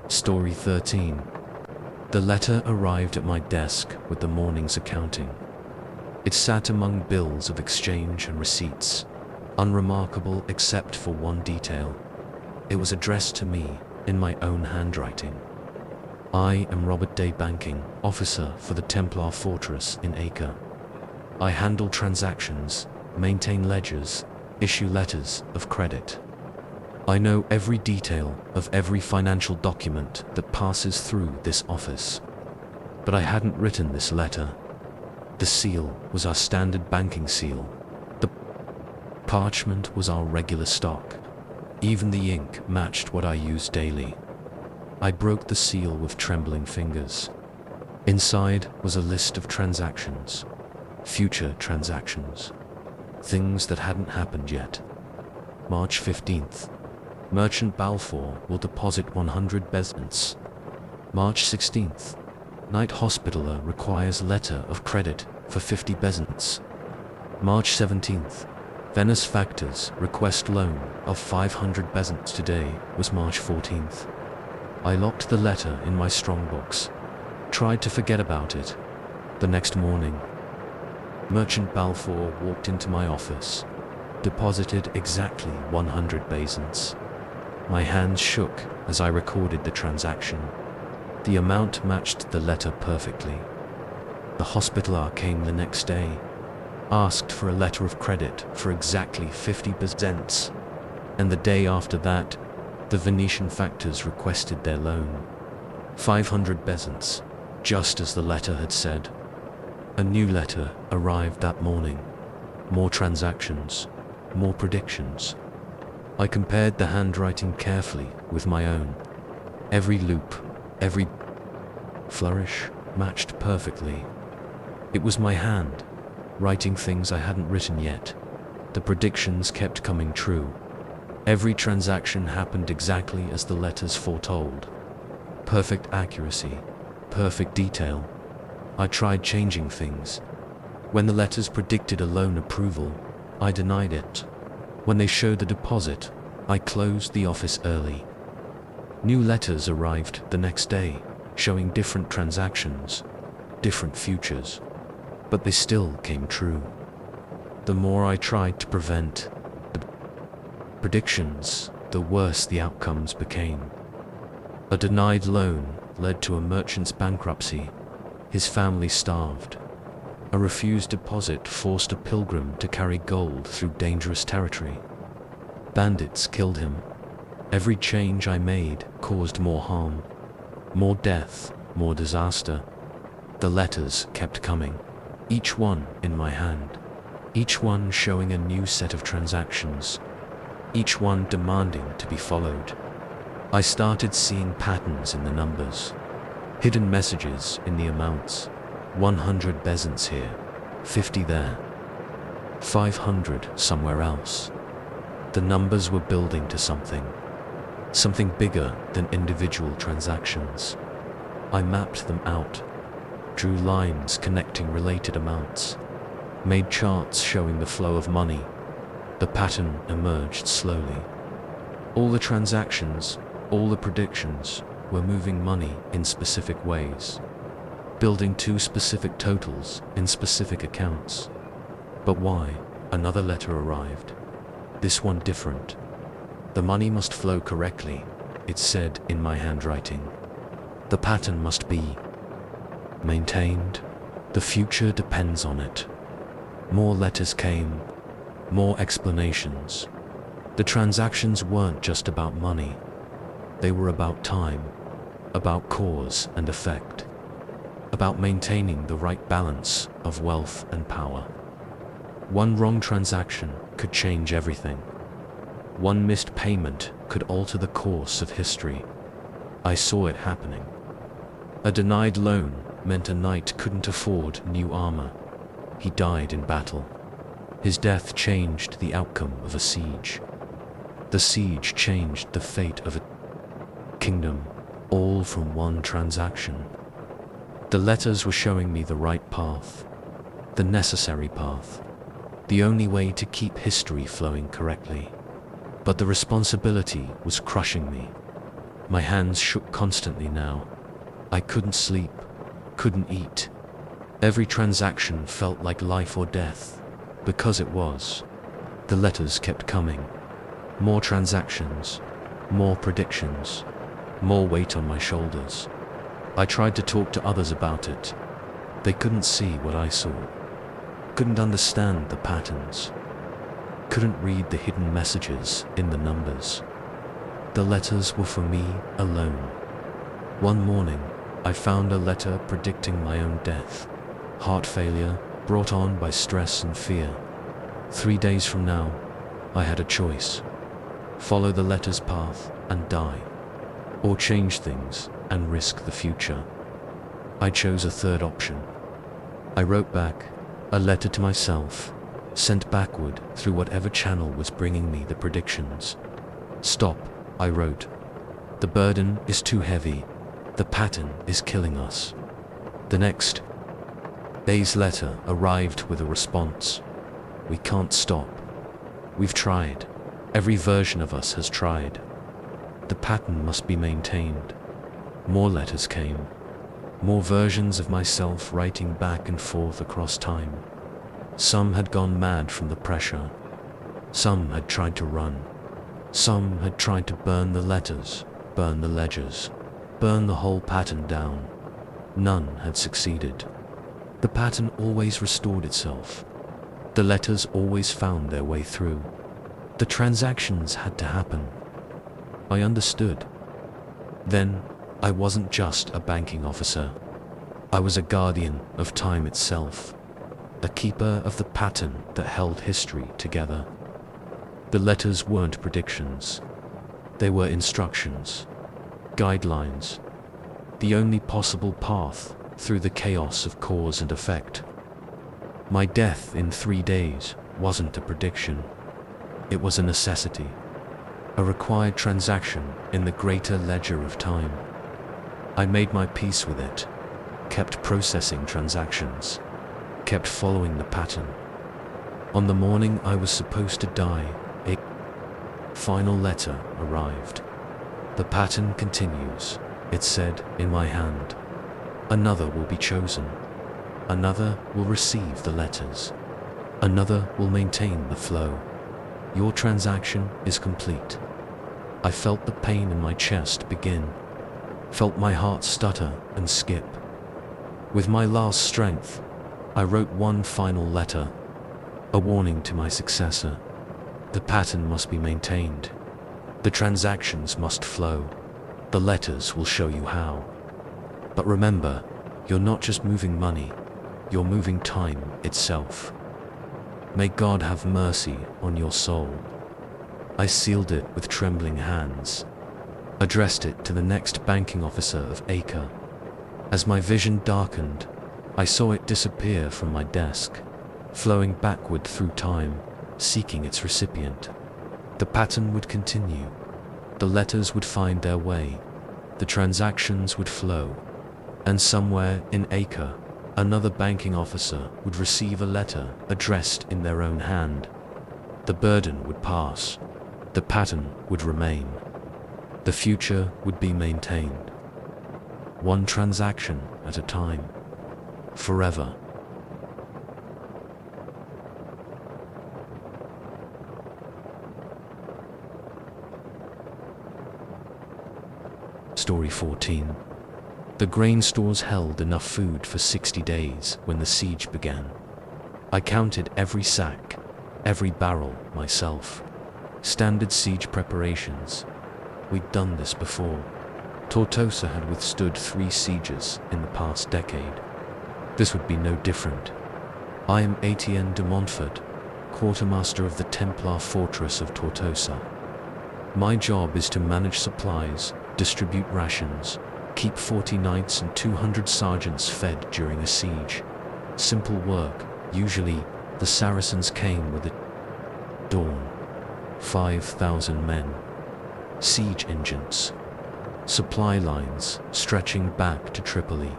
Story 13. The letter arrived at my desk with the morning's accounting. It sat among bills of exchange and receipts, unremarkable except for one detail. It was addressed to me in my own handwriting. I am Robert Day, banking officer for the Templar fortress in Acre. I handle transactions, maintain ledgers, issue letters of credit. I know every detail of every financial document that passes through this office. But I hadn't written this letter. The seal was our standard banking seal. The parchment was our regular stock. Even the ink matched what I used daily. I broke the seal with trembling fingers. Inside was a list of transactions, future transactions, things that hadn't happened yet. March 15th. Merchant Balfour will deposit 100 bezants. March 16th. Night hospitaler requires letter of credit for 50 bezants. March 17th. Venice factors request loan of 500 bezants. Today was March 14th. I locked the letter in my strongbox, tried to forget about it. The next morning, Merchant Balfour walked into my office, deposited exactly 100 bezants. My hands shook as I recorded the transaction. The amount matched the letter perfectly. The hospitaler came the next day, asked for a letter of credit for exactly 50 bezants, and the day after that, the Venetian factors requested their loan. 500 bezants, just as the letter had said. A new letter arrived that morning. More transactions, more predictions. I compared the handwriting carefully with my own. Every loop, every flourish matched perfectly. It was my hand, writing things I hadn't written yet. The predictions kept coming true. Every transaction happened exactly as the letters foretold. Perfect accuracy, perfect detail. I tried changing things. When the letters predicted a loan approval, I denied it. When they showed the deposit, I closed the office early. New letters arrived the next day, showing different transactions, different futures. But they still came true. The more I tried to prevent the predictions, the worse the outcomes became. A denied loan led to a merchant's bankruptcy. His family starved. A refused deposit forced a pilgrim to carry gold through dangerous territory. Bandits killed him. Every change I made caused more harm, more death, more disaster. The letters kept coming, each one in my hand. each one showing a new set of transactions, each one demanding to be followed. I started seeing patterns in the numbers, hidden messages in the amounts. 100 bezants here, 50 there, 500 somewhere else. The numbers were building to something bigger than individual transactions. I mapped them out, drew lines connecting related amounts, made charts showing the flow of money. The pattern emerged slowly. All the transactions, all the predictions were moving money in specific ways, building to specific totals in specific accounts. But why? Another letter arrived. This one different. The money must flow correctly, it said in my handwriting. The pattern must be maintained. The future depends on it. More letters came, more explanations. The transactions weren't just about money. They were about time, about cause and effect, about maintaining the right balance of wealth and power. One wrong transaction could change everything. One missed payment could alter the course of history. I saw it happening. A denied loan meant a knight couldn't afford new armor. He died in battle. His death changed the outcome of a siege. The siege changed the fate of a kingdom, all from one transaction. The letters were showing me the right path, the necessary path, the only way to keep history flowing correctly. But the responsibility was crushing me. My hands shook constantly now. I couldn't sleep, couldn't eat. Every transaction felt like life or death, because it was. The letters kept coming. More transactions, more predictions, more weight on my shoulders. I tried to talk to others about it. They couldn't see what I saw, couldn't understand the patterns, couldn't read the hidden messages in the numbers. The letters were for me alone. One morning, I found a letter predicting my own death. Heart failure brought on by stress and fear. 3 days from now, I had a choice. Follow the letter's path and die, or change things and risk the future. I chose a third option. I wrote back, a letter to myself, sent backward through whatever channel was bringing me the predictions. Stop, I wrote. The burden is too heavy. The pattern is killing us. The next day's letter arrived with a response. We can't stop. We've tried. Every version of us has tried. The pattern must be maintained. More letters came. More versions of myself writing back and forth across time. Some had gone mad from the pressure. Some had tried to run. Some had tried to burn the letters, burn the ledgers, burn the whole pattern down. None had succeeded. The pattern always restored itself. The letters always found their way through. The transactions had to happen. I understood. Then, I wasn't just a banking officer. I was a guardian of time itself, a keeper of the pattern that held history together. The letters weren't predictions. They were instructions, guidelines, the only possible path through the chaos of cause and effect. My death in 3 days wasn't a prediction. It was a necessity, a required transaction in the greater ledger of time. I made my peace with it, kept processing transactions, kept following the pattern. On the morning I was supposed to die, a final letter arrived. The pattern continues, it said in my hand. Another will be chosen. Another will receive the letters. Another will maintain the flow. Your transaction is complete. I felt the pain in my chest begin, felt my heart stutter and skip. With my last strength, I wrote one final letter, a warning to my successor. The pattern must be maintained. The transactions must flow. The letters will show you how. But remember, you're not just moving money, you're moving time itself. May God have mercy on your soul. I sealed it with trembling hands, addressed it to the next banking officer of Acre. As my vision darkened, I saw it disappear from my desk, flowing backward through time, seeking its recipient. The pattern would continue. The letters would find their way. The transactions would flow. And somewhere in Acre, another banking officer would receive a letter addressed in their own hand. The burden would pass. The pattern would remain. The future would be maintained. One transaction at a time. Forever. Story 14. The grain stores held enough food for 60 days when the siege began. I counted every sack, every barrel myself. Standard siege preparations. We'd done this before. Tortosa had withstood 3 sieges in the past decade. This would be no different. I am Etienne de Montfort, quartermaster of the Templar fortress of Tortosa. My job is to manage supplies, distribute rations, keep 40 knights and 200 sergeants fed during a siege. Simple work. Usually, the Saracens came with the dawn. 5,000 men. Siege engines. Supply lines stretching back to Tripoli.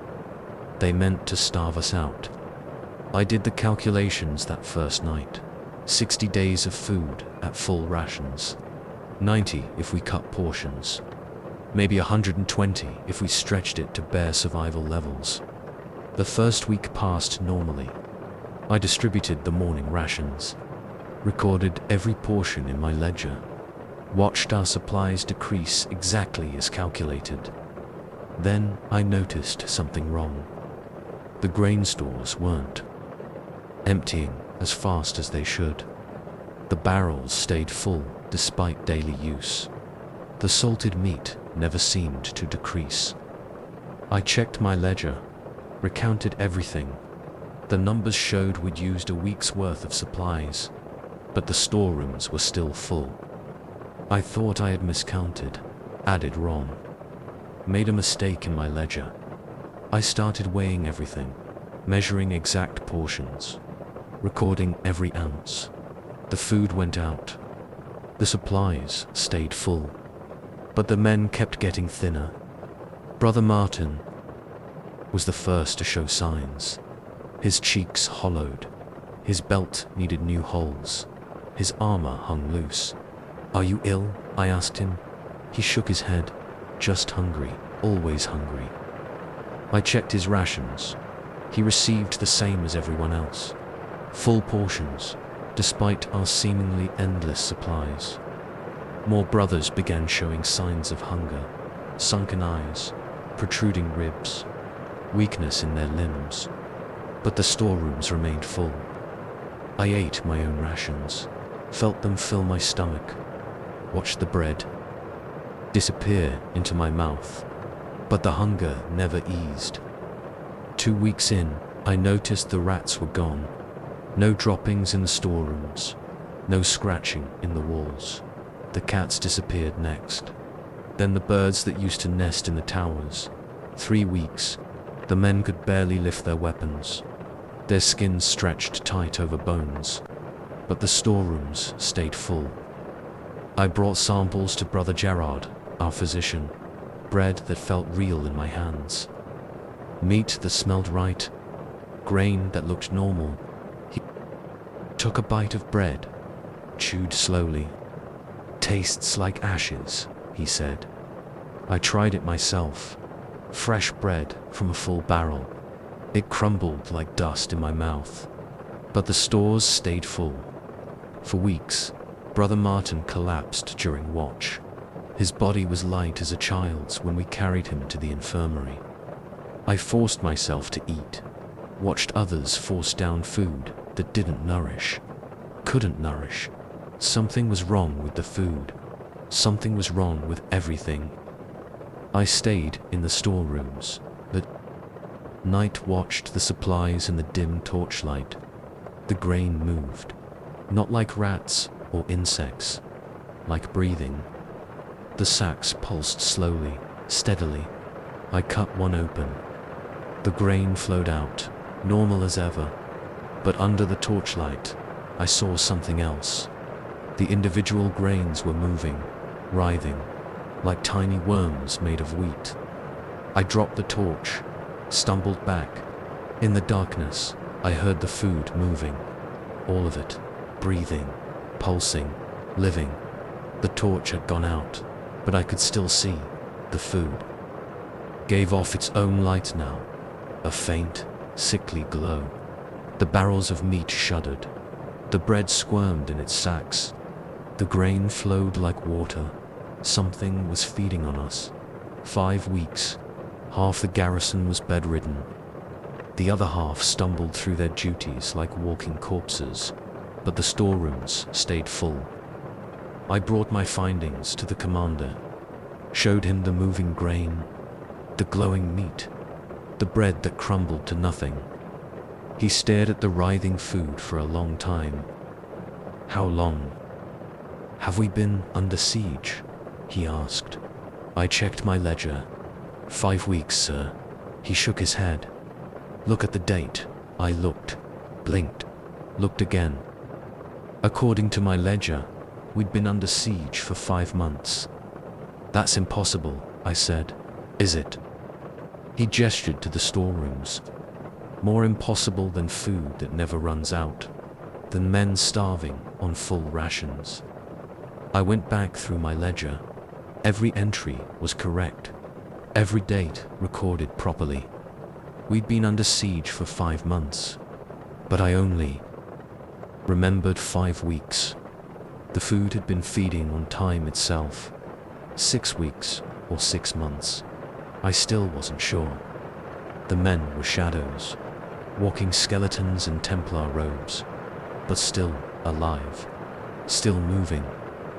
They meant to starve us out. I did the calculations that first night. 60 days of food at full rations. 90 if we cut portions. Maybe 120 if we stretched it to bare survival levels. The first week passed normally. I distributed the morning rations, recorded every portion in my ledger, watched our supplies decrease exactly as calculated. Then I noticed something wrong. The grain stores weren't emptying as fast as they should. The barrels stayed full despite daily use. The salted meat never seemed to decrease. I checked my ledger, recounted everything. The numbers showed we'd used a week's worth of supplies, but the storerooms were still full. I thought I had miscounted, added wrong, made a mistake in my ledger. I started weighing everything, measuring exact portions, recording every ounce. The food went out. The supplies stayed full. But the men kept getting thinner. Brother Martin was the first to show signs. His cheeks hollowed. His belt needed new holes. His armor hung loose. "Are you ill?" I asked him. He shook his head. "Just hungry, always hungry." I checked his rations. He received the same as everyone else. Full portions, despite our seemingly endless supplies. More brothers began showing signs of hunger, sunken eyes, protruding ribs, weakness in their limbs. But the storerooms remained full. I ate my own rations, felt them fill my stomach, watched the bread disappear into my mouth. But the hunger never eased. 2 weeks in, I noticed the rats were gone. No droppings in the storerooms, no scratching in the walls. The cats disappeared next. Then the birds that used to nest in the towers. 3 weeks, the men could barely lift their weapons. Their skins stretched tight over bones. But the storerooms stayed full. I brought samples to Brother Gerard, our physician. Bread that felt real in my hands. Meat that smelled right. Grain that looked normal. He took a bite of bread, chewed slowly. "Tastes like ashes," he said. I tried it myself. Fresh bread from a full barrel. It crumbled like dust in my mouth. But the stores stayed full. For weeks, Brother Martin collapsed during watch. His body was light as a child's when we carried him to the infirmary. I forced myself to eat, watched others force down food that didn't nourish, couldn't nourish. Something was wrong with the food. Something was wrong with everything. I stayed in the storerooms. The night watched the supplies in the dim torchlight. The grain moved. Not like rats or insects, like breathing. The sacks pulsed slowly, steadily. I cut one open. The grain flowed out, normal as ever. But under the torchlight, I saw something else. The individual grains were moving, writhing, like tiny worms made of wheat. I dropped the torch, stumbled back. In the darkness, I heard the food moving. All of it, breathing, pulsing, living. The torch had gone out, but I could still see the food. Gave off its own light now, a faint, sickly glow. The barrels of meat shuddered. The bread squirmed in its sacks. The grain flowed like water. Something was feeding on us. 5 weeks. Half the garrison was bedridden. The other half stumbled through their duties like walking corpses, but the storerooms stayed full. I brought my findings to the commander, showed him the moving grain, the glowing meat, the bread that crumbled to nothing. He stared at the writhing food for a long time. How long? Have we been under siege? He asked. I checked my ledger. 5 weeks, sir. He shook his head. Look at the date. I looked, blinked, looked again. According to my ledger, we'd been under siege for 5 months. That's impossible, I said. Is it? He gestured to the storerooms. More impossible than food that never runs out, than men starving on full rations. I went back through my ledger. Every entry was correct. Every date recorded properly. We'd been under siege for 5 months, but I only remembered 5 weeks. The food had been feeding on time itself. 6 weeks or 6 months. I still wasn't sure. The men were shadows, walking skeletons in Templar robes, but still alive, still moving,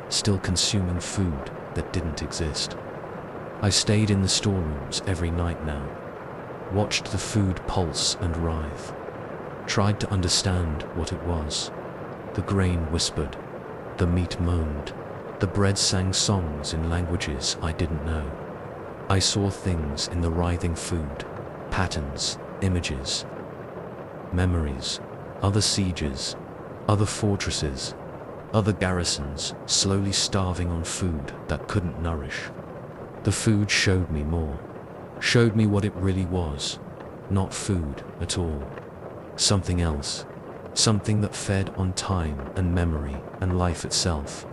still consuming food that didn't exist. I stayed in the storerooms every night now, watched the food pulse and writhe, tried to understand what it was. The grain whispered, the meat moaned, the bread sang songs in languages I didn't know. I saw things in the writhing food, patterns, images, memories, other sieges, other fortresses, other garrisons slowly starving on food that couldn't nourish. The food showed me more, showed me what it really was, not food at all. Something else, something that fed on time and memory and life itself.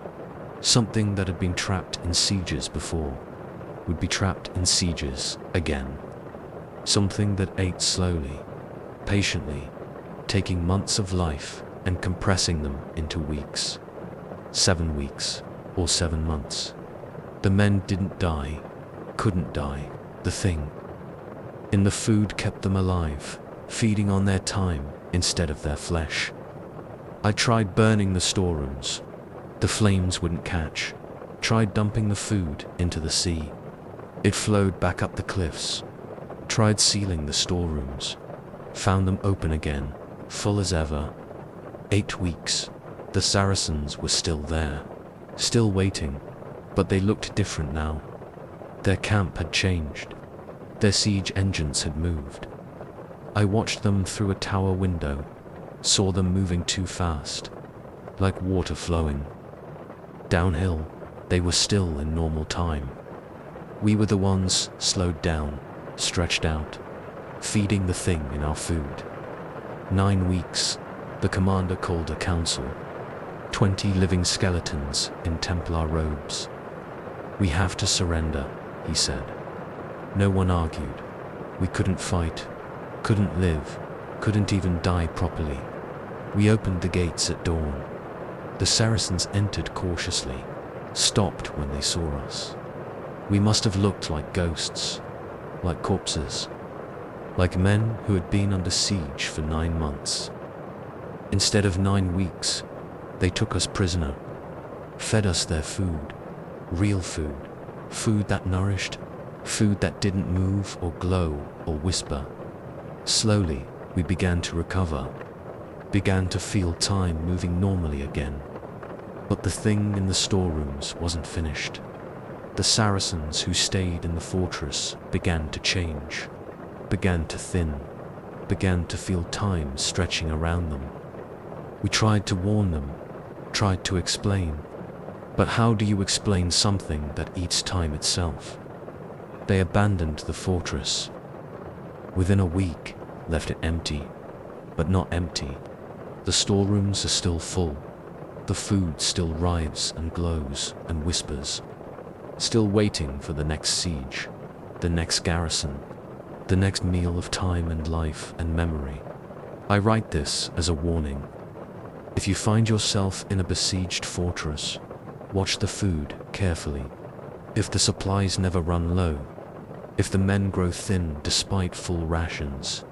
Something that had been trapped in sieges before, would be trapped in sieges again. Something that ate slowly, patiently, taking months of life and compressing them into weeks. 7 weeks or 7 months. The men didn't die, couldn't die. The thing in the food kept them alive, feeding on their time instead of their flesh. I tried burning the storerooms. The flames wouldn't catch. Tried dumping the food into the sea. It flowed back up the cliffs. Tried sealing the storerooms. Found them open again, full as ever. 8 weeks. The Saracens were still there, still waiting, but they looked different now. Their camp had changed. Their siege engines had moved. I watched them through a tower window, saw them moving too fast, like water flowing. Downhill, they were still in normal time. We were the ones slowed down, stretched out, feeding the thing in our food. 9 weeks, the commander called a council. 20 living skeletons in Templar robes. We have to surrender, he said. No one argued. We couldn't fight, couldn't live, couldn't even die properly. We opened the gates at dawn. The Saracens entered cautiously, stopped when they saw us. We must have looked like ghosts, like corpses, like men who had been under siege for 9 months. Instead of 9 weeks, they took us prisoner, fed us their food, real food, food that nourished, food that didn't move or glow or whisper. Slowly, we began to recover, began to feel time moving normally again. But the thing in the storerooms wasn't finished. The Saracens who stayed in the fortress began to change, began to thin, began to feel time stretching around them. We tried to warn them, tried to explain, but how do you explain something that eats time itself? They abandoned the fortress. Within a week, left it empty, but not empty. The storerooms are still full. The food still writhes and glows and whispers, still waiting for the next siege, the next garrison, the next meal of time and life and memory. I write this as a warning. If you find yourself in a besieged fortress, watch the food carefully. If the supplies never run low, if the men grow thin despite full rations,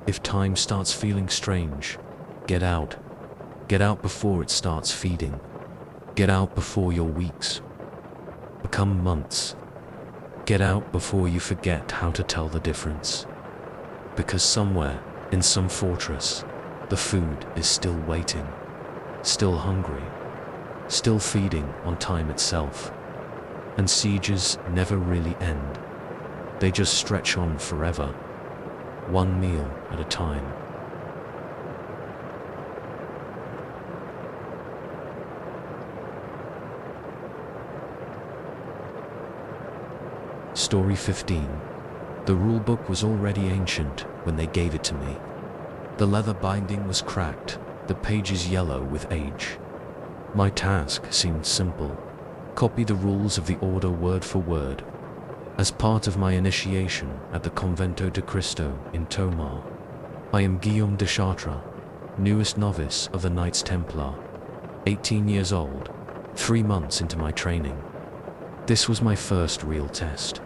if time starts feeling strange, get out. Get out before it starts feeding. Get out before your weeks become months. Get out before you forget how to tell the difference. Because somewhere, in some fortress, the food is still waiting, still hungry, still feeding on time itself. And sieges never really end. They just stretch on forever, one meal at a time. Story 15. The rulebook was already ancient when they gave it to me. The leather binding was cracked, the pages yellow with age. My task seemed simple. Copy the rules of the order word for word. As part of my initiation at the Convento de Cristo in Tomar, I am Guillaume de Chartres, newest novice of the Knights Templar, 18 years old, 3 months into my training. This was my first real test.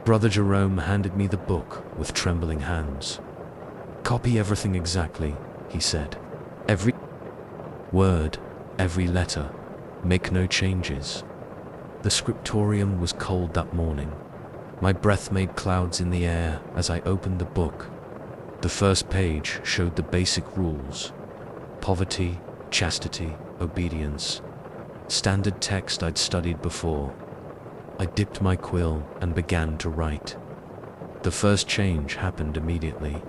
Brother Jerome handed me the book with trembling hands. Copy everything exactly, he said. Every word, every letter. Make no changes. The scriptorium was cold that morning. My breath made clouds in the air as I opened the book. The first page showed the basic rules: poverty, chastity, obedience. Standard text I'd studied before. I dipped my quill and began to write. The first change happened immediately.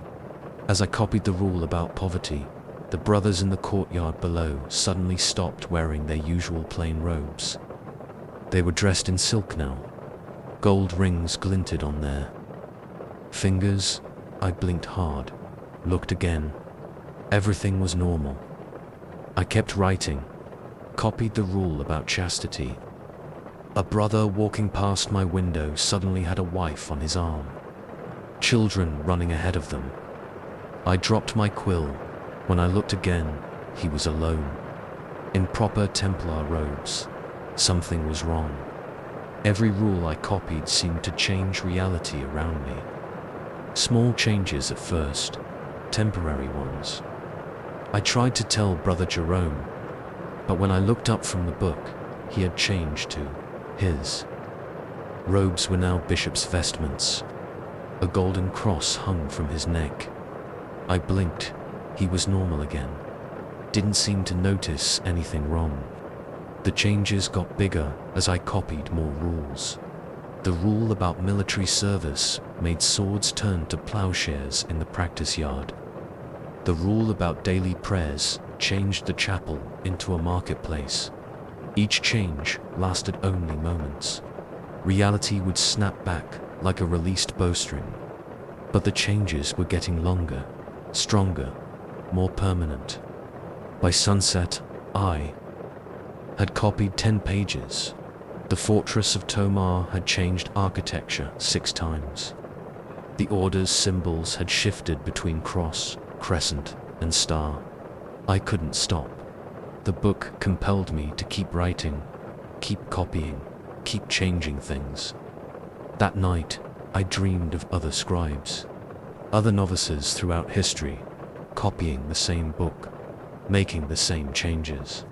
As I copied the rule about poverty, the brothers in the courtyard below suddenly stopped wearing their usual plain robes. They were dressed in silk now. Gold rings glinted on their fingers. I blinked hard, looked again. Everything was normal. I kept writing, copied the rule about chastity. A brother walking past my window suddenly had a wife on his arm, children running ahead of them. I dropped my quill. When I looked again, he was alone, in proper Templar robes. Something was wrong. Every rule I copied seemed to change reality around me. Small changes at first, temporary ones. I tried to tell Brother Jerome, but when I looked up from the book, he had changed too. His robes were now bishop's vestments. A golden cross hung from his neck. I blinked. He was normal again. Didn't seem to notice anything wrong. The changes got bigger as I copied more rules. The rule about military service made swords turn to plowshares in the practice yard. The rule about daily prayers changed the chapel into a marketplace. Each change lasted only moments. Reality would snap back like a released bowstring. But the changes were getting longer, stronger, more permanent. By sunset, I had copied 10 pages. The fortress of Tomar had changed architecture 6 times. The order's symbols had shifted between cross, crescent, and star. I couldn't stop. The book compelled me to keep writing, keep copying, keep changing things. That night, I dreamed of other scribes, other novices throughout history, copying the same book, making the same changes.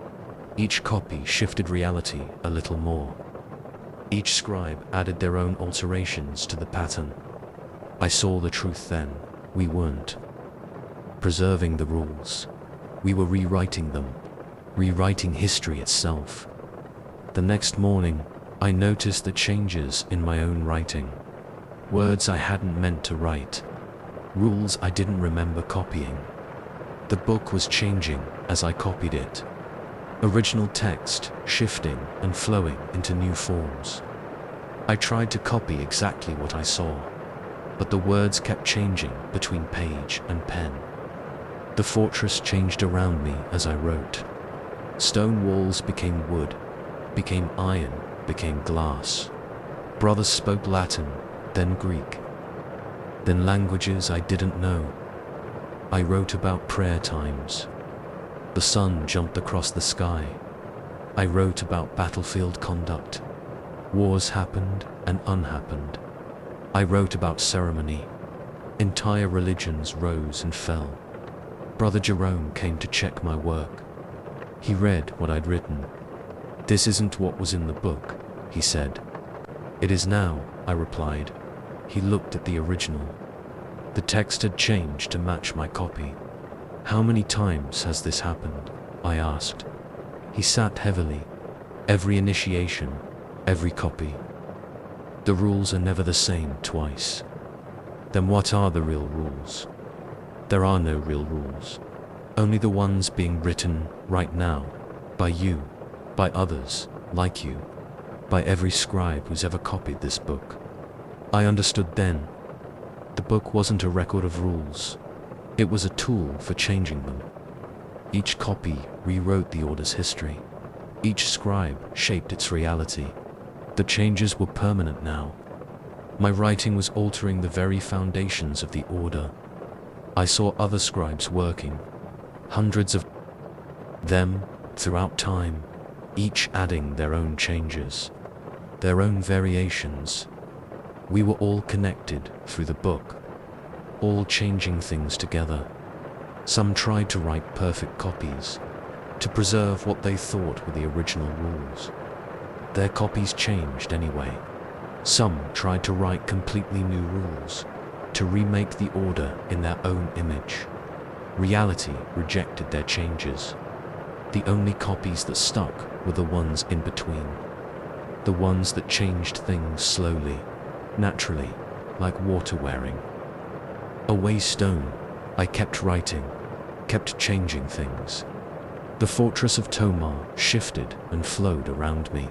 Each copy shifted reality a little more. Each scribe added their own alterations to the pattern. I saw the truth then. We weren't preserving the rules. We were rewriting them, rewriting history itself. The next morning, I noticed the changes in my own writing. Words I hadn't meant to write. Rules I didn't remember copying. The book was changing as I copied it. Original text shifting and flowing into new forms. I tried to copy exactly what I saw, but the words kept changing between page and pen. The fortress changed around me as I wrote. Stone walls became wood, became iron, became glass. Brothers spoke Latin, then Greek, then languages I didn't know. I wrote about prayer times. The sun jumped across the sky. I wrote about battlefield conduct. Wars happened and unhappened. I wrote about ceremony. Entire religions rose and fell. Brother Jerome came to check my work. He read what I'd written. "This isn't what was in the book," he said. "It is now," I replied. He looked at the original. The text had changed to match my copy. "How many times has this happened?" I asked. He sat heavily. "Every initiation, every copy. The rules are never the same twice." "Then what are the real rules?" "There are no real rules. Only the ones being written right now, by you, by others, like you, by every scribe who's ever copied this book." I understood then. The book wasn't a record of rules. It was a tool for changing them. Each copy rewrote the order's history. Each scribe shaped its reality. The changes were permanent now. My writing was altering the very foundations of the order. I saw other scribes working, hundreds of them throughout time, each adding their own changes, their own variations. We were all connected through the book, all changing things together. Some tried to write perfect copies, to preserve what they thought were the original rules. Their copies changed anyway. Some tried to write completely new rules, to remake the order in their own image. Reality rejected their changes. The only copies that stuck were the ones in between. The ones that changed things slowly, naturally, like water wearing. Away stone, I kept writing, kept changing things. The fortress of Tomar shifted and flowed around me.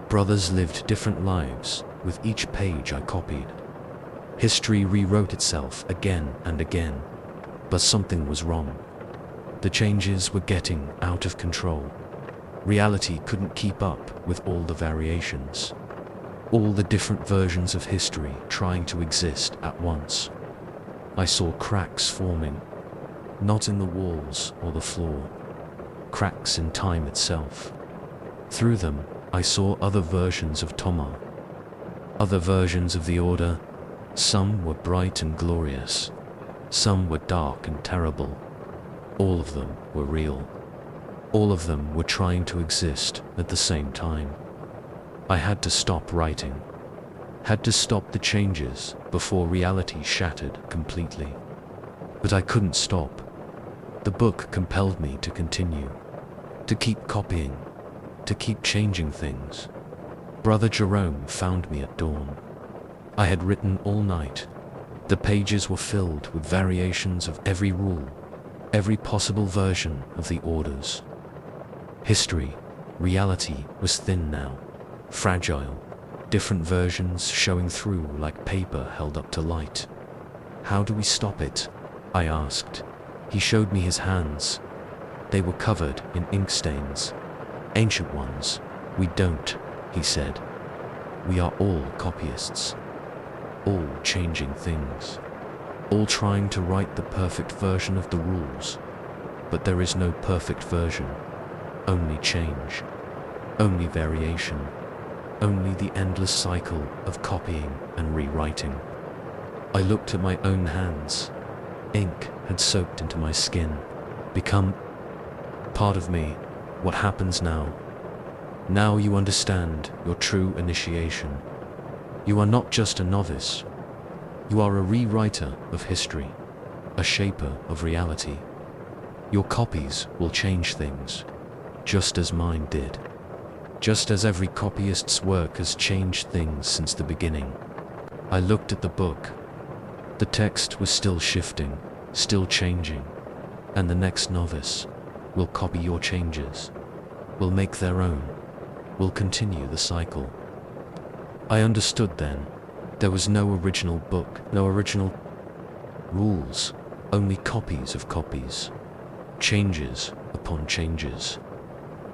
Brothers lived different lives with each page I copied. History rewrote itself again and again, but something was wrong. The changes were getting out of control. Reality couldn't keep up with all the variations, all the different versions of history trying to exist at once. I saw cracks forming, not in the walls or the floor, cracks in time itself. Through them, I saw other versions of Tomar, other versions of the order. Some were bright and glorious, some were dark and terrible. All of them were real. All of them were trying to exist at the same time. I had to stop writing, had to stop the changes before reality shattered completely. But I couldn't stop. The book compelled me to continue, to keep copying, to keep changing things. Brother Jerome found me at dawn. I had written all night. The pages were filled with variations of every rule, every possible version of the orders. History, reality was thin now, fragile, different versions showing through like paper held up to light. "How do we stop it?" I asked. He showed me his hands. They were covered in ink stains, ancient ones. "We don't," he said. "We are all copyists, all changing things, all trying to write the perfect version of the rules. But there is no perfect version, only change, only variation, only the endless cycle of copying and rewriting." I looked at my own hands. Ink had soaked into my skin, become part of me. "What happens now? Now you understand your true initiation. You are not just a novice. You are a rewriter of history. a shaper of reality. Your copies will change things, just as mine did. Just as every copyist's work has changed things since the beginning. I looked at the book. The text was still shifting, still changing, and the next novice will copy your changes, will make their own, will continue the cycle. I understood then, there was no original book, no original rules, only copies of copies, changes upon changes,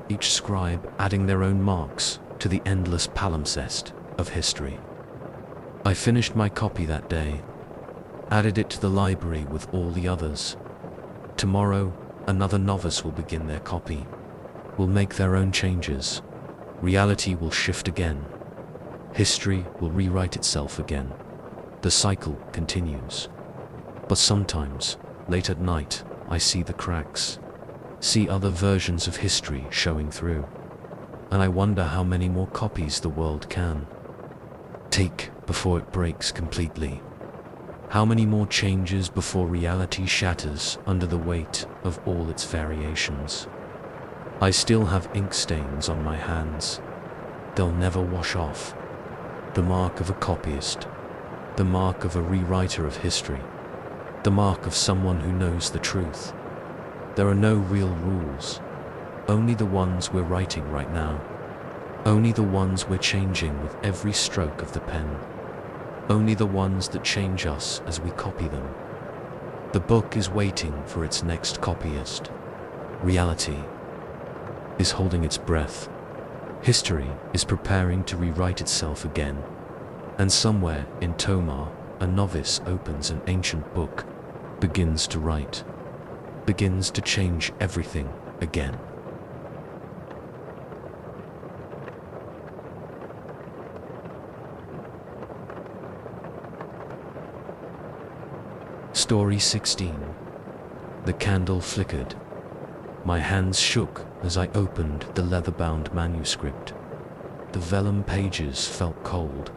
each scribe adding their own marks to the endless palimpsest of history. I finished my copy that day, added it to the library with all the others. Tomorrow, another novice will begin their copy, will make their own changes. Reality will shift again. History will rewrite itself again. The cycle continues. But sometimes, late at night, I see the cracks, see other versions of history showing through, and I wonder how many more copies the world can take before it breaks completely. How many more changes before reality shatters under the weight of all its variations? I still have ink stains on my hands. They'll never wash off. The mark of a copyist, the mark of a rewriter of history, the mark of someone who knows the truth. There are no real rules, only the ones we're writing right now, only the ones we're changing with every stroke of the pen, only the ones that change us as we copy them. The book is waiting for its next copyist. Reality is holding its breath. History is preparing to rewrite itself again. And somewhere in Tomar, a novice opens an ancient book, begins to write, begins to change everything again. Story 16. The candle flickered. My hands shook as I opened the leather-bound manuscript. The vellum pages felt cold,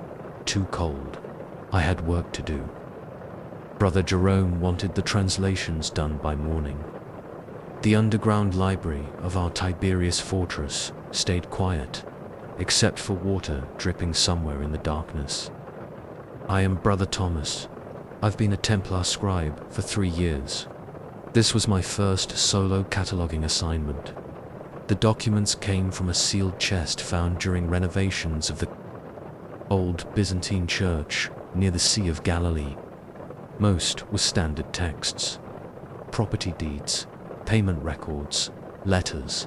too cold. I had work to do. Brother Jerome wanted the translations done by morning. The underground library of our Tiberias fortress stayed quiet, except for water dripping somewhere in the darkness. I am Brother Thomas. I've been a Templar scribe for 3 years. This was my first solo cataloging assignment. The documents came from a sealed chest found during renovations of the old Byzantine church near the Sea of Galilee. Most were standard texts, property deeds, payment records, letters.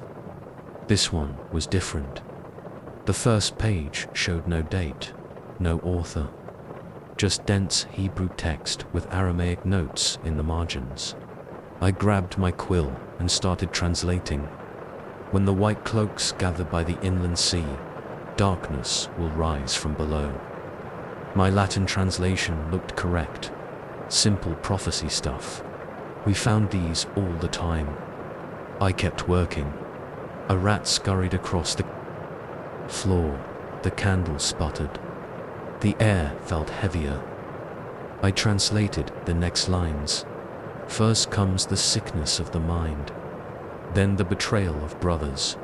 This one was different. The first page showed no date, no author, just dense Hebrew text with Aramaic notes in the margins. I grabbed my quill and started translating. When the white cloaks gather by the inland sea, darkness will rise from below. My Latin translation looked correct. Simple prophecy stuff. We found these all the time. I kept working. A rat scurried across the floor. The candle sputtered. The air felt heavier. I translated the next lines. First comes the sickness of the mind, then the betrayal of brothers.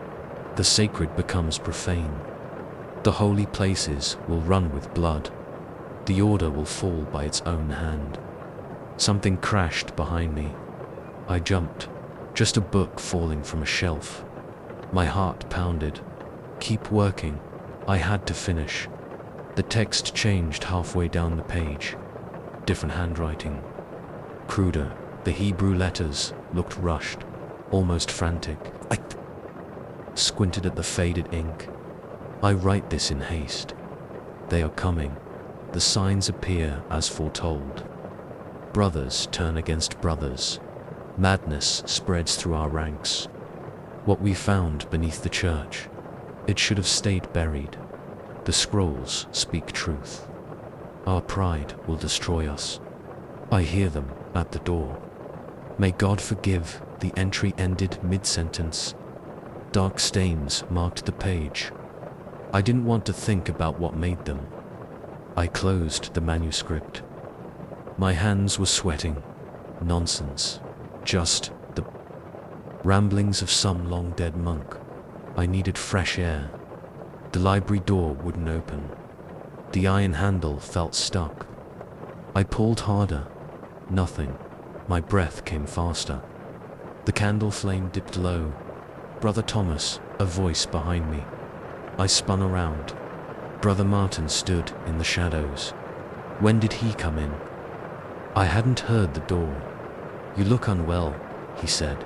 The sacred becomes profane. The holy places will run with blood. The order will fall by its own hand. Something crashed behind me. I jumped. Just a book falling from a shelf. My heart pounded. Keep working. I had to finish. The text changed halfway down the page. Different handwriting. Cruder. The Hebrew letters looked rushed, almost frantic. I squinted at the faded ink. I write this in haste. They are coming. The signs appear as foretold. Brothers turn against brothers. Madness spreads through our ranks. What we found beneath the church, it should have stayed buried. The scrolls speak truth. Our pride will destroy us. I hear them at the door. May God forgive, the entry ended mid-sentence. Dark stains marked the page. I didn't want to think about what made them. I closed the manuscript. My hands were sweating. nonsense. Just the ramblings of some long-dead monk. I needed fresh air. The library door wouldn't open. The iron handle felt stuck. I pulled harder. Nothing. My breath came faster. The candle flame dipped low. "Brother Thomas," a voice behind me. I spun around. Brother Martin stood in the shadows. When did he come in? I hadn't heard the door. "You look unwell," he said.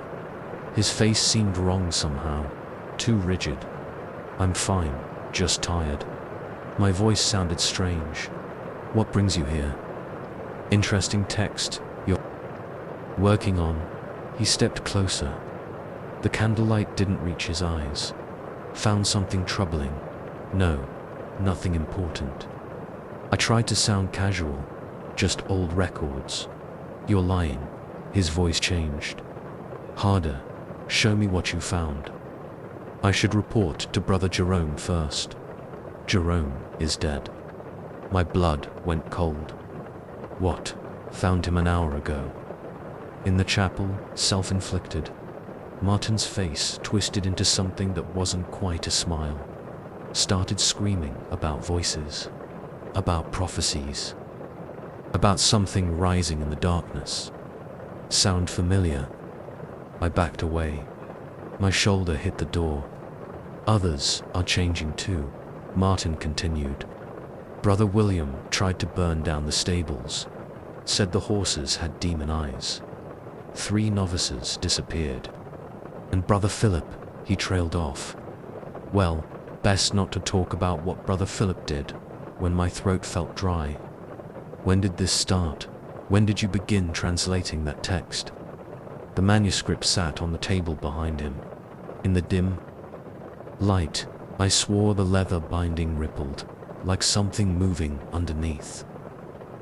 His face seemed wrong somehow, too rigid. "I'm fine, just tired." My voice sounded strange. "What brings you here?" "Interesting text you're working on." He stepped closer. The candlelight didn't reach his eyes. "Found something troubling?" "No, nothing important." I tried to sound casual. "Just old records." "You're lying." His voice changed. Harder. "Show me what you found." "I should report to Brother Jerome first." "Jerome is dead." My blood went cold. "What?" "Found him an hour ago. In the chapel, self-inflicted." Martin's face twisted into something that wasn't quite a smile. Started screaming about voices. About prophecies. About something rising in the darkness. Sound familiar? I backed away. My shoulder hit the door. "Others are changing too," Martin continued. "Brother William tried to burn down the stables. Said the horses had demon eyes. 3 novices disappeared. And Brother Philip, he trailed off." Well, best not to talk about what Brother Philip did, when my throat felt dry. "When did this start? When did you begin translating that text?" The manuscript sat on the table behind him. In the dim light, I swore the leather binding rippled, like something moving underneath.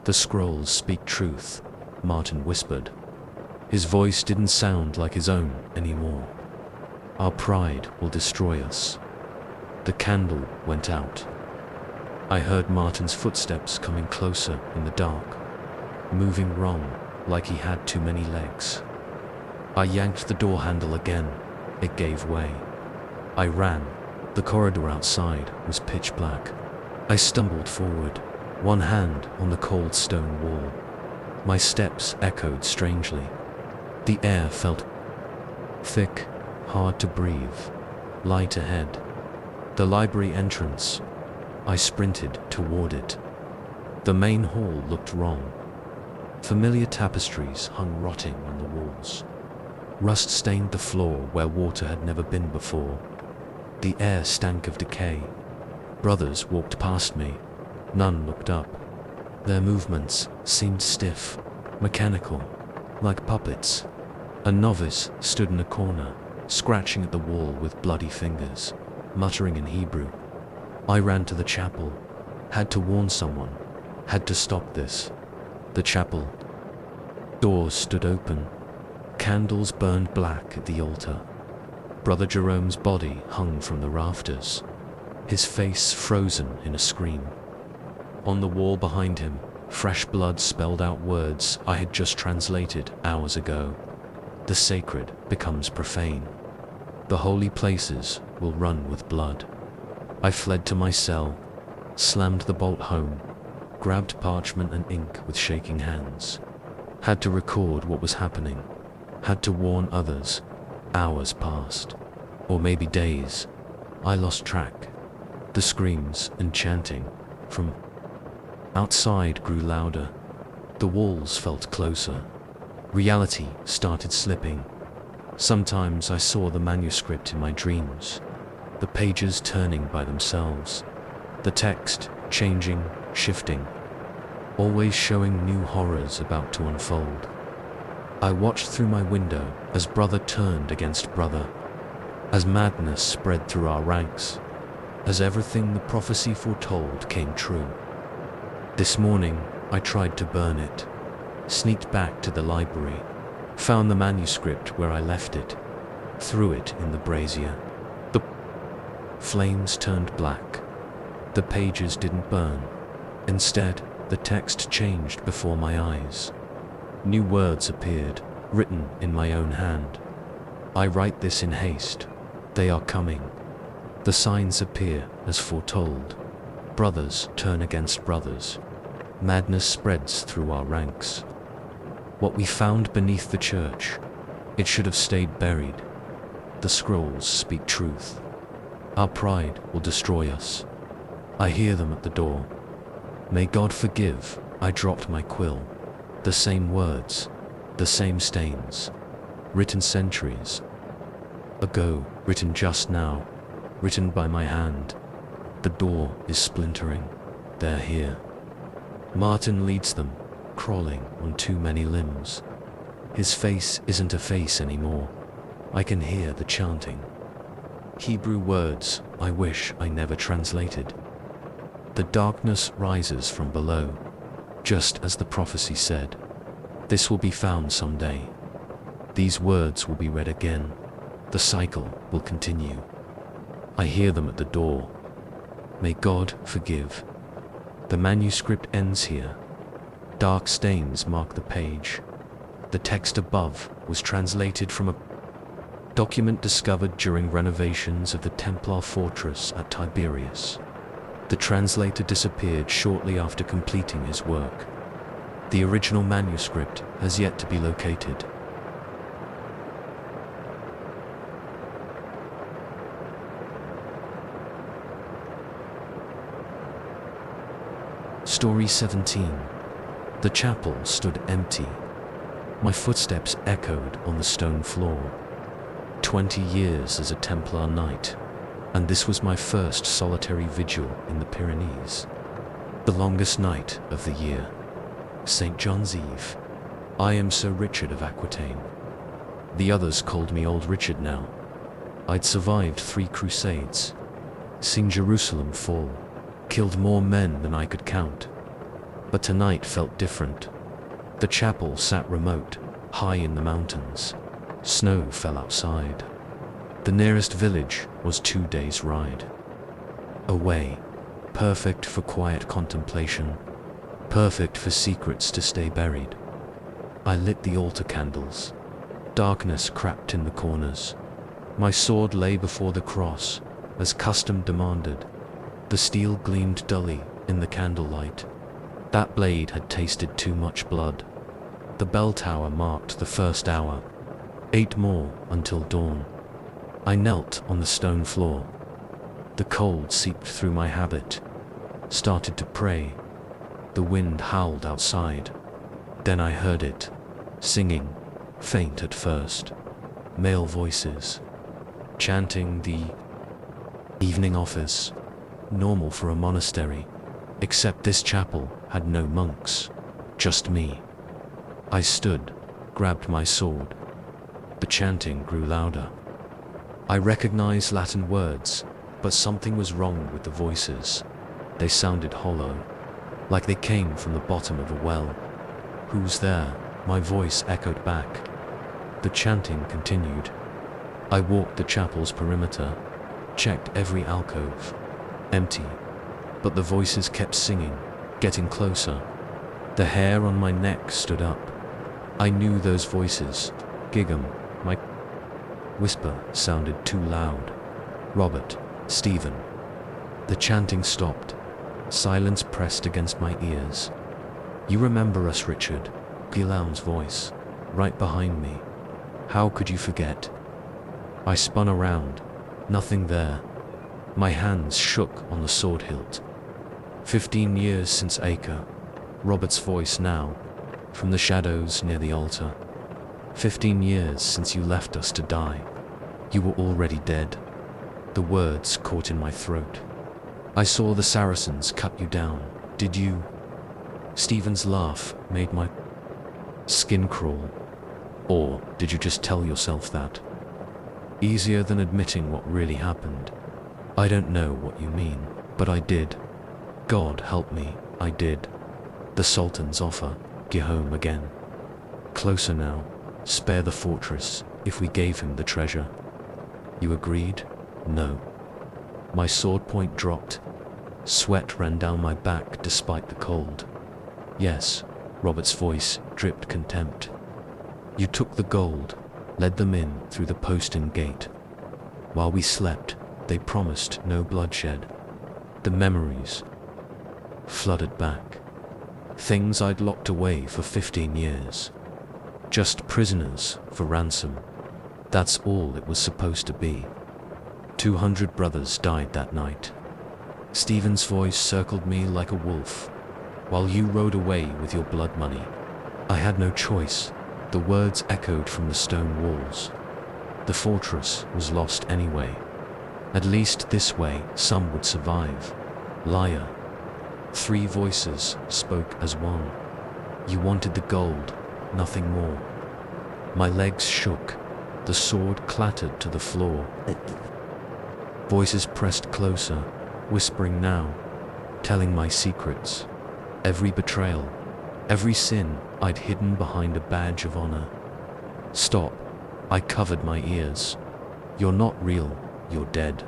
"The scrolls speak truth," Martin whispered. His voice didn't sound like his own anymore. "Our pride will destroy us." The candle went out. I heard Martin's footsteps coming closer in the dark, moving wrong, like he had too many legs. I yanked the door handle again. It gave way. I ran. The corridor outside was pitch black. I stumbled forward, one hand on the cold stone wall. My steps echoed strangely. The air felt thick, hard to breathe. Light ahead. The library entrance. I sprinted toward it. The main hall looked wrong. Familiar tapestries hung rotting on the walls. Rust stained the floor where water had never been before. The air stank of decay. Brothers walked past me. None looked up. Their movements seemed stiff, mechanical, like puppets. A novice stood in a corner, scratching at the wall with bloody fingers, muttering in Hebrew. I ran to the chapel. Had to warn someone. Had to stop this. The chapel doors stood open. Candles burned black at the altar. Brother Jerome's body hung from the rafters, his face frozen in a scream. On the wall behind him, fresh blood spelled out words I had just translated hours ago. The sacred becomes profane. The holy places will run with blood. I fled to my cell, slammed the bolt home, grabbed parchment and ink with shaking hands. Had to record what was happening. Had to warn others. Hours passed, or maybe days. I lost track. The screams and chanting from outside grew louder. The walls felt closer. Reality started slipping. Sometimes I saw the manuscript in my dreams, the pages turning by themselves, the text changing, shifting, always showing new horrors about to unfold. I watched through my window as brother turned against brother, as madness spread through our ranks, as everything the prophecy foretold came true. This morning, I tried to burn it, sneaked back to the library, found the manuscript where I left it, threw it in the brazier. The flames turned black. The pages didn't burn. Instead, the text changed before my eyes. New words appeared, written in my own hand. I write this in haste. They are coming. The signs appear as foretold. Brothers turn against brothers. Madness spreads through our ranks. What we found beneath the church, it should have stayed buried. The scrolls speak truth. Our pride will destroy us. I hear them at the door. May God forgive, I dropped my quill. The same words, the same stains, written centuries ago, written just now, written by my hand. The door is splintering. They're here. Martin leads them, crawling on too many limbs. His face isn't a face anymore. I can hear the chanting. Hebrew words I wish I never translated. The darkness rises from below, just as the prophecy said. This will be found someday. These words will be read again. The cycle will continue. I hear them at the door. May God forgive. The manuscript ends here. Dark stains mark the page. The text above was translated from a document discovered during renovations of the Templar fortress at Tiberias. The translator disappeared shortly after completing his work. The original manuscript has yet to be located. Story 17. The chapel stood empty. My footsteps echoed on the stone floor. 20 years as a Templar knight, and this was my first solitary vigil in the Pyrenees. The longest night of the year. St. John's Eve. I am Sir Richard of Aquitaine. The others called me Old Richard now. I'd survived 3 crusades, seen Jerusalem fall, killed more men than I could count. But tonight felt different. The chapel sat remote, high in the mountains. Snow fell outside. The nearest village was 2 days' ride away, perfect for quiet contemplation, perfect for secrets to stay buried. I lit the altar candles. Darkness crept in the corners. My sword lay before the cross, as custom demanded. The steel gleamed dully in the candlelight. That blade had tasted too much blood. The bell tower marked the first hour. 8 more until dawn. I knelt on the stone floor. The cold seeped through my habit. Started to pray. The wind howled outside. Then I heard it, singing, faint at first. Male voices, chanting the evening office, normal for a monastery, except this chapel had no monks, just me. I stood, grabbed my sword. The chanting grew louder. I recognized Latin words, but something was wrong with the voices. They sounded hollow, like they came from the bottom of a well. Who's there? My voice echoed back. The chanting continued. I walked the chapel's perimeter, checked every alcove. Empty. But the voices kept singing, getting closer. The hair on my neck stood up. I knew those voices. Giggum, my whisper sounded too loud. Robert, Stephen. The chanting stopped. Silence pressed against my ears. You remember us, Richard? Guillaume's voice, right behind me. How could you forget? I spun around. Nothing there. My hands shook on the sword hilt. 15 years since Acre. Robert's voice now, from the shadows near the altar. 15 years since you left us to die. You were already dead. The words caught in my throat. I saw the Saracens cut you down. Did you? Stephen's laugh made my skin crawl. Or did you just tell yourself that? Easier than admitting what really happened. I don't know what you mean, but I did. God help me, I did. The Sultan's offer, Guillaume again. Closer now, spare the fortress, if we gave him the treasure. You agreed? No. My sword point dropped. Sweat ran down my back despite the cold. Yes, Robert's voice dripped contempt. You took the gold, led them in through the postern gate. While we slept, they promised no bloodshed. The memories flooded back. Things I'd locked away for 15 years. Just prisoners for ransom. That's all it was supposed to be. 200 brothers died that night. Stephen's voice circled me like a wolf. While you rode away with your blood money, I had no choice. The words echoed from the stone walls. The fortress was lost anyway. At least this way, some would survive. Liar. 3 voices spoke as one. You wanted the gold, nothing more. My legs shook. The sword clattered to the floor. Voices pressed closer, whispering now, telling my secrets. Every betrayal, every sin I'd hidden behind a badge of honor. Stop. I covered my ears. You're not real, you're dead.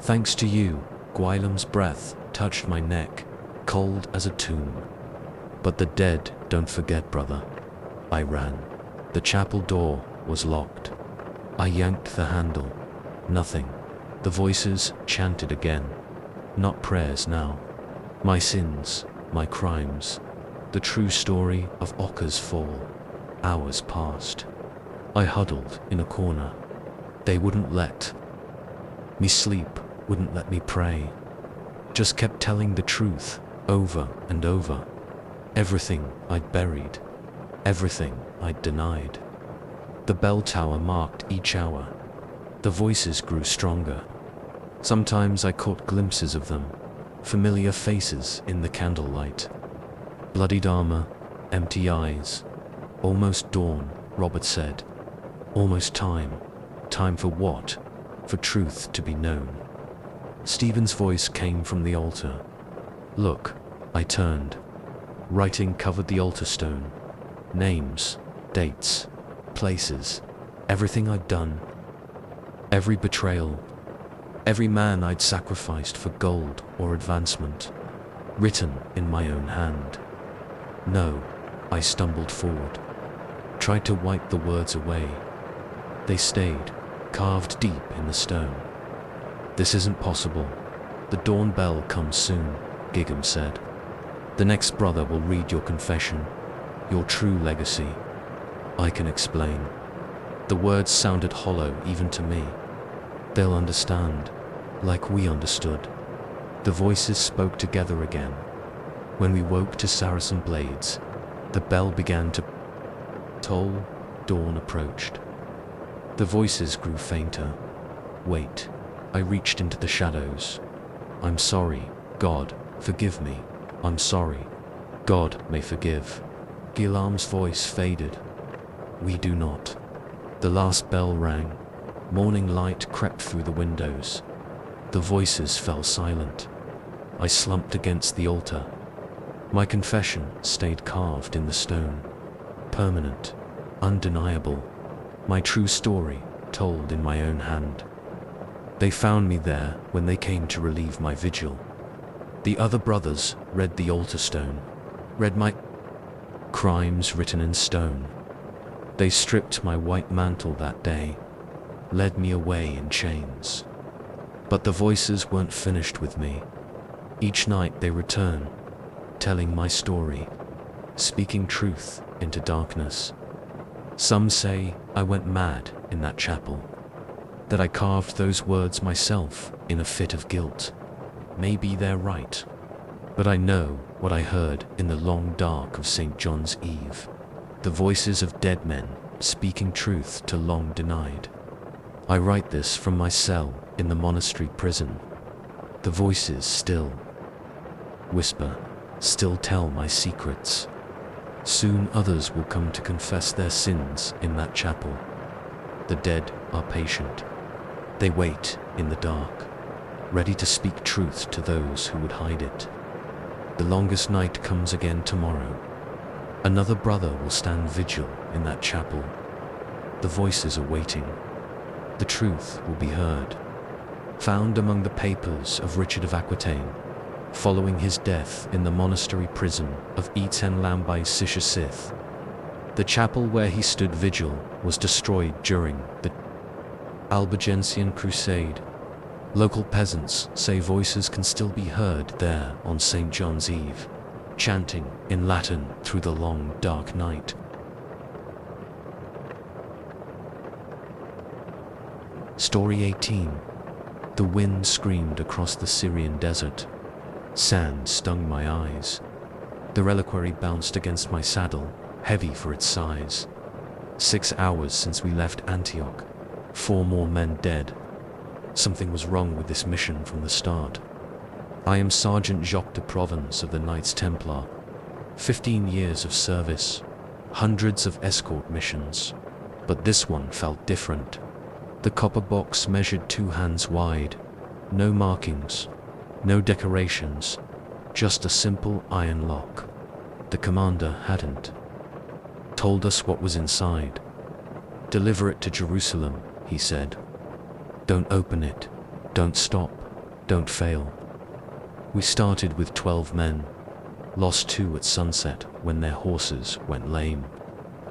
Thanks to you, Gwyllem's breath touched my neck, cold as a tomb. But the dead don't forget, brother. I ran. The chapel door was locked. I yanked the handle. Nothing. The voices chanted again. Not prayers now. My sins, my crimes. The true story of Okka's fall. Hours passed. I huddled in a corner. They wouldn't let me sleep, wouldn't let me pray. Just kept telling the truth, over and over. Everything I'd buried, everything I'd denied. The bell tower marked each hour. The voices grew stronger. Sometimes I caught glimpses of them, familiar faces in the candlelight. Bloodied armor, empty eyes. Almost dawn, Robert said. Almost time. Time for what? For truth to be known. Stephen's voice came from the altar. Look, I turned. Writing covered the altar stone. Names, dates, places, everything I'd done. Every betrayal, every man I'd sacrificed for gold or advancement. Written in my own hand. No, I stumbled forward. Tried to wipe the words away. They stayed, carved deep in the stone. This isn't possible. The dawn bell comes soon, Giggum said. The next brother will read your confession, your true legacy. I can explain. The words sounded hollow even to me. They'll understand, like we understood. The voices spoke together again. When we woke to Saracen blades, the bell began to toll. Dawn approached. The voices grew fainter. Wait. I reached into the shadows. I'm sorry, God, forgive me. I'm sorry. God may forgive. Guillem's voice faded. We do not. The last bell rang. Morning light crept through the windows. The voices fell silent. I slumped against the altar. My confession stayed carved in the stone. Permanent. Undeniable. My true story told in my own hand. They found me there when they came to relieve my vigil. The other brothers read the altar stone, read my crimes written in stone. They stripped my white mantle that day, led me away in chains. But the voices weren't finished with me. Each night they return, telling my story, speaking truth into darkness. Some say I went mad in that chapel, that I carved those words myself in a fit of guilt. Maybe they're right, but I know what I heard in the long dark of St. John's Eve. The voices of dead men speaking truth to long denied. I write this from my cell in the monastery prison. The voices still whisper, still tell my secrets. Soon others will come to confess their sins in that chapel. The dead are patient. They wait in the dark, ready to speak truth to those who would hide it. The longest night comes again tomorrow. Another brother will stand vigil in that chapel. The voices are waiting. The truth will be heard. Found among the papers of Richard of Aquitaine, following his death in the monastery prison of Suspenseful. The chapel where he stood vigil was destroyed during the Albigensian Crusade. Local peasants say voices can still be heard there on St. John's Eve, chanting in Latin through the long, dark night. Story 18. The wind screamed across the Syrian desert. Sand stung my eyes. The reliquary bounced against my saddle, heavy for its size. 6 hours since we left Antioch. 4 more men dead. Something was wrong with this mission from the start. I am Sergeant Jacques de Provence of the Knights Templar. 15 years of service, hundreds of escort missions. But this one felt different. The copper box measured 2 hands wide. No markings, no decorations, just a simple iron lock. The commander hadn't told us what was inside. Deliver it to Jerusalem, he said. Don't open it, don't stop, don't fail. We started with 12 men, lost 2 at sunset when their horses went lame.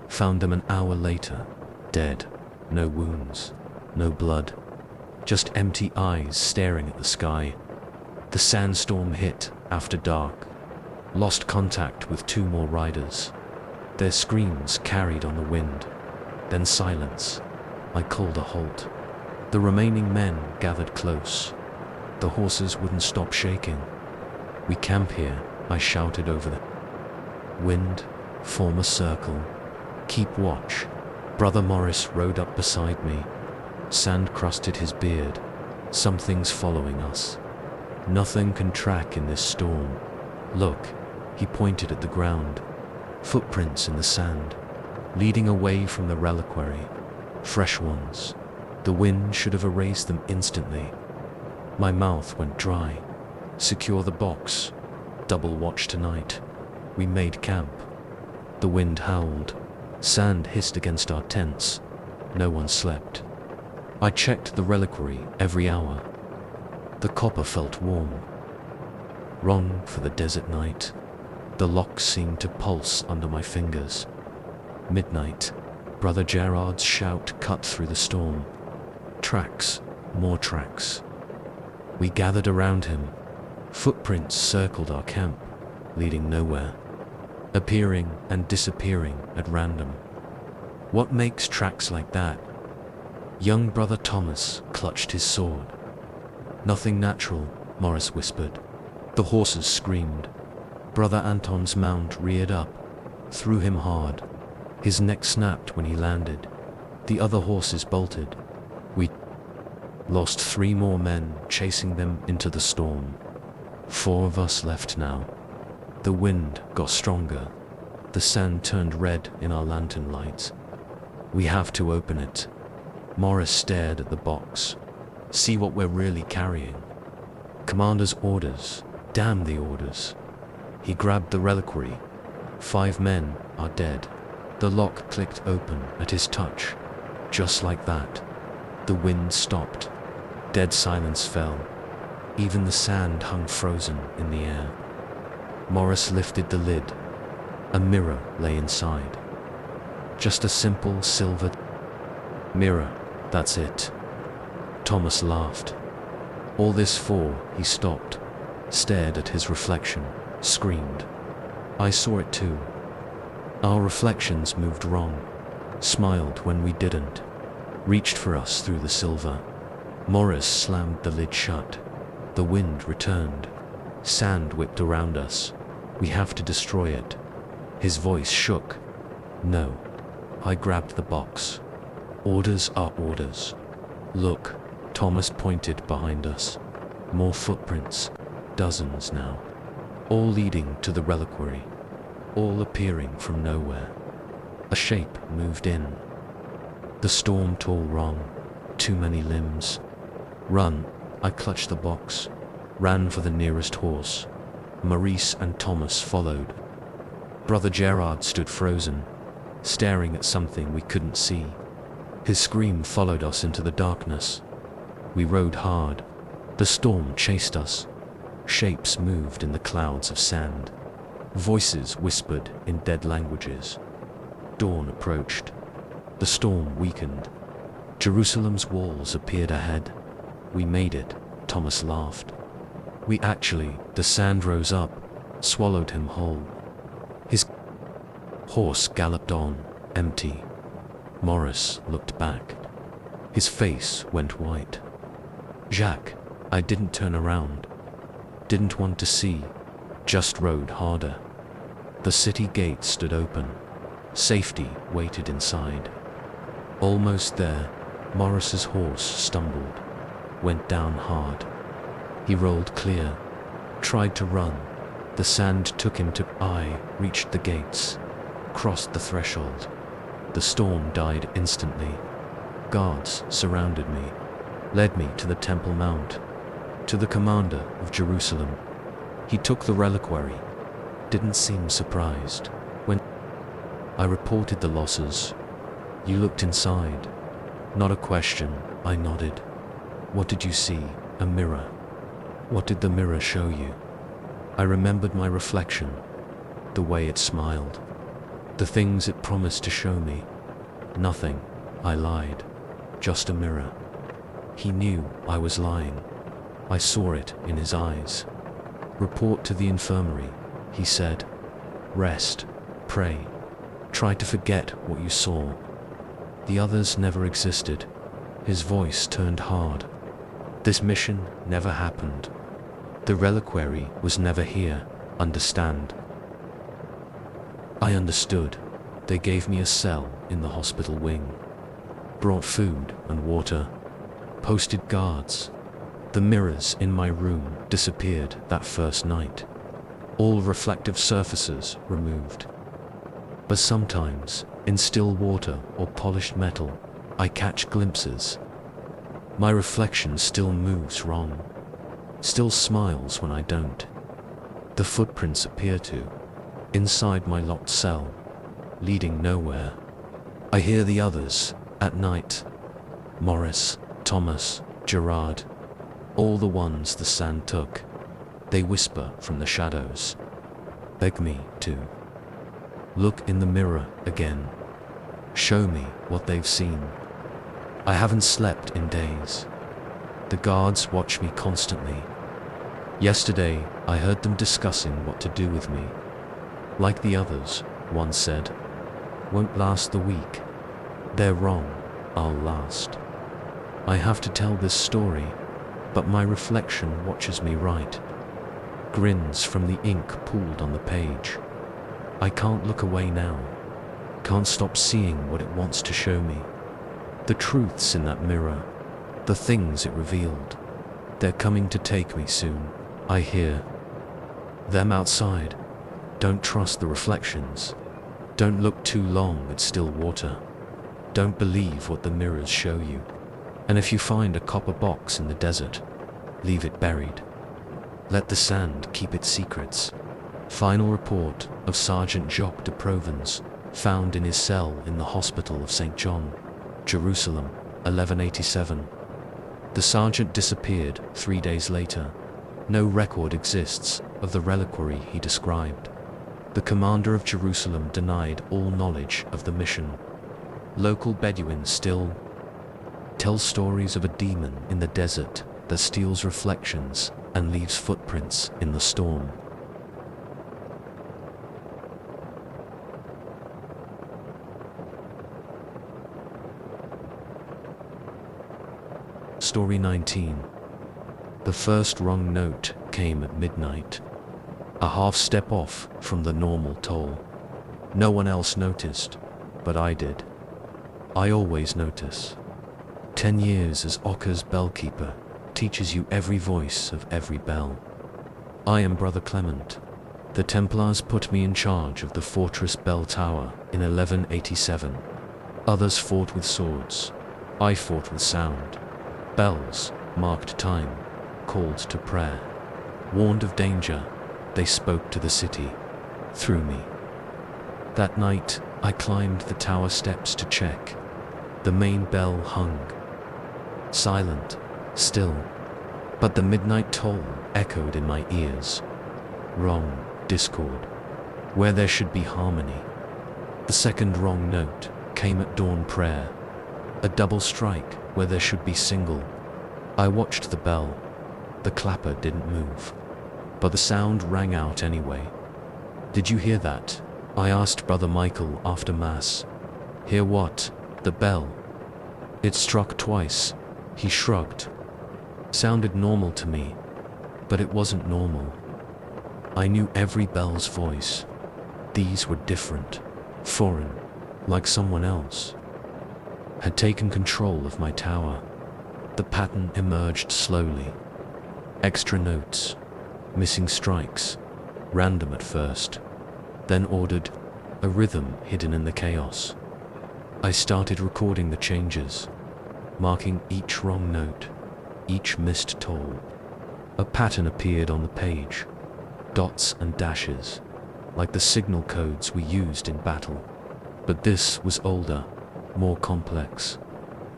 Found them an hour later, dead, no wounds, no blood, just empty eyes staring at the sky. The sandstorm hit after dark. Lost contact with 2 more riders. Their screams carried on the wind. Then silence. I called a halt. The remaining men gathered close. The horses wouldn't stop shaking. We camp here, I shouted over the wind. Form a circle. Keep watch. Brother Morris rode up beside me. Sand crusted his beard. Something's following us. Nothing can track in this storm. Look, he pointed at the ground. Footprints in the sand, leading away from the reliquary. Fresh ones. The wind should have erased them instantly. My mouth went dry. Secure the box. Double watch tonight. We made camp. The wind howled. Sand hissed against our tents. No one slept. I checked the reliquary every hour. The copper felt warm. Wrong for the desert night. The lock seemed to pulse under my fingers. Midnight. Brother Gerard's shout cut through the storm. Tracks, more tracks. We gathered around him. Footprints circled our camp, leading nowhere. Appearing and disappearing at random. What makes tracks like that? Young Brother Thomas clutched his sword. Nothing natural, Morris whispered. The horses screamed. Brother Anton's mount reared up, threw him hard. His neck snapped when he landed. The other horses bolted. We lost 3 more men chasing them into the storm. 4 of us left now. The wind got stronger. The sand turned red in our lantern lights. We have to open it. Morris stared at the box. See what we're really carrying. Commander's orders. Damn the orders. He grabbed the reliquary. 5 men are dead. The lock clicked open at his touch. Just like that. The wind stopped. Dead silence fell. Even the sand hung frozen in the air. Morris lifted the lid. A mirror lay inside. Just a simple silver mirror, that's it. Thomas laughed. All this for, he stopped, stared at his reflection, screamed. I saw it too. Our reflections moved wrong, smiled when we didn't, reached for us through the silver. Morris slammed the lid shut. The wind returned. Sand whipped around us. We have to destroy it. His voice shook. No. I grabbed the box. Orders are orders. Look, Thomas pointed behind us. More footprints. Dozens now. All leading to the reliquary. All appearing from nowhere. A shape moved in. The storm tore wrong. Too many limbs. Run. I clutched the box. Ran for the nearest horse. Maurice and Thomas followed. Brother Gerard stood frozen, staring at something we couldn't see. His scream followed us into the darkness. We rode hard. The storm chased us. Shapes moved in the clouds of sand. Voices whispered in dead languages. Dawn approached. The storm weakened. Jerusalem's walls appeared ahead. We made it, Thomas laughed. The sand rose up, swallowed him whole. His horse galloped on, empty. Morris looked back. His face went white. Jacques, I didn't turn around. Didn't want to see, just rode harder. The city gate stood open. Safety waited inside. Almost there, Morris's horse stumbled, went down hard. He rolled clear, tried to run. The sand took him to. I reached the gates, crossed the threshold. The storm died instantly. Guards surrounded me, led me to the Temple Mount, to the commander of Jerusalem. He took the reliquary, didn't seem surprised. When I reported the losses, you looked inside. Not a question, I nodded. What did you see? A mirror. What did the mirror show you? I remembered my reflection, the way it smiled, the things it promised to show me. Nothing, I lied, just a mirror. He knew I was lying. I saw it in his eyes. Report to the infirmary, he said. Rest, pray, try to forget what you saw. The others never existed. His voice turned hard. This mission never happened. The reliquary was never here, understand? I understood. They gave me a cell in the hospital wing. Brought food and water. Posted guards. The mirrors in my room disappeared that first night. All reflective surfaces removed. But sometimes, in still water or polished metal, I catch glimpses. My reflection still moves wrong, still smiles when I don't. The footprints appear to, inside my locked cell, leading nowhere. I hear the others, at night. Morris, Thomas, Gerard, all the ones the sand took. They whisper from the shadows, beg me to look in the mirror again. Show me what they've seen. I haven't slept in days. The guards watch me constantly. Yesterday, I heard them discussing what to do with me. Like the others, one said, won't last the week. They're wrong, I'll last. I have to tell this story, but my reflection watches me write. Grins from the ink pooled on the page. I can't look away now. Can't stop seeing what it wants to show me. The truths in that mirror, the things it revealed. They're coming to take me soon, I hear. Them outside. Don't trust the reflections. Don't look too long at still water. Don't believe what the mirrors show you. And if you find a copper box in the desert, leave it buried. Let the sand keep its secrets. Final report of Sergeant Jacques de Provence, found in his cell in the Hospital of St. John, Jerusalem, 1187. The sergeant disappeared 3 days later. No record exists of the reliquary he described. The commander of Jerusalem denied all knowledge of the mission. Local Bedouins still tell stories of a demon in the desert that steals reflections and leaves footprints in the storm. Story 19. The first wrong note came at midnight. A half step off from the normal toll. No one else noticed, but I did. I always notice. 10 years as Occa's bellkeeper teaches you every voice of every bell. I am Brother Clement. The Templars put me in charge of the fortress bell tower in 1187. Others fought with swords. I fought with sound. Bells marked time, called to prayer. Warned of danger, they spoke to the city, through me. That night, I climbed the tower steps to check. The main bell hung. Silent, still. But the midnight toll echoed in my ears. Wrong, discord, where there should be harmony. The second wrong note came at dawn prayer, a double strike where there should be single. I watched the bell. The clapper didn't move, but the sound rang out anyway. Did you hear that? I asked Brother Michael after Mass. Hear what? The bell. It struck twice. He shrugged. Sounded normal to me, but it wasn't normal. I knew every bell's voice. These were different, foreign, like someone else had taken control of my tower. The pattern emerged slowly. Extra notes, missing strikes, random at first, then ordered, a rhythm hidden in the chaos. I started recording the changes, marking each wrong note, each missed toll. A pattern appeared on the page, dots and dashes, like the signal codes we used in battle. But this was older, more complex.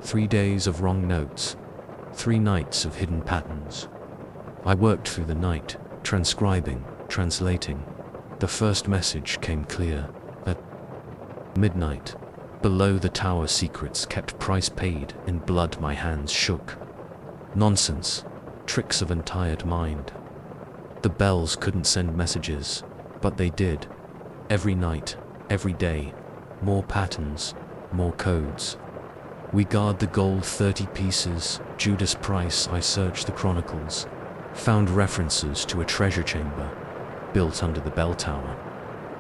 3 days of wrong notes, 3 nights of hidden patterns. I worked through the night, transcribing, translating. The first message came clear. At midnight, below the tower secrets kept price paid in blood my hands shook. Nonsense, tricks of untired mind. The bells couldn't send messages, but they did. Every night, every day, more patterns, more codes. We guard the gold 30 pieces, Judas Price. I searched the chronicles, found references to a treasure chamber built under the bell tower,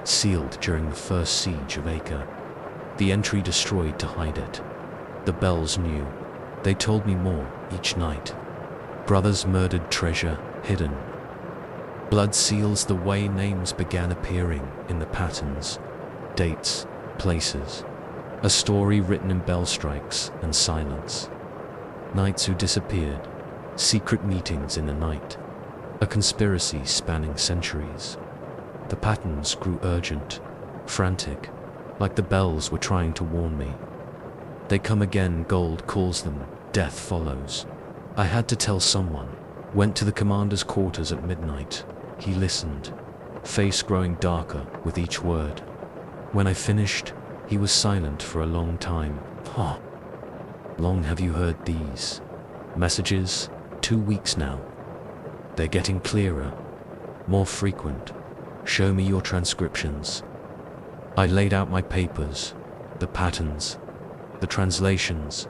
sealed during the first siege of Acre. The entry destroyed to hide it. The bells knew. They told me more each night. Brothers murdered, treasure hidden. Blood seals the way. Names began appearing in the patterns, dates, places. A story written in bell strikes and silence. Knights who disappeared, secret meetings in the night, a conspiracy spanning centuries. The patterns grew urgent, frantic, like the bells were trying to warn me. They come again, gold calls them, death follows. I had to tell someone. Went to the commander's quarters at midnight. He listened, face growing darker with each word. When I finished, he was silent for a long time. How long have you heard these messages? 2 weeks now. They're getting clearer, more frequent. Show me your transcriptions. I laid out my papers, the patterns, the translations,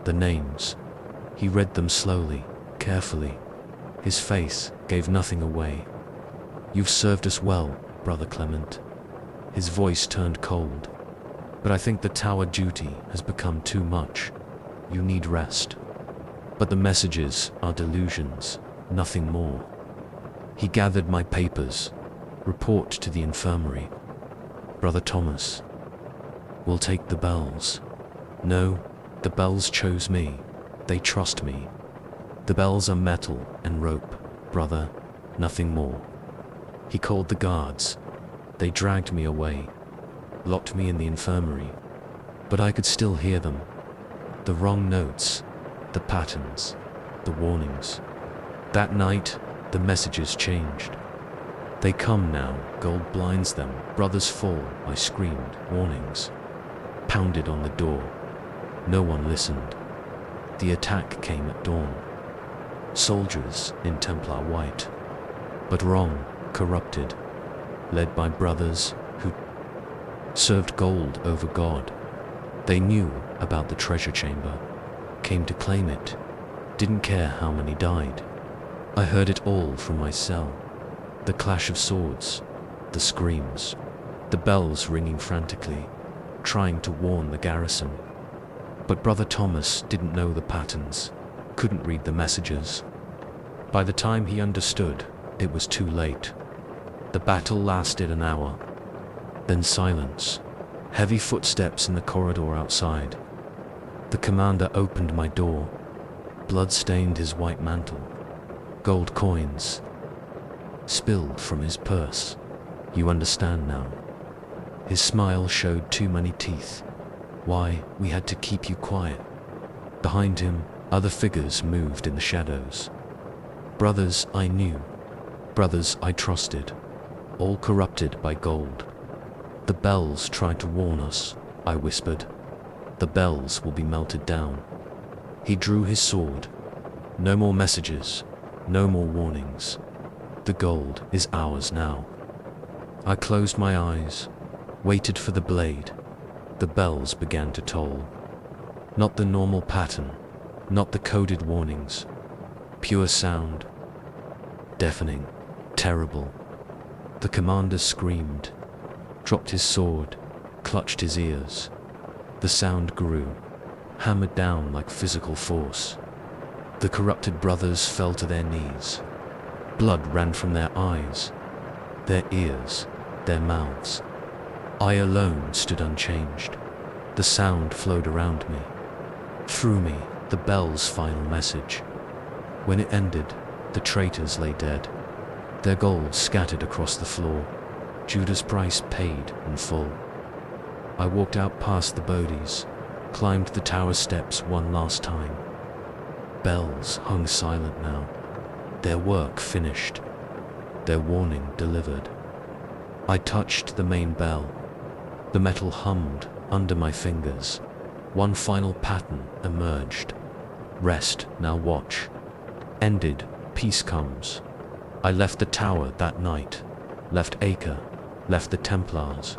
the names. He read them slowly, carefully. His face gave nothing away. You've served us well, Brother Clement. His voice turned cold. But I think the tower duty has become too much. You need rest. But the messages are delusions, nothing more. He gathered my papers. Report to the infirmary. Brother Thomas, we'll take the bells. No, the bells chose me. They trust me. The bells are metal and rope, brother, nothing more. He called the guards. They dragged me away, locked me in the infirmary, but I could still hear them. The wrong notes, the patterns, the warnings. That night, the messages changed. They come now, gold blinds them, brothers fall, I screamed, warnings. Pounded on the door. No one listened. The attack came at dawn. Soldiers in Templar white, but wrong, corrupted, led by brothers who served gold over God. They knew about the treasure chamber, came to claim it, didn't care how many died. I heard it all from my cell. The clash of swords, the screams, the bells ringing frantically, trying to warn the garrison. But Brother Thomas didn't know the patterns, couldn't read the messages. By the time he understood, it was too late. The battle lasted an hour. Then silence, heavy footsteps in the corridor outside. The commander opened my door. Blood stained his white mantle. Gold coins spilled from his purse. You understand now. His smile showed too many teeth. Why, we had to keep you quiet. Behind him, other figures moved in the shadows. Brothers I knew, brothers I trusted, all corrupted by gold. The bells tried to warn us, I whispered. The bells will be melted down. He drew his sword. No more messages, no more warnings. The gold is ours now. I closed my eyes, waited for the blade. The bells began to toll. Not the normal pattern, not the coded warnings. Pure sound. Deafening, terrible. The commander screamed, dropped his sword, clutched his ears. The sound grew, hammered down like physical force. The corrupted brothers fell to their knees. Blood ran from their eyes, their ears, their mouths. I alone stood unchanged. The sound flowed around me, through me, the bell's final message. When it ended, the traitors lay dead, their gold scattered across the floor, Judas' price paid in full. I walked out past the bodies, climbed the tower steps one last time. Bells hung silent now, their work finished, their warning delivered. I touched the main bell. The metal hummed under my fingers. One final pattern emerged. Rest, now watch. Ended, peace comes. I left the tower that night, left Acre, left the Templars.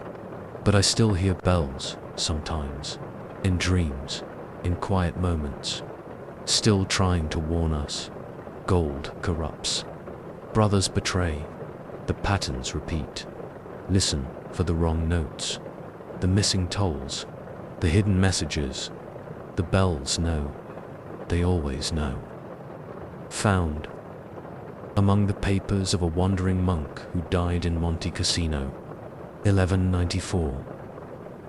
But I still hear bells, sometimes, in dreams, in quiet moments, still trying to warn us. Gold corrupts. Brothers betray. The patterns repeat. Listen for the wrong notes, the missing tolls, the hidden messages. The bells know. They always know. Found. Among the papers of a wandering monk who died in Monte Cassino, 1194.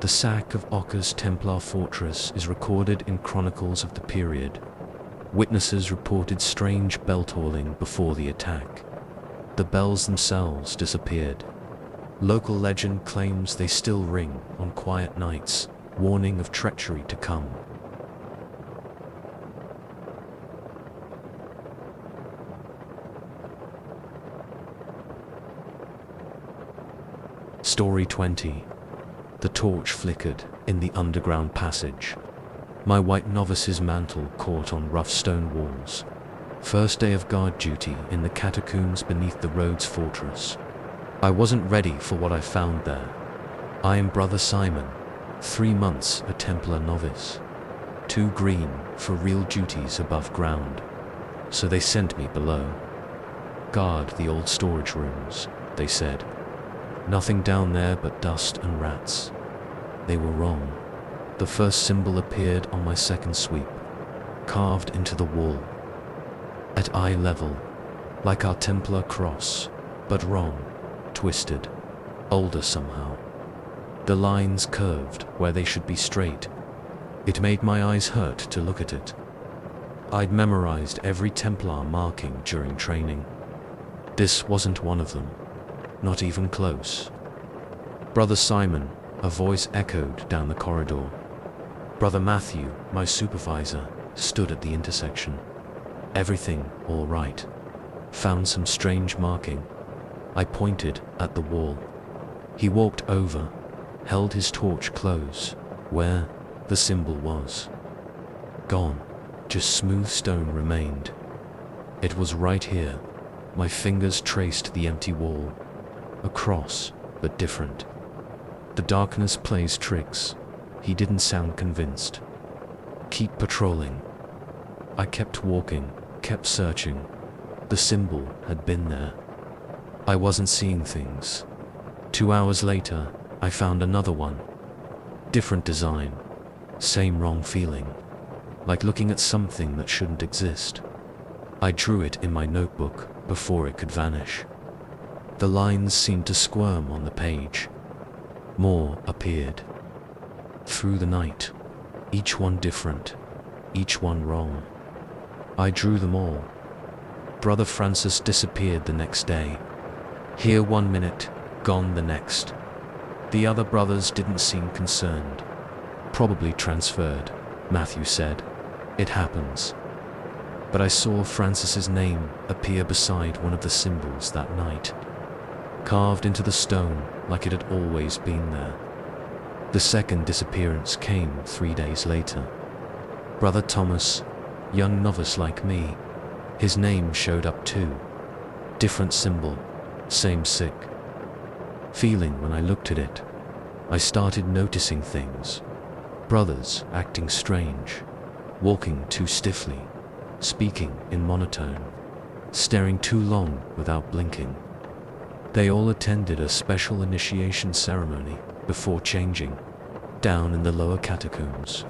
The sack of Occa's Templar fortress is recorded in chronicles of the period. Witnesses reported strange bell tolling before the attack. The bells themselves disappeared. Local legend claims they still ring on quiet nights, warning of treachery to come. Story 20. The torch flickered in the underground passage. My white novice's mantle caught on rough stone walls. First day of guard duty in the catacombs beneath the Rhodes fortress. I wasn't ready for what I found there. I am Brother Simon, 3 months a Templar novice. Too green for real duties above ground. So they sent me below. Guard the old storage rooms, they said. Nothing down there but dust and rats. They were wrong. The first symbol appeared on my second sweep, carved into the wall. At eye level, like our Templar cross, but wrong, twisted, older somehow. The lines curved where they should be straight. It made my eyes hurt to look at it. I'd memorized every Templar marking during training. This wasn't one of them, not even close. Brother Simon, a voice echoed down the corridor. Brother Matthew, my supervisor, stood at the intersection. Everything all right. Found some strange marking. I pointed at the wall. He walked over, held his torch close, where the symbol was. Gone. Just smooth stone remained. It was right here. My fingers traced the empty wall. A cross, but different. The darkness plays tricks. He didn't sound convinced. Keep patrolling. I kept walking, kept searching. The symbol had been there. I wasn't seeing things. 2 hours later, I found another one. Different design. Same wrong feeling. Like looking at something that shouldn't exist. I drew it in my notebook before it could vanish. The lines seemed to squirm on the page. More appeared. Through the night, each one different, each one wrong. I drew them all. Brother Francis disappeared the next day. Here 1 minute, gone the next. The other brothers didn't seem concerned. Probably transferred, Matthew said. It happens. but I saw Francis's name appear beside one of the symbols that night, carved into the stone like it had always been there. The second disappearance came 3 days later. Brother Thomas, young novice like me, his name showed up too. Different symbol, same sick feeling when I looked at it. I started noticing things. Brothers acting strange, walking too stiffly, speaking in monotone, staring too long without blinking. They all attended a special initiation ceremony before changing, down in the lower catacombs,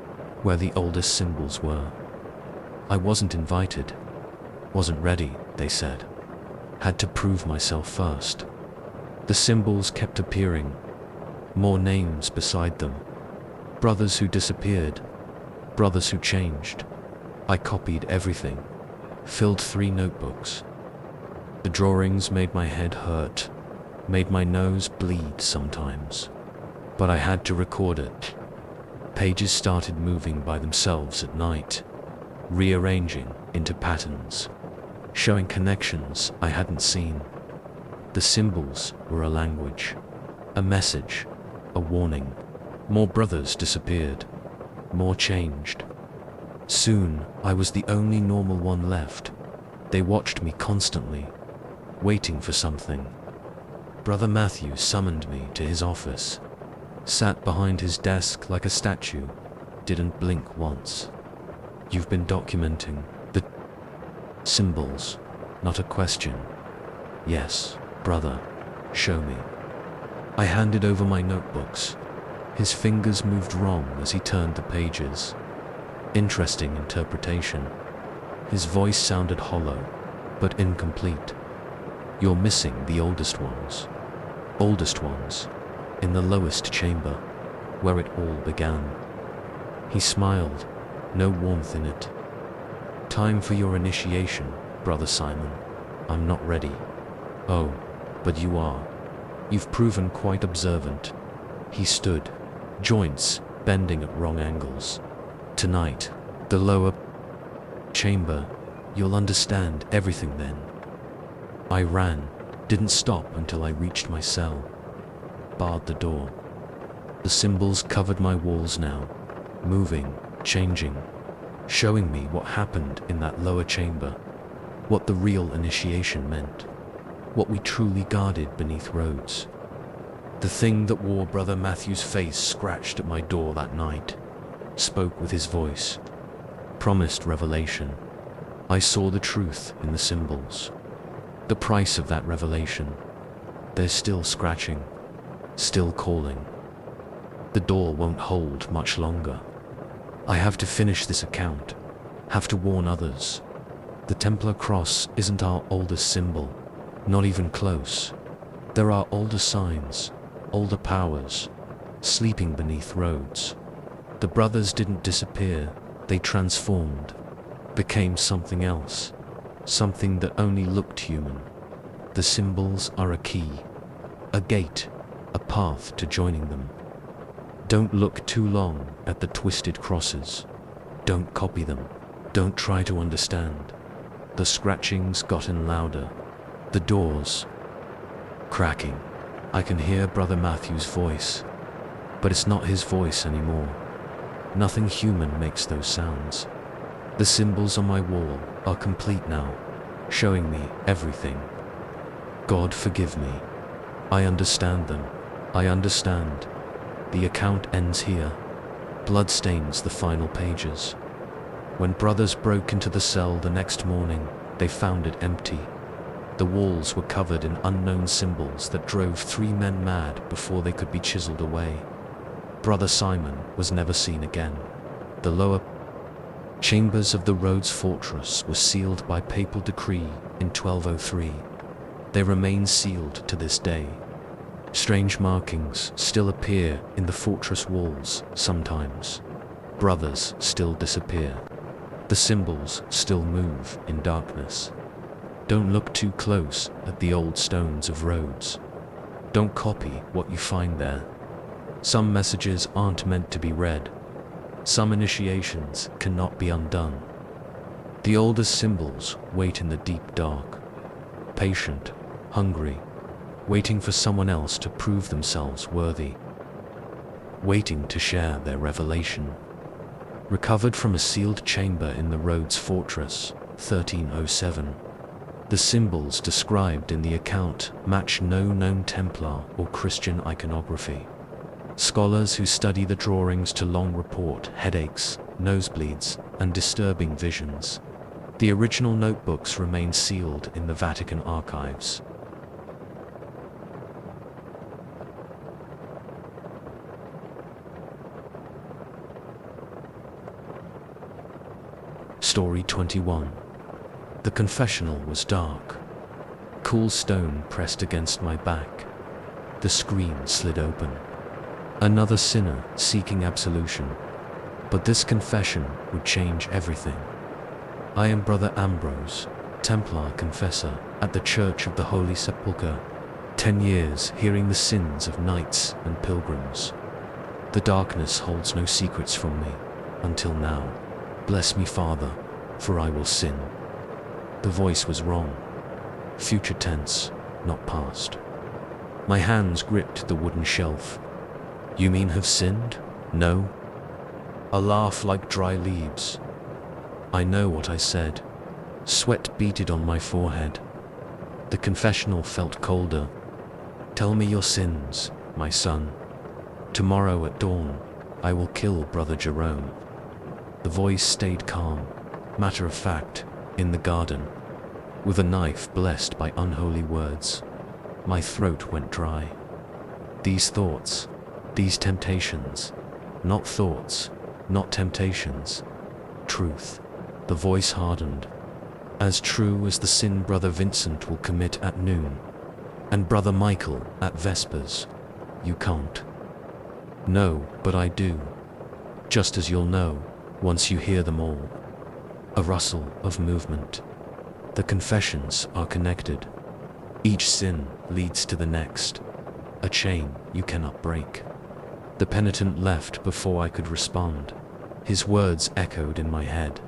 where the oldest symbols were. I wasn't invited, wasn't ready, they said. Had to prove myself first. The symbols kept appearing, more names beside them. Brothers who disappeared, brothers who changed. I copied everything, filled 3 notebooks. The drawings made my head hurt, made my nose bleed sometimes. But I had to record it. Pages started moving by themselves at night, rearranging into patterns, showing connections I hadn't seen. The symbols were a language, a message, a warning. More brothers disappeared, more changed. Soon, I was the only normal one left. They watched me constantly, waiting for something. Brother Matthew summoned me to his office, sat behind his desk like a statue, didn't blink once. You've been documenting the symbols, not a question. Yes, brother, show me. I handed over my notebooks. His fingers moved wrong as he turned the pages. Interesting interpretation. His voice sounded hollow, but incomplete. You're missing the oldest ones. Oldest ones, in the lowest chamber, where it all began. He smiled, no warmth in it. Time for your initiation, Brother Simon. I'm not ready. Oh, but you are. You've proven quite observant. He stood, joints bending at wrong angles. Tonight, the lower chamber, you'll understand everything then. I ran, didn't stop until I reached my cell, barred the door. The symbols covered my walls now, moving, changing, showing me what happened in that lower chamber, what the real initiation meant, what we truly guarded beneath Rhodes. The thing that wore Brother Matthew's face scratched at my door that night, spoke with his voice, promised revelation. I saw the truth in the symbols. The price of that revelation. They're still scratching, still calling. The door won't hold much longer. I have to finish this account, have to warn others. The Templar cross isn't our oldest symbol, not even close. There are older signs, older powers, sleeping beneath Rhodes. The brothers didn't disappear, they transformed, became something else, something that only looked human. The symbols are a key, a gate, a path to joining them. Don't look too long at the twisted crosses. Don't copy them. Don't try to understand. The scratchings gotten louder. The doors cracking. I can hear Brother Matthew's voice, but it's not his voice anymore. Nothing human makes those sounds. The symbols on my wall are complete now, showing me everything. God forgive me. I understand them. I understand. The account ends here. Blood stains the final pages. When brothers broke into the cell the next morning, they found it empty. The walls were covered in unknown symbols that drove 3 men mad before they could be chiseled away. Brother Simon was never seen again. The lower chambers of the Rhodes fortress were sealed by papal decree in 1203. They remain sealed to this day. Strange markings still appear in the fortress walls sometimes. Brothers still disappear. The symbols still move in darkness. Don't look too close at the old stones of Rhodes. Don't copy what you find there. Some messages aren't meant to be read. Some initiations cannot be undone. The oldest symbols wait in the deep dark, patient, hungry, waiting for someone else to prove themselves worthy, waiting to share their revelation. Recovered from a sealed chamber in the Rhodes Fortress, 1307. The symbols described in the account match no known Templar or Christian iconography. Scholars who study the drawings to long report headaches, nosebleeds, and disturbing visions. The original notebooks remain sealed in the Vatican archives. Story 21. The confessional was dark. Cool stone pressed against my back. The screen slid open. Another sinner seeking absolution. But this confession would change everything. I am Brother Ambrose, Templar confessor at the Church of the Holy Sepulchre. 10 years hearing the sins of knights and pilgrims. The darkness holds no secrets from me, until now. Bless me, Father, for I will sin. The voice was wrong. Future tense, not past. My hands gripped the wooden shelf. You mean have sinned? No. A laugh like dry leaves. I know what I said. Sweat beaded on my forehead. The confessional felt colder. Tell me your sins, my son. Tomorrow at dawn, I will kill Brother Jerome. The voice stayed calm, matter of fact, in the garden. With a knife blessed by unholy words, my throat went dry. These thoughts, these temptations, not thoughts, not temptations. Truth. The voice hardened. As true as the sin Brother Vincent will commit at noon, and Brother Michael at Vespers. You can't. No, but I do. Just as you'll know, once you hear them all. A rustle of movement. The confessions are connected. Each sin leads to the next. A chain you cannot break. The penitent left before I could respond. His words echoed in my head.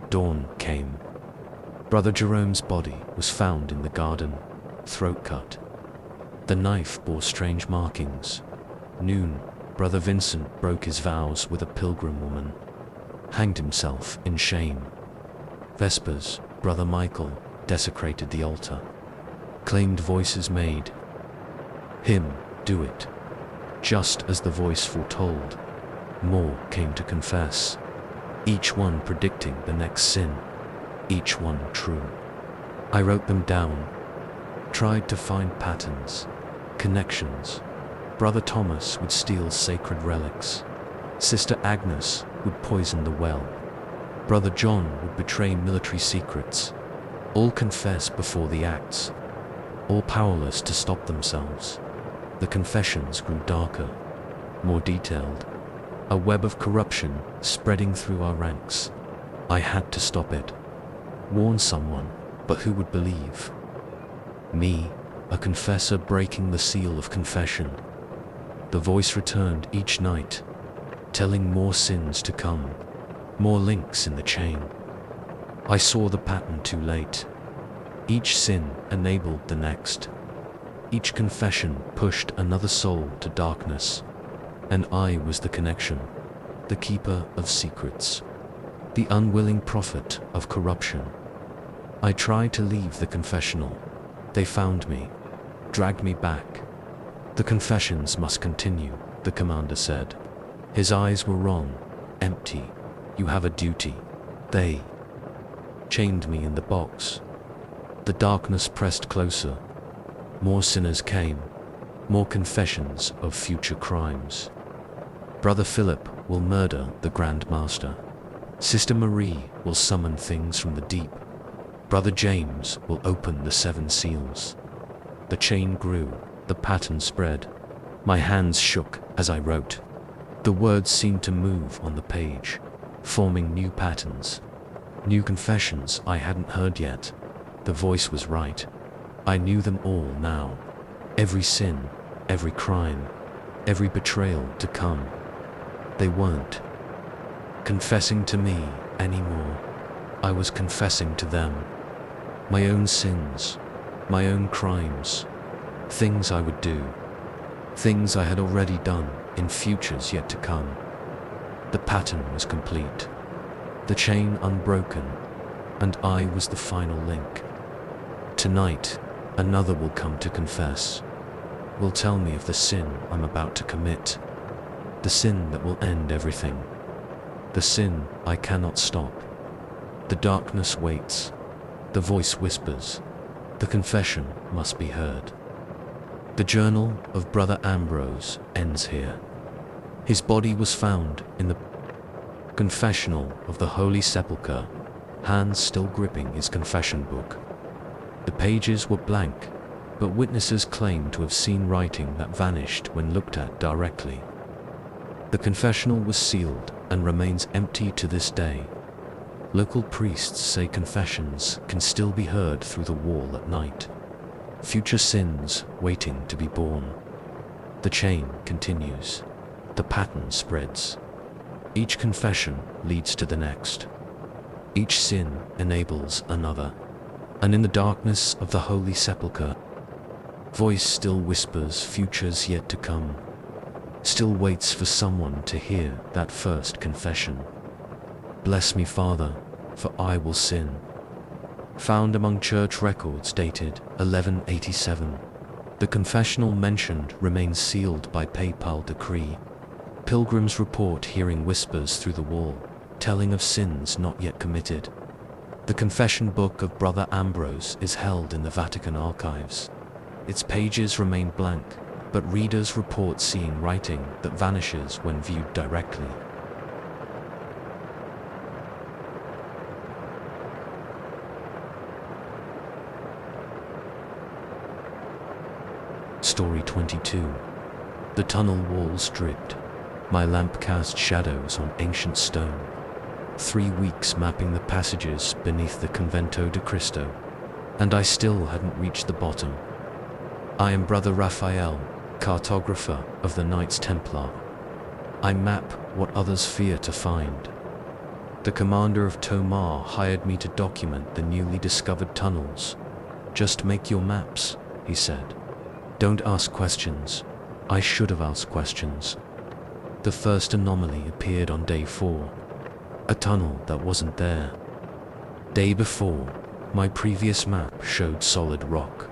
Dawn came. Brother Jerome's body was found in the garden, throat cut. The knife bore strange markings. Noon, Brother Vincent broke his vows with a pilgrim woman. Hanged himself in shame. Vespers, Brother Michael desecrated the altar. Claimed voices made him do it. Just as the voice foretold, more came to confess. Each one predicting the next sin. Each one true. I wrote them down. Tried to find patterns, connections. Brother Thomas would steal sacred relics. Sister Agnes would poison the well. Brother John would betray military secrets. All confess before the acts. All powerless to stop themselves. The confessions grew darker, more detailed. A web of corruption spreading through our ranks. I had to stop it. Warn someone, but who would believe? Me, a confessor breaking the seal of confession. The voice returned each night, telling more sins to come, more links in the chain. I saw the pattern too late. Each sin enabled the next. Each confession pushed another soul to darkness. And I was the connection, the keeper of secrets, the unwilling prophet of corruption. I tried to leave the confessional. They found me, dragged me back. The confessions must continue, the commander said. His eyes were wrong, empty. You have a duty. They chained me in the box. The darkness pressed closer. More sinners came, more confessions of future crimes. Brother Philip will murder the Grand Master. Sister Marie will summon things from the deep. Brother James will open the 7 seals. The chain grew, the pattern spread. My hands shook as I wrote. The words seemed to move on the page, forming new patterns. New confessions I hadn't heard yet. The voice was right. I knew them all now. Every sin, every crime, every betrayal to come. They weren't confessing to me anymore. I was confessing to them my own sins, my own crimes, things I would do, things I had already done in futures yet to come. The pattern was complete, the chain unbroken, and I was the final link. Tonight, another will come to confess, will tell me of the sin I'm about to commit, the sin that will end everything, the sin I cannot stop. The darkness waits, the voice whispers, the confession must be heard. The journal of Brother Ambrose ends here. His body was found in the confessional of the Holy Sepulchre, hands still gripping his confession book. The pages were blank, but witnesses claim to have seen writing that vanished when looked at directly. The confessional was sealed and remains empty to this day. Local priests say confessions can still be heard through the wall at night. Future sins waiting to be borne. The chain continues. The pattern spreads. Each confession leads to the next. Each sin enables another. And in the darkness of the Holy Sepulchre, voice still whispers futures yet to come, still waits for someone to hear that first confession. Bless me, Father, for I will sin. Found among church records dated 1187. The confessional mentioned remains sealed by papal decree. Pilgrims report hearing whispers through the wall, telling of sins not yet committed. The confession book of Brother Ambrose is held in the Vatican archives. Its pages remain blank, but readers report seeing writing that vanishes when viewed directly. Story 22. The tunnel walls dripped. My lamp cast shadows on ancient stone. 3 weeks mapping the passages beneath the Convento de Cristo, and I still hadn't reached the bottom. I am Brother Raphael, cartographer of the Knights Templar. I map what others fear to find. The commander of Tomar hired me to document the newly discovered tunnels. Just make your maps, he said. Don't ask questions. I should have asked questions. The first anomaly appeared on day 4. A tunnel that wasn't there. Day before, my previous map showed solid rock.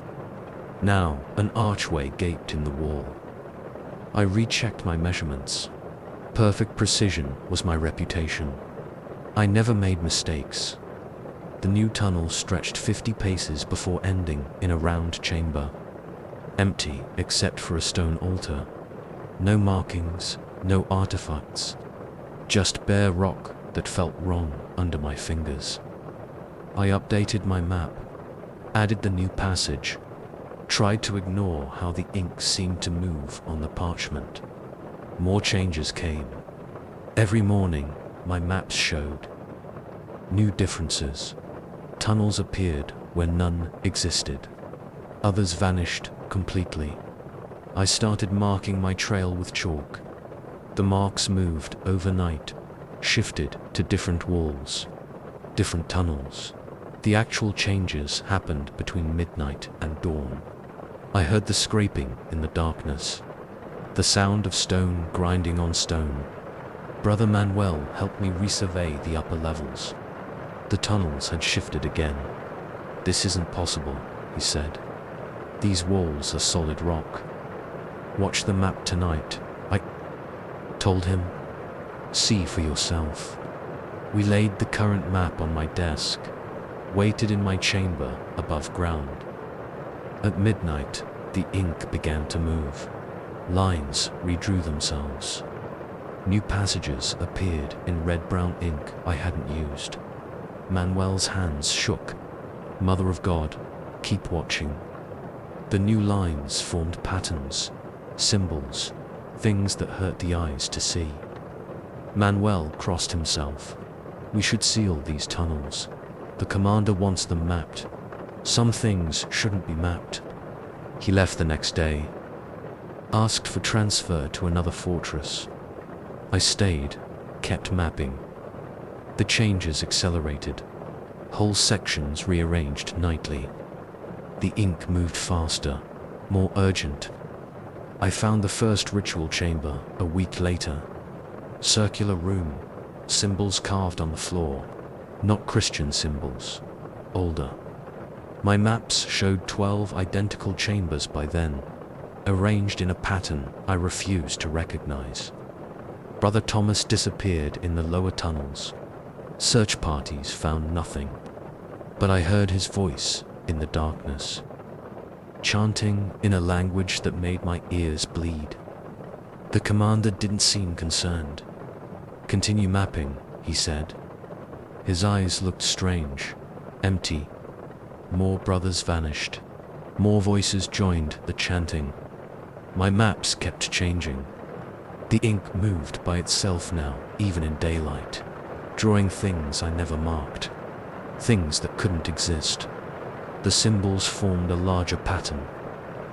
Now, an archway gaped in the wall. I rechecked my measurements. Perfect precision was my reputation. I never made mistakes. The new tunnel stretched 50 paces before ending in a round chamber. Empty except for a stone altar. No markings, no artifacts. Just bare rock that felt wrong under my fingers. I updated my map, added the new passage, tried to ignore how the ink seemed to move on the parchment. More changes came. Every morning, my maps showed new differences. Tunnels appeared where none existed. Others vanished completely. I started marking my trail with chalk. The marks moved overnight, shifted to different walls, different tunnels. The actual changes happened between midnight and dawn. I heard the scraping in the darkness, the sound of stone grinding on stone. Brother Manuel helped me resurvey the upper levels. The tunnels had shifted again. This isn't possible, he said. These walls are solid rock. Watch the map tonight, I told him. See for yourself. We laid the current map on my desk, waited in my chamber above ground. At midnight, the ink began to move. Lines redrew themselves. New passages appeared in red-brown ink I hadn't used. Manuel's hands shook. Mother of God, keep watching. The new lines formed patterns, symbols, things that hurt the eyes to see. Manuel crossed himself. We should seal these tunnels. The commander wants them mapped. Some things shouldn't be mapped. He left the next day, asked for transfer to another fortress. I stayed, kept mapping. The changes accelerated. whole sections rearranged nightly. The ink moved faster, more urgent. I found the first ritual chamber a week later. Circular room, symbols carved on the floor, not Christian symbols, older. My maps showed 12 identical chambers by then, arranged in a pattern I refused to recognize. Brother Thomas disappeared in the lower tunnels. Search parties found nothing, but I heard his voice in the darkness, chanting in a language that made my ears bleed. The commander didn't seem concerned. "Continue mapping," he said. His eyes looked strange, empty. More brothers vanished. More voices joined the chanting. My maps kept changing. The ink moved by itself now, even in daylight, drawing things I never marked, things that couldn't exist. The symbols formed a larger pattern,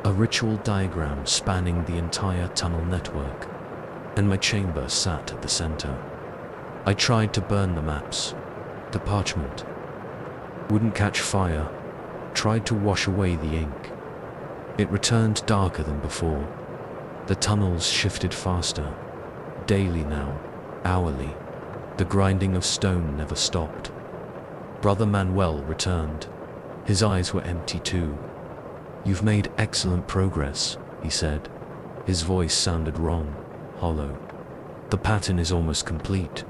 a ritual diagram spanning the entire tunnel network, and my chamber sat at the center. I tried to burn the maps, the parchment. Wouldn't catch fire. Tried to wash away the ink. It returned darker than before. The tunnels shifted faster, daily now, hourly. The grinding of stone never stopped. Brother Manuel returned. His eyes were empty too. "You've made excellent progress," he said. His voice sounded wrong, hollow. "The pattern is almost complete."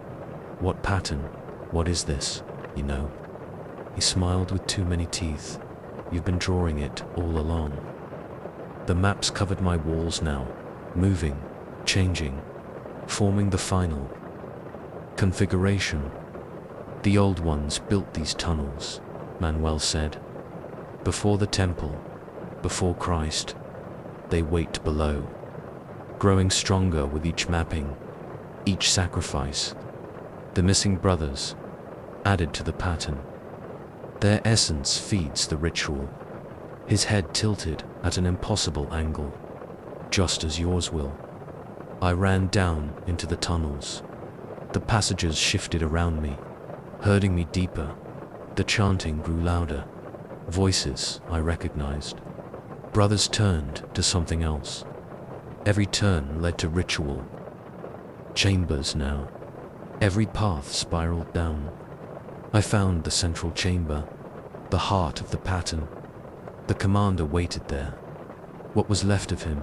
"What pattern? What is this, you know?" He smiled with too many teeth. "You've been drawing it all along." The maps covered my walls now, moving, changing, forming the final configuration. "The old ones built these tunnels," Manuel said. "Before the temple, before Christ. They wait below, growing stronger with each mapping, each sacrifice. The missing brothers, added to the pattern. Their essence feeds the ritual." His head tilted at an impossible angle, "just as yours will." I ran down into the tunnels. The passages shifted around me, herding me deeper. The chanting grew louder. Voices I recognized. Brothers turned to something else. Every turn led to ritual. Chambers now. Every path spiraled down. I found the central chamber, the heart of the pattern. The commander waited there. What was left of him?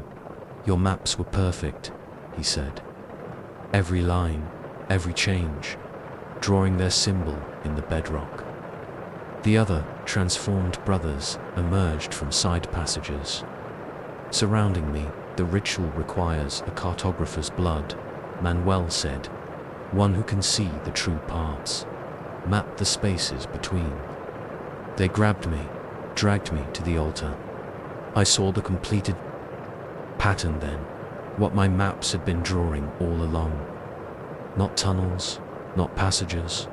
"Your maps were perfect," he said. Every line, every change, drawing their symbol in the bedrock. The other transformed brothers emerged from side passages. Surrounding me, "The ritual requires a cartographer's blood," Manuel said. "One who can see the true parts, map the spaces between." They grabbed me, dragged me to the altar. I saw the completed pattern then, what my maps had been drawing all along. Not tunnels, not passages,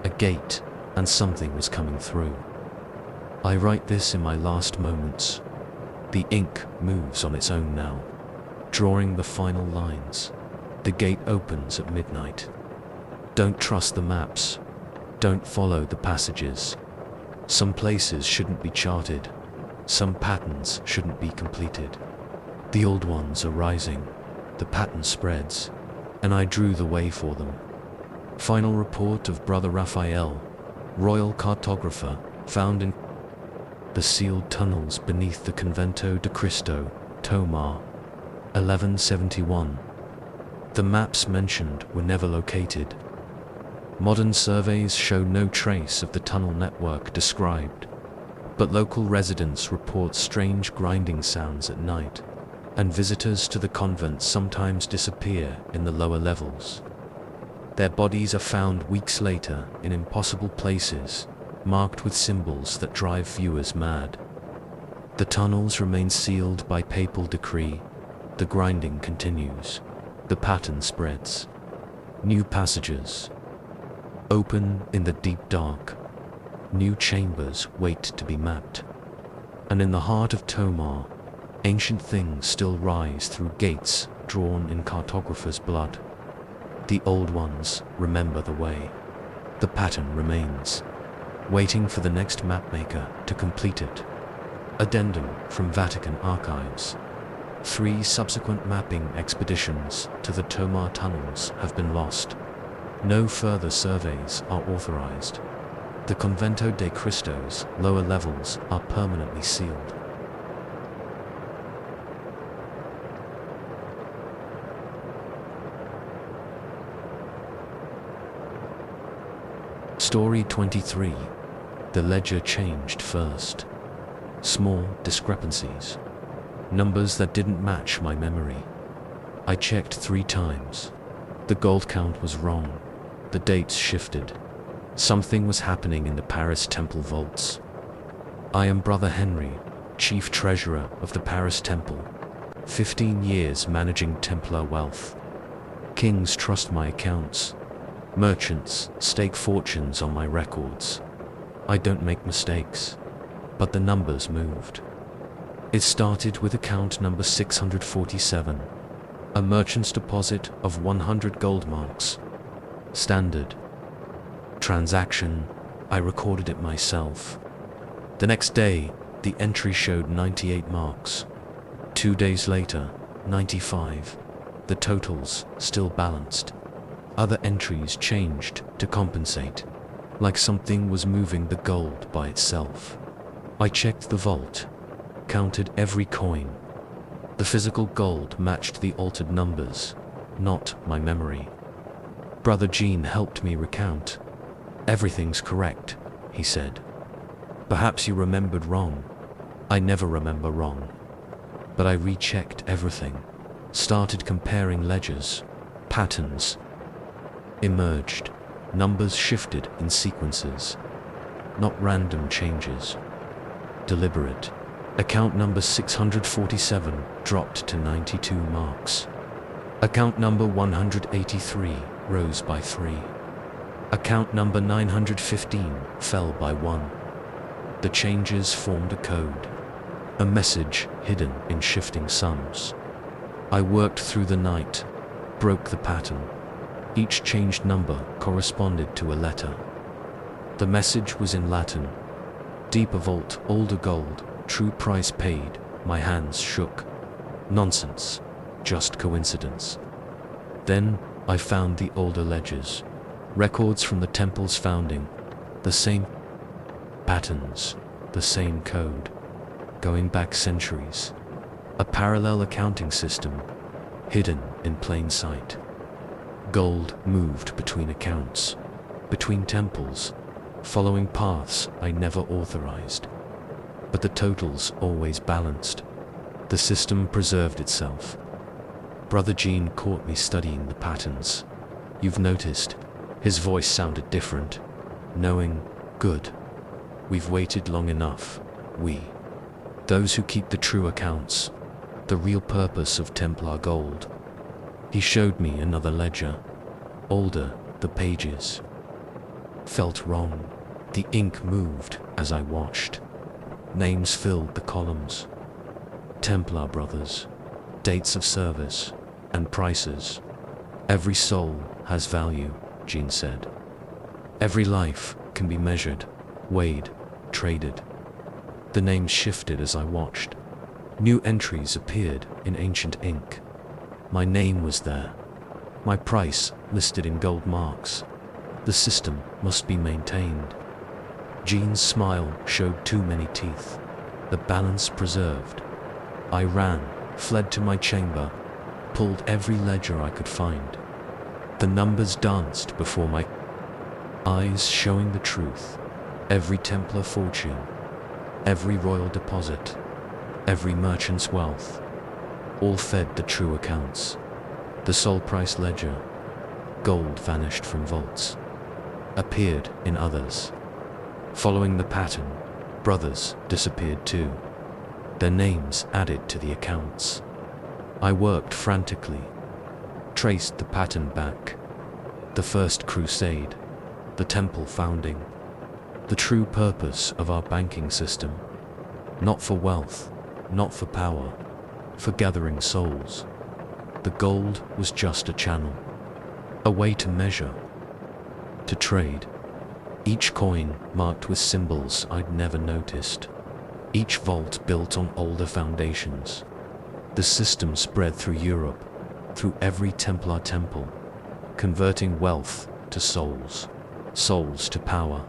a gate, and something was coming through. I write this in my last moments. The ink moves on its own now, drawing the final lines. The gate opens at midnight. Don't trust the maps. Don't follow the passages. Some places shouldn't be charted. Some patterns shouldn't be completed. The old ones are rising. The pattern spreads, and I drew the way for them. Final report of Brother Raphael, Royal Cartographer, found in the sealed tunnels beneath the Convento de Cristo, Tomar, 1171. The maps mentioned were never located. Modern surveys show no trace of the tunnel network described, but local residents report strange grinding sounds at night, and visitors to the convent sometimes disappear in the lower levels. Their bodies are found weeks later in impossible places, marked with symbols that drive viewers mad. The tunnels remain sealed by papal decree. The grinding continues. The pattern spreads. New passages open in the deep dark. New chambers wait to be mapped. And in the heart of Tomar, ancient things still rise through gates drawn in cartographers' blood. The old ones remember the way. The pattern remains. waiting for the next mapmaker to complete it. Addendum from Vatican Archives. 3 subsequent mapping expeditions to the Tomar tunnels have been lost. No further surveys are authorized. The Convento de Cristo's lower levels are permanently sealed. Story 23. The ledger changed first. Small discrepancies. Numbers that didn't match my memory. I checked 3 times. The gold count was wrong. The dates shifted. Something was happening in the Paris Temple vaults. I am Brother Henry, Chief Treasurer of the Paris Temple. 15 years managing Templar wealth. Kings trust my accounts. Merchants stake fortunes on my records. I don't make mistakes, but the numbers moved. It started with account number 647, a merchant's deposit of 100 gold marks. Standard. Transaction, I recorded it myself. The next day, the entry showed 98 marks. 2 days later, 95. The totals still balanced. Other entries changed to compensate, like something was moving the gold by itself. I checked the vault, counted every coin. The physical gold matched the altered numbers, not my memory. Brother Jean helped me recount. Everything's correct, he said. Perhaps you remembered wrong. I never remember wrong. But I rechecked everything, started comparing ledgers, patterns. Emerged. Numbers shifted in sequences, not random changes. Deliberate. Account number 647 dropped to 92 marks. Account number 183 rose by 3. Account number 915 fell by 1. The changes formed a code, a message hidden in shifting sums. I worked through the night, broke the pattern. Each changed number corresponded to a letter. The message was in Latin. Deeper vault, older gold, true price paid. My hands shook. Nonsense. Just coincidence. Then I found the older ledgers. Records from the temple's founding. The same patterns, the same code. Going back centuries. A parallel accounting system, hidden in plain sight. Gold moved between accounts, between temples, following paths I never authorized. But the totals always balanced. The system preserved itself. Brother Jean caught me studying the patterns. You've noticed, his voice sounded different. Knowing, good. We've waited long enough, those who keep the true accounts, the real purpose of Templar gold. He showed me another ledger. Older, the pages felt wrong. The ink moved as I watched. Names filled the columns. Templar brothers, dates of service, and prices. Every soul has value, Jean said. Every life can be measured, weighed, traded. The names shifted as I watched. New entries appeared in ancient ink. My name was there. My price listed in gold marks. The system must be maintained. Jean's smile showed too many teeth. The balance preserved. I ran, fled to my chamber, pulled every ledger I could find. The numbers danced before my eyes, showing the truth. Every Templar fortune, every royal deposit, every merchant's wealth, all fed the true accounts. The soul price ledger, gold vanished from vaults, appeared in others. Following the pattern, brothers disappeared too, their names added to the accounts. I worked frantically, traced the pattern back. The First Crusade, the temple founding, the true purpose of our banking system, not for wealth, not for power, for gathering souls. The gold was just a channel, a way to measure, to trade, each coin marked with symbols I'd never noticed, each vault built on older foundations. The system spread through Europe, through every Templar temple, converting wealth to souls, souls to power.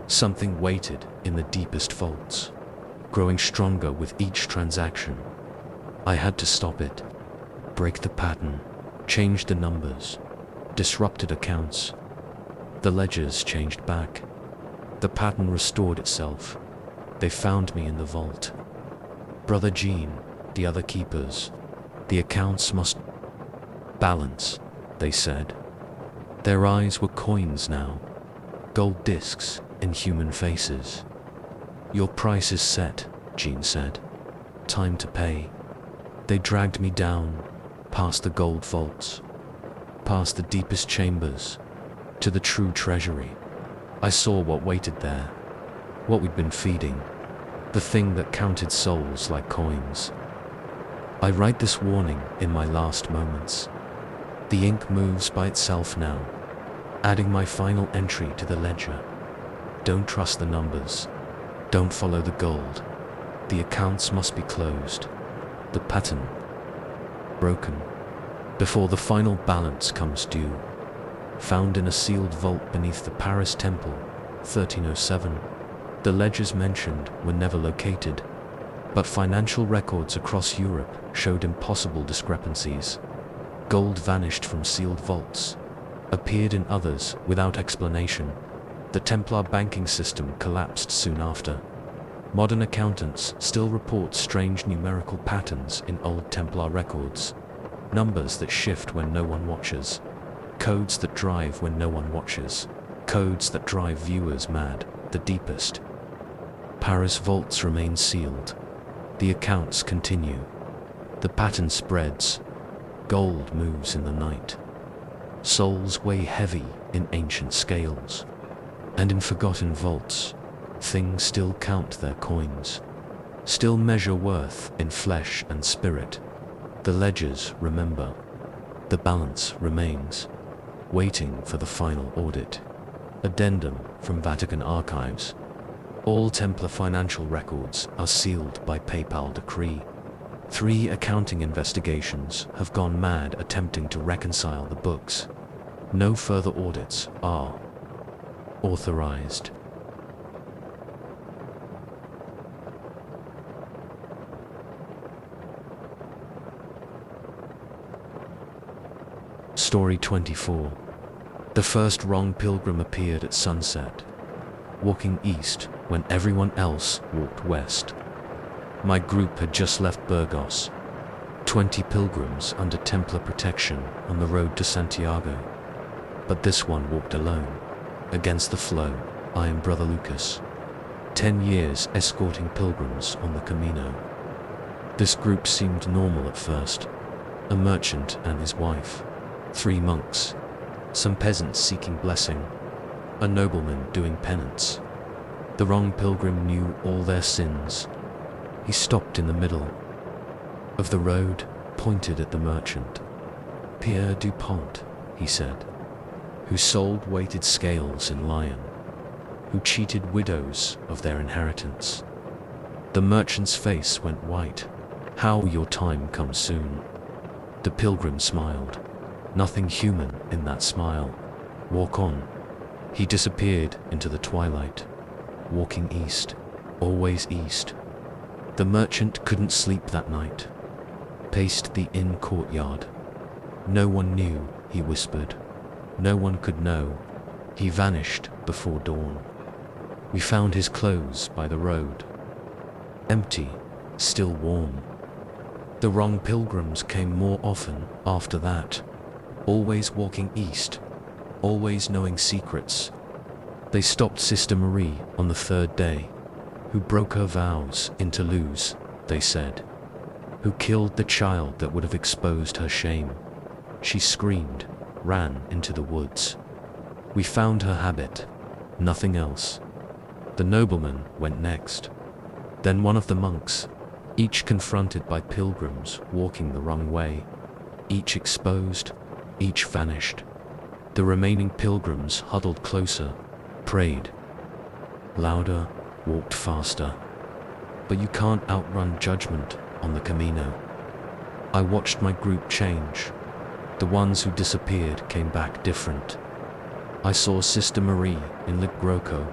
Something waited in the deepest vaults, growing stronger with each transaction. I had to stop it, break the pattern, change the numbers, disrupted accounts. The ledgers changed back. The pattern restored itself. They found me in the vault. Brother Jean, the other keepers, the accounts must balance, they said. Their eyes were coins now, gold discs in human faces. Your price is set, Jean said. Time to pay. They dragged me down, past the gold vaults, past the deepest chambers, to the true treasury. I saw what waited there, what we'd been feeding, the thing that counted souls like coins. I write this warning in my last moments. The ink moves by itself now, adding my final entry to the ledger. Don't trust the numbers. Don't follow the gold. The accounts must be closed. The pattern broken before the final balance comes due. Found in a sealed vault beneath the Paris Temple, 1307. The ledgers mentioned were never located, but financial records across Europe showed impossible discrepancies. Gold vanished from sealed vaults, appeared in others without explanation. The Templar banking system collapsed soon after. Modern accountants still report strange numerical patterns in old Templar records. Numbers that shift when no one watches. Codes that drive when no one watches. Codes that drive viewers mad, the deepest. Paris vaults remain sealed. The accounts continue. The pattern spreads. Gold moves in the night. Souls weigh heavy in ancient scales. And in forgotten vaults, things still count their coins, still measure worth in flesh and spirit. The ledgers remember. The balance remains, waiting for the final audit. Addendum from Vatican Archives. All Templar financial records are sealed by papal decree. 3 accounting investigations have gone mad attempting to reconcile the books. No further audits are authorized. Story 24. The first wrong pilgrim appeared at sunset, walking east when everyone else walked west. My group had just left Burgos, 20 pilgrims under Templar protection on the road to Santiago. But this one walked alone, against the flow. I am Brother Lucas, 10 years escorting pilgrims on the Camino. This group seemed normal at first. A merchant and his wife, 3 monks, some peasants seeking blessing, a nobleman doing penance. The wrong pilgrim knew all their sins. He stopped in the middle of the road, pointed at the merchant. Pierre Dupont, he said, who sold weighted scales in Lyon, who cheated widows of their inheritance. The merchant's face went white. How will your time come soon? The pilgrim smiled. Nothing human in that smile. Walk on. He disappeared into the twilight, walking east, always east. The merchant couldn't sleep that night. Paced the inn courtyard. No one knew, he whispered. No one could know. He vanished before dawn. We found his clothes by the road. Empty, still warm. The wrong pilgrims came more often after that. Always walking east, always knowing secrets. They stopped Sister Marie on the 3rd day, who broke her vows in Toulouse, they said, who killed the child that would have exposed her shame. She screamed, ran into the woods. We found her habit, nothing else. The nobleman went next. Then one of the monks, each confronted by pilgrims walking the wrong way, each exposed, each vanished. The remaining pilgrims huddled closer, Prayed louder, walked faster. But you can't outrun judgment on the Camino. I watched my group change. The ones who disappeared came back different. I saw Sister Marie in Lit Groco,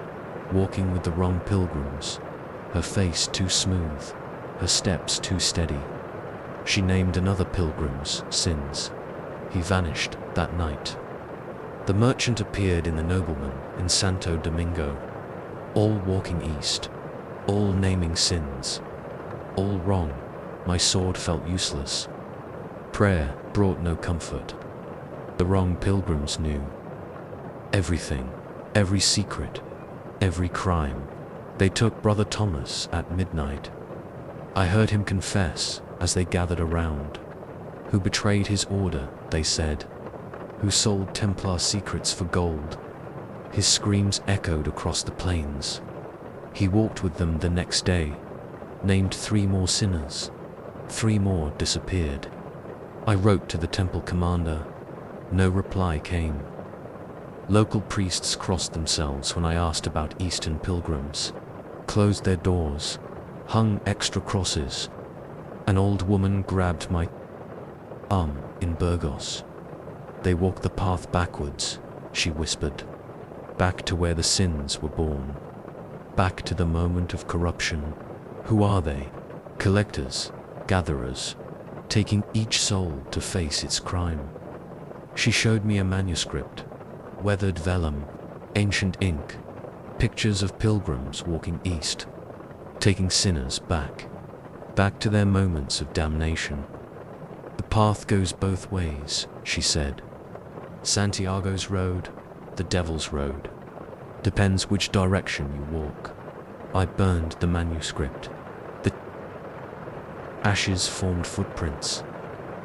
walking with the wrong pilgrims, her face too smooth, her steps too steady. She named another pilgrim's sins. He vanished that night. The merchant appeared in the nobleman in Santo Domingo, all walking east, all naming sins, all wrong. My sword felt useless. Prayer brought no comfort. The wrong pilgrims knew everything, every secret, every crime. They took Brother Thomas at midnight. I heard him confess as they gathered around. Who betrayed his order, they said. Who sold Templar secrets for gold. His screams echoed across the plains. He walked with them the next day, named 3 more sinners. 3 more disappeared. I wrote to the temple commander. No reply came. Local priests crossed themselves when I asked about Eastern pilgrims, closed their doors, hung extra crosses. An old woman grabbed my arm in Burgos. They walked the path backwards, she whispered, back to where the sins were born, back to the moment of corruption. Who are they? Collectors, gatherers, taking each soul to face its crime. She showed me a manuscript, weathered vellum, ancient ink, pictures of pilgrims walking east, taking sinners back to their moments of damnation. The path goes both ways, she said. Santiago's road, the devil's road. Depends which direction you walk. I burned the manuscript. The ashes formed footprints,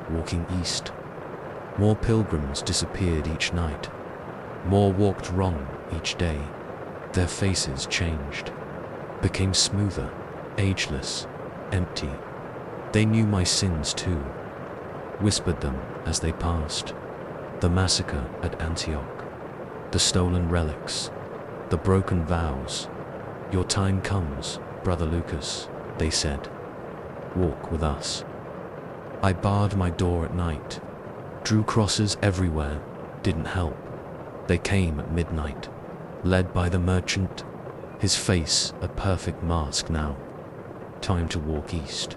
walking east. More pilgrims disappeared each night. More walked wrong each day. Their faces changed, became smoother, ageless, empty. They knew my sins too, whispered them as they passed. The massacre at Antioch, the stolen relics, the broken vows. Your time comes, Brother Lucas, they said. Walk with us. I barred my door at night, drew crosses everywhere, didn't help. They came at midnight, led by the merchant, his face a perfect mask now. Time to walk east.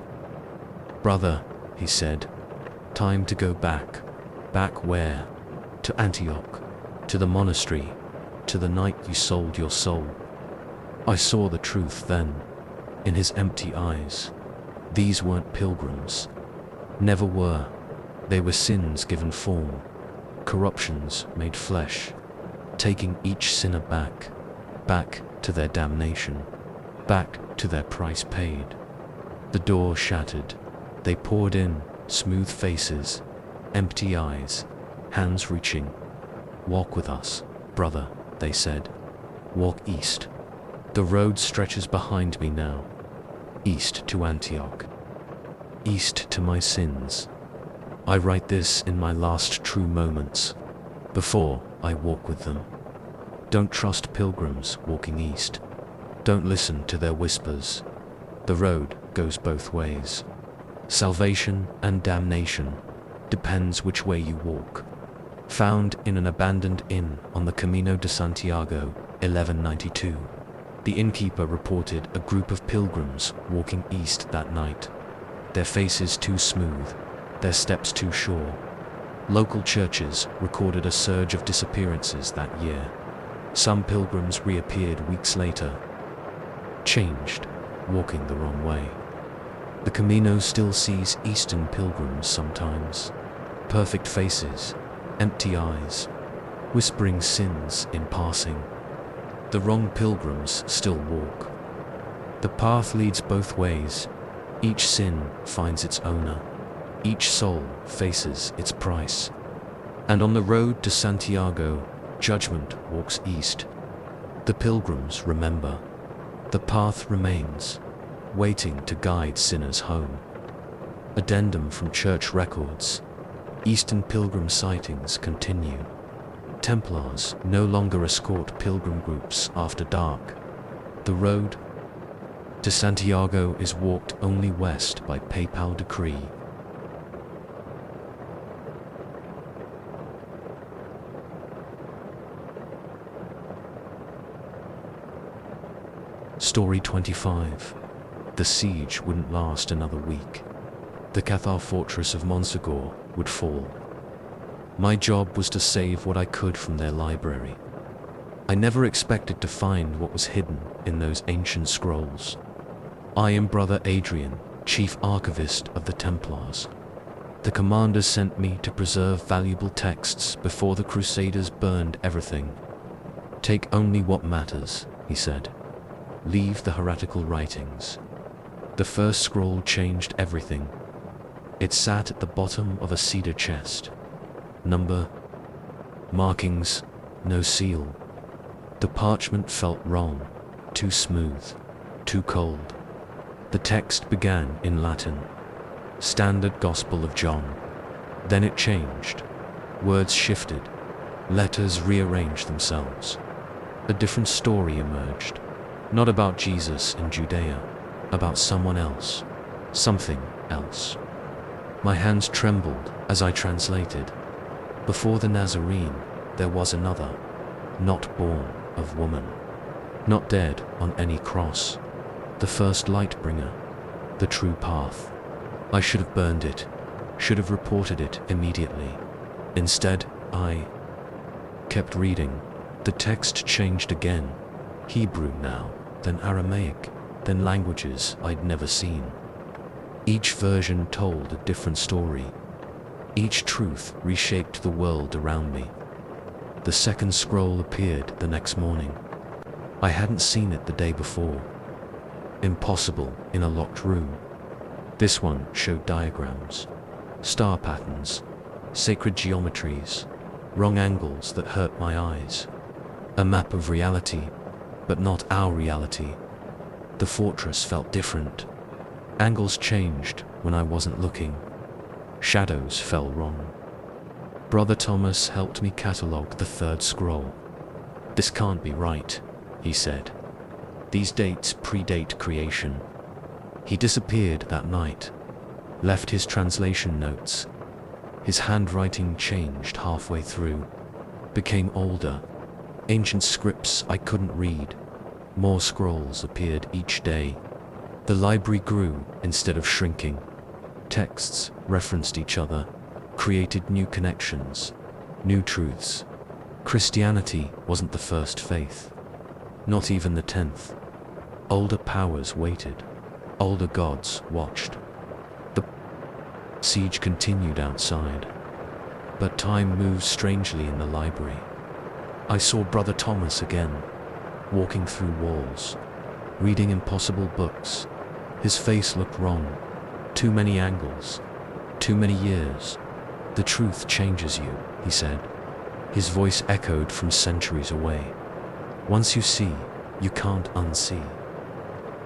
Brother, he said, time to go back. Back where? To Antioch, to the monastery, to the night you sold your soul. I saw the truth then, in his empty eyes. These weren't pilgrims. Never were. They were sins given form, corruptions made flesh, taking each sinner back to their damnation, back to their price paid. The door shattered. They poured in, smooth faces, empty eyes, hands reaching. Walk with us, brother, they said. Walk east. The road stretches behind me now. East to Antioch. East to my sins. I write this in my last true moments, before I walk with them. Don't trust pilgrims walking east. Don't listen to their whispers. The road goes both ways. Salvation and damnation depends which way you walk. Found in an abandoned inn on the Camino de Santiago, 1192. The innkeeper reported a group of pilgrims walking east that night. Their faces too smooth, their steps too sure. Local churches recorded a surge of disappearances that year. Some pilgrims reappeared weeks later, changed, walking the wrong way. The Camino still sees Eastern pilgrims sometimes. Perfect faces, empty eyes, whispering sins in passing. The wrong pilgrims still walk. The path leads both ways. Each sin finds its owner. Each soul faces its price. And on the road to Santiago, judgment walks east. The pilgrims remember. The path remains, waiting to guide sinners home. Addendum from church records. Eastern pilgrim sightings continue. Templars no longer escort pilgrim groups after dark. The road to Santiago is walked only west by papal decree. Story 25. The siege wouldn't last another week. The Cathar fortress of Montsegur would fall. My job was to save what I could from their library. I never expected to find what was hidden in those ancient scrolls. I am Brother Adrian, Chief Archivist of the Templars. The commander sent me to preserve valuable texts before the Crusaders burned everything. Take only what matters, he said. Leave the heretical writings. The first scroll changed everything. It sat at the bottom of a cedar chest. Number, markings, no seal. The parchment felt wrong, too smooth, too cold. The text began in Latin, Standard Gospel of John. Then it changed. Words shifted. Letters rearranged themselves. A different story emerged. Not about Jesus in Judea, about someone else, something else. My hands trembled as I translated. Before the Nazarene, there was another, not born of woman, not dead on any cross, the first light bringer, the true path. I should have burned it, should have reported it immediately. Instead, I kept reading. The text changed again, Hebrew now, then Aramaic, then languages I'd never seen. Each version told a different story. Each truth reshaped the world around me. The second scroll appeared the next morning. I hadn't seen it the day before. Impossible in a locked room. This one showed diagrams, star patterns, sacred geometries, wrong angles that hurt my eyes. A map of reality, but not our reality. The fortress felt different. Angles changed when I wasn't looking. Shadows fell wrong. Brother Thomas helped me catalogue the third scroll. This can't be right, he said. These dates predate creation. He disappeared that night, left his translation notes. His handwriting changed halfway through, became older. Ancient scripts I couldn't read. More scrolls appeared each day. The library grew instead of shrinking. Texts referenced each other, created new connections, new truths. Christianity wasn't the first faith, not even the 10th. Older powers waited, older gods watched. The siege continued outside, but time moved strangely in the library. I saw Brother Thomas again, walking through walls, reading impossible books. His face looked wrong. Too many angles, too many years. The truth changes you, he said. His voice echoed from centuries away. Once you see, you can't unsee.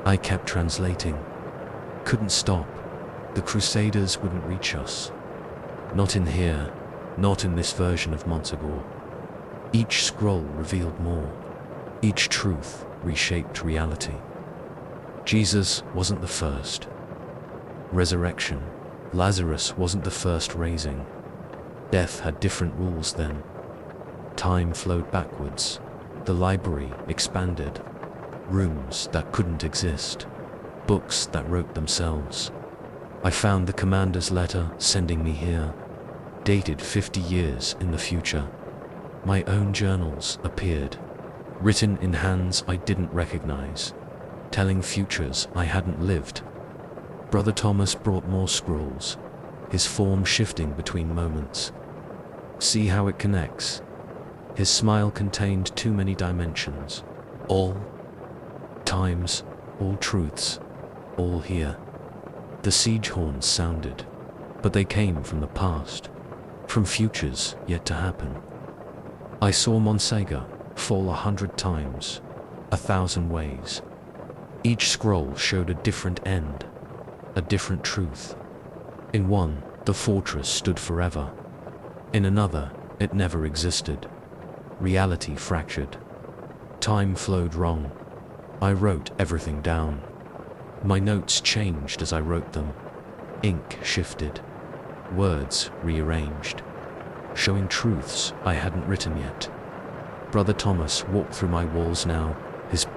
I kept translating. Couldn't stop. The Crusaders wouldn't reach us. Not in here, not in this version of Montsegur. Each scroll revealed more. Each truth reshaped reality. Jesus wasn't the first. Resurrection. Lazarus wasn't the first raising. Death had different rules then. Time flowed backwards. The library expanded. Rooms that couldn't exist. Books that wrote themselves. I found the commander's letter sending me here, dated 50 years in the future. My own journals appeared, written in hands I didn't recognize, telling futures I hadn't lived. Brother Thomas brought more scrolls, his form shifting between moments. See how it connects? His smile contained too many dimensions. All times, all truths, all here. The siege horns sounded, but they came from the past, from futures yet to happen. I saw Montsegur fall 100 times, 1,000 ways. Each scroll showed a different end, a different truth. In one, the fortress stood forever. In another, it never existed. Reality fractured. Time flowed wrong. I wrote everything down. My notes changed as I wrote them. Ink shifted. Words rearranged, showing truths I hadn't written yet. Brother Thomas walked through my walls now, his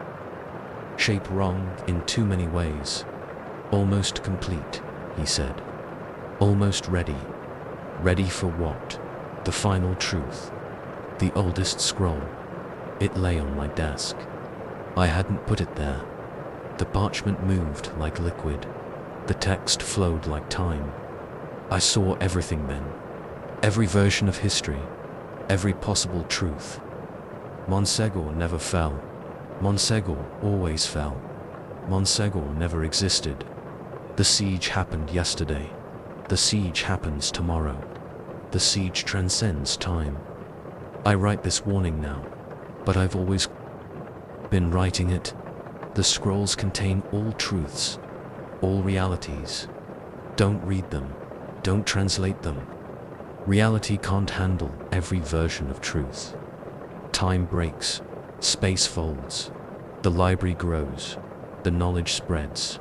shape wrong in too many ways. Almost complete, he said. Almost ready. Ready for what? The final truth. The oldest scroll. It lay on my desk. I hadn't put it there. The parchment moved like liquid. The text flowed like time. I saw everything then. Every version of history. Every possible truth. Montségur never fell. Montségur always fell. Montségur never existed. The siege happened yesterday. The siege happens tomorrow. The siege transcends time. I write this warning now, but I've always been writing it. The scrolls contain all truths, all realities. Don't read them. Don't translate them. Reality can't handle every version of truth. Time breaks. Space folds. The library grows. The knowledge spreads.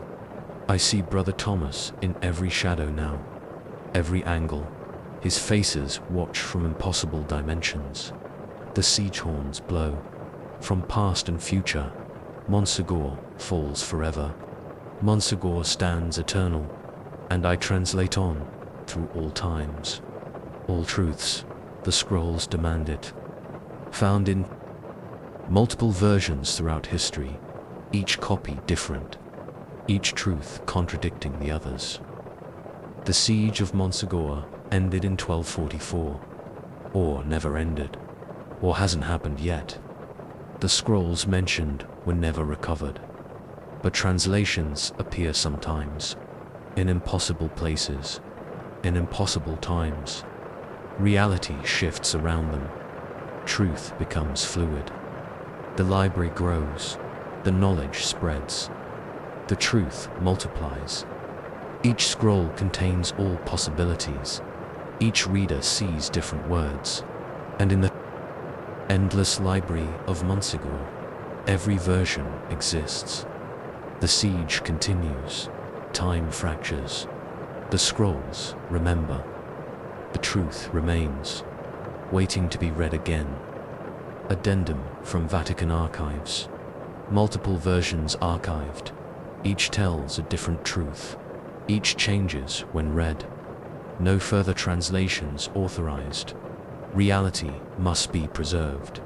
I see Brother Thomas in every shadow now. Every angle. His faces watch from impossible dimensions. The siege horns blow. From past and future, Montségur falls forever. Montségur stands eternal, and I translate on through all times. All truths, the scrolls demand it. Found in multiple versions throughout history, each copy different, each truth contradicting the others. The siege of Montségur ended in 1244, or never ended, or hasn't happened yet. The scrolls mentioned were never recovered, but translations appear sometimes, in impossible places, in impossible times. Reality shifts around them. Truth becomes fluid. The library grows. The knowledge spreads. The truth multiplies. Each scroll contains all possibilities. Each reader sees different words. And in the endless library of Montségur, every version exists. The siege continues. Time fractures. The scrolls remember. The truth remains, waiting to be read again. Addendum from Vatican Archives. Multiple versions archived. Each tells a different truth. Each changes when read. No further translations authorized. Reality must be preserved.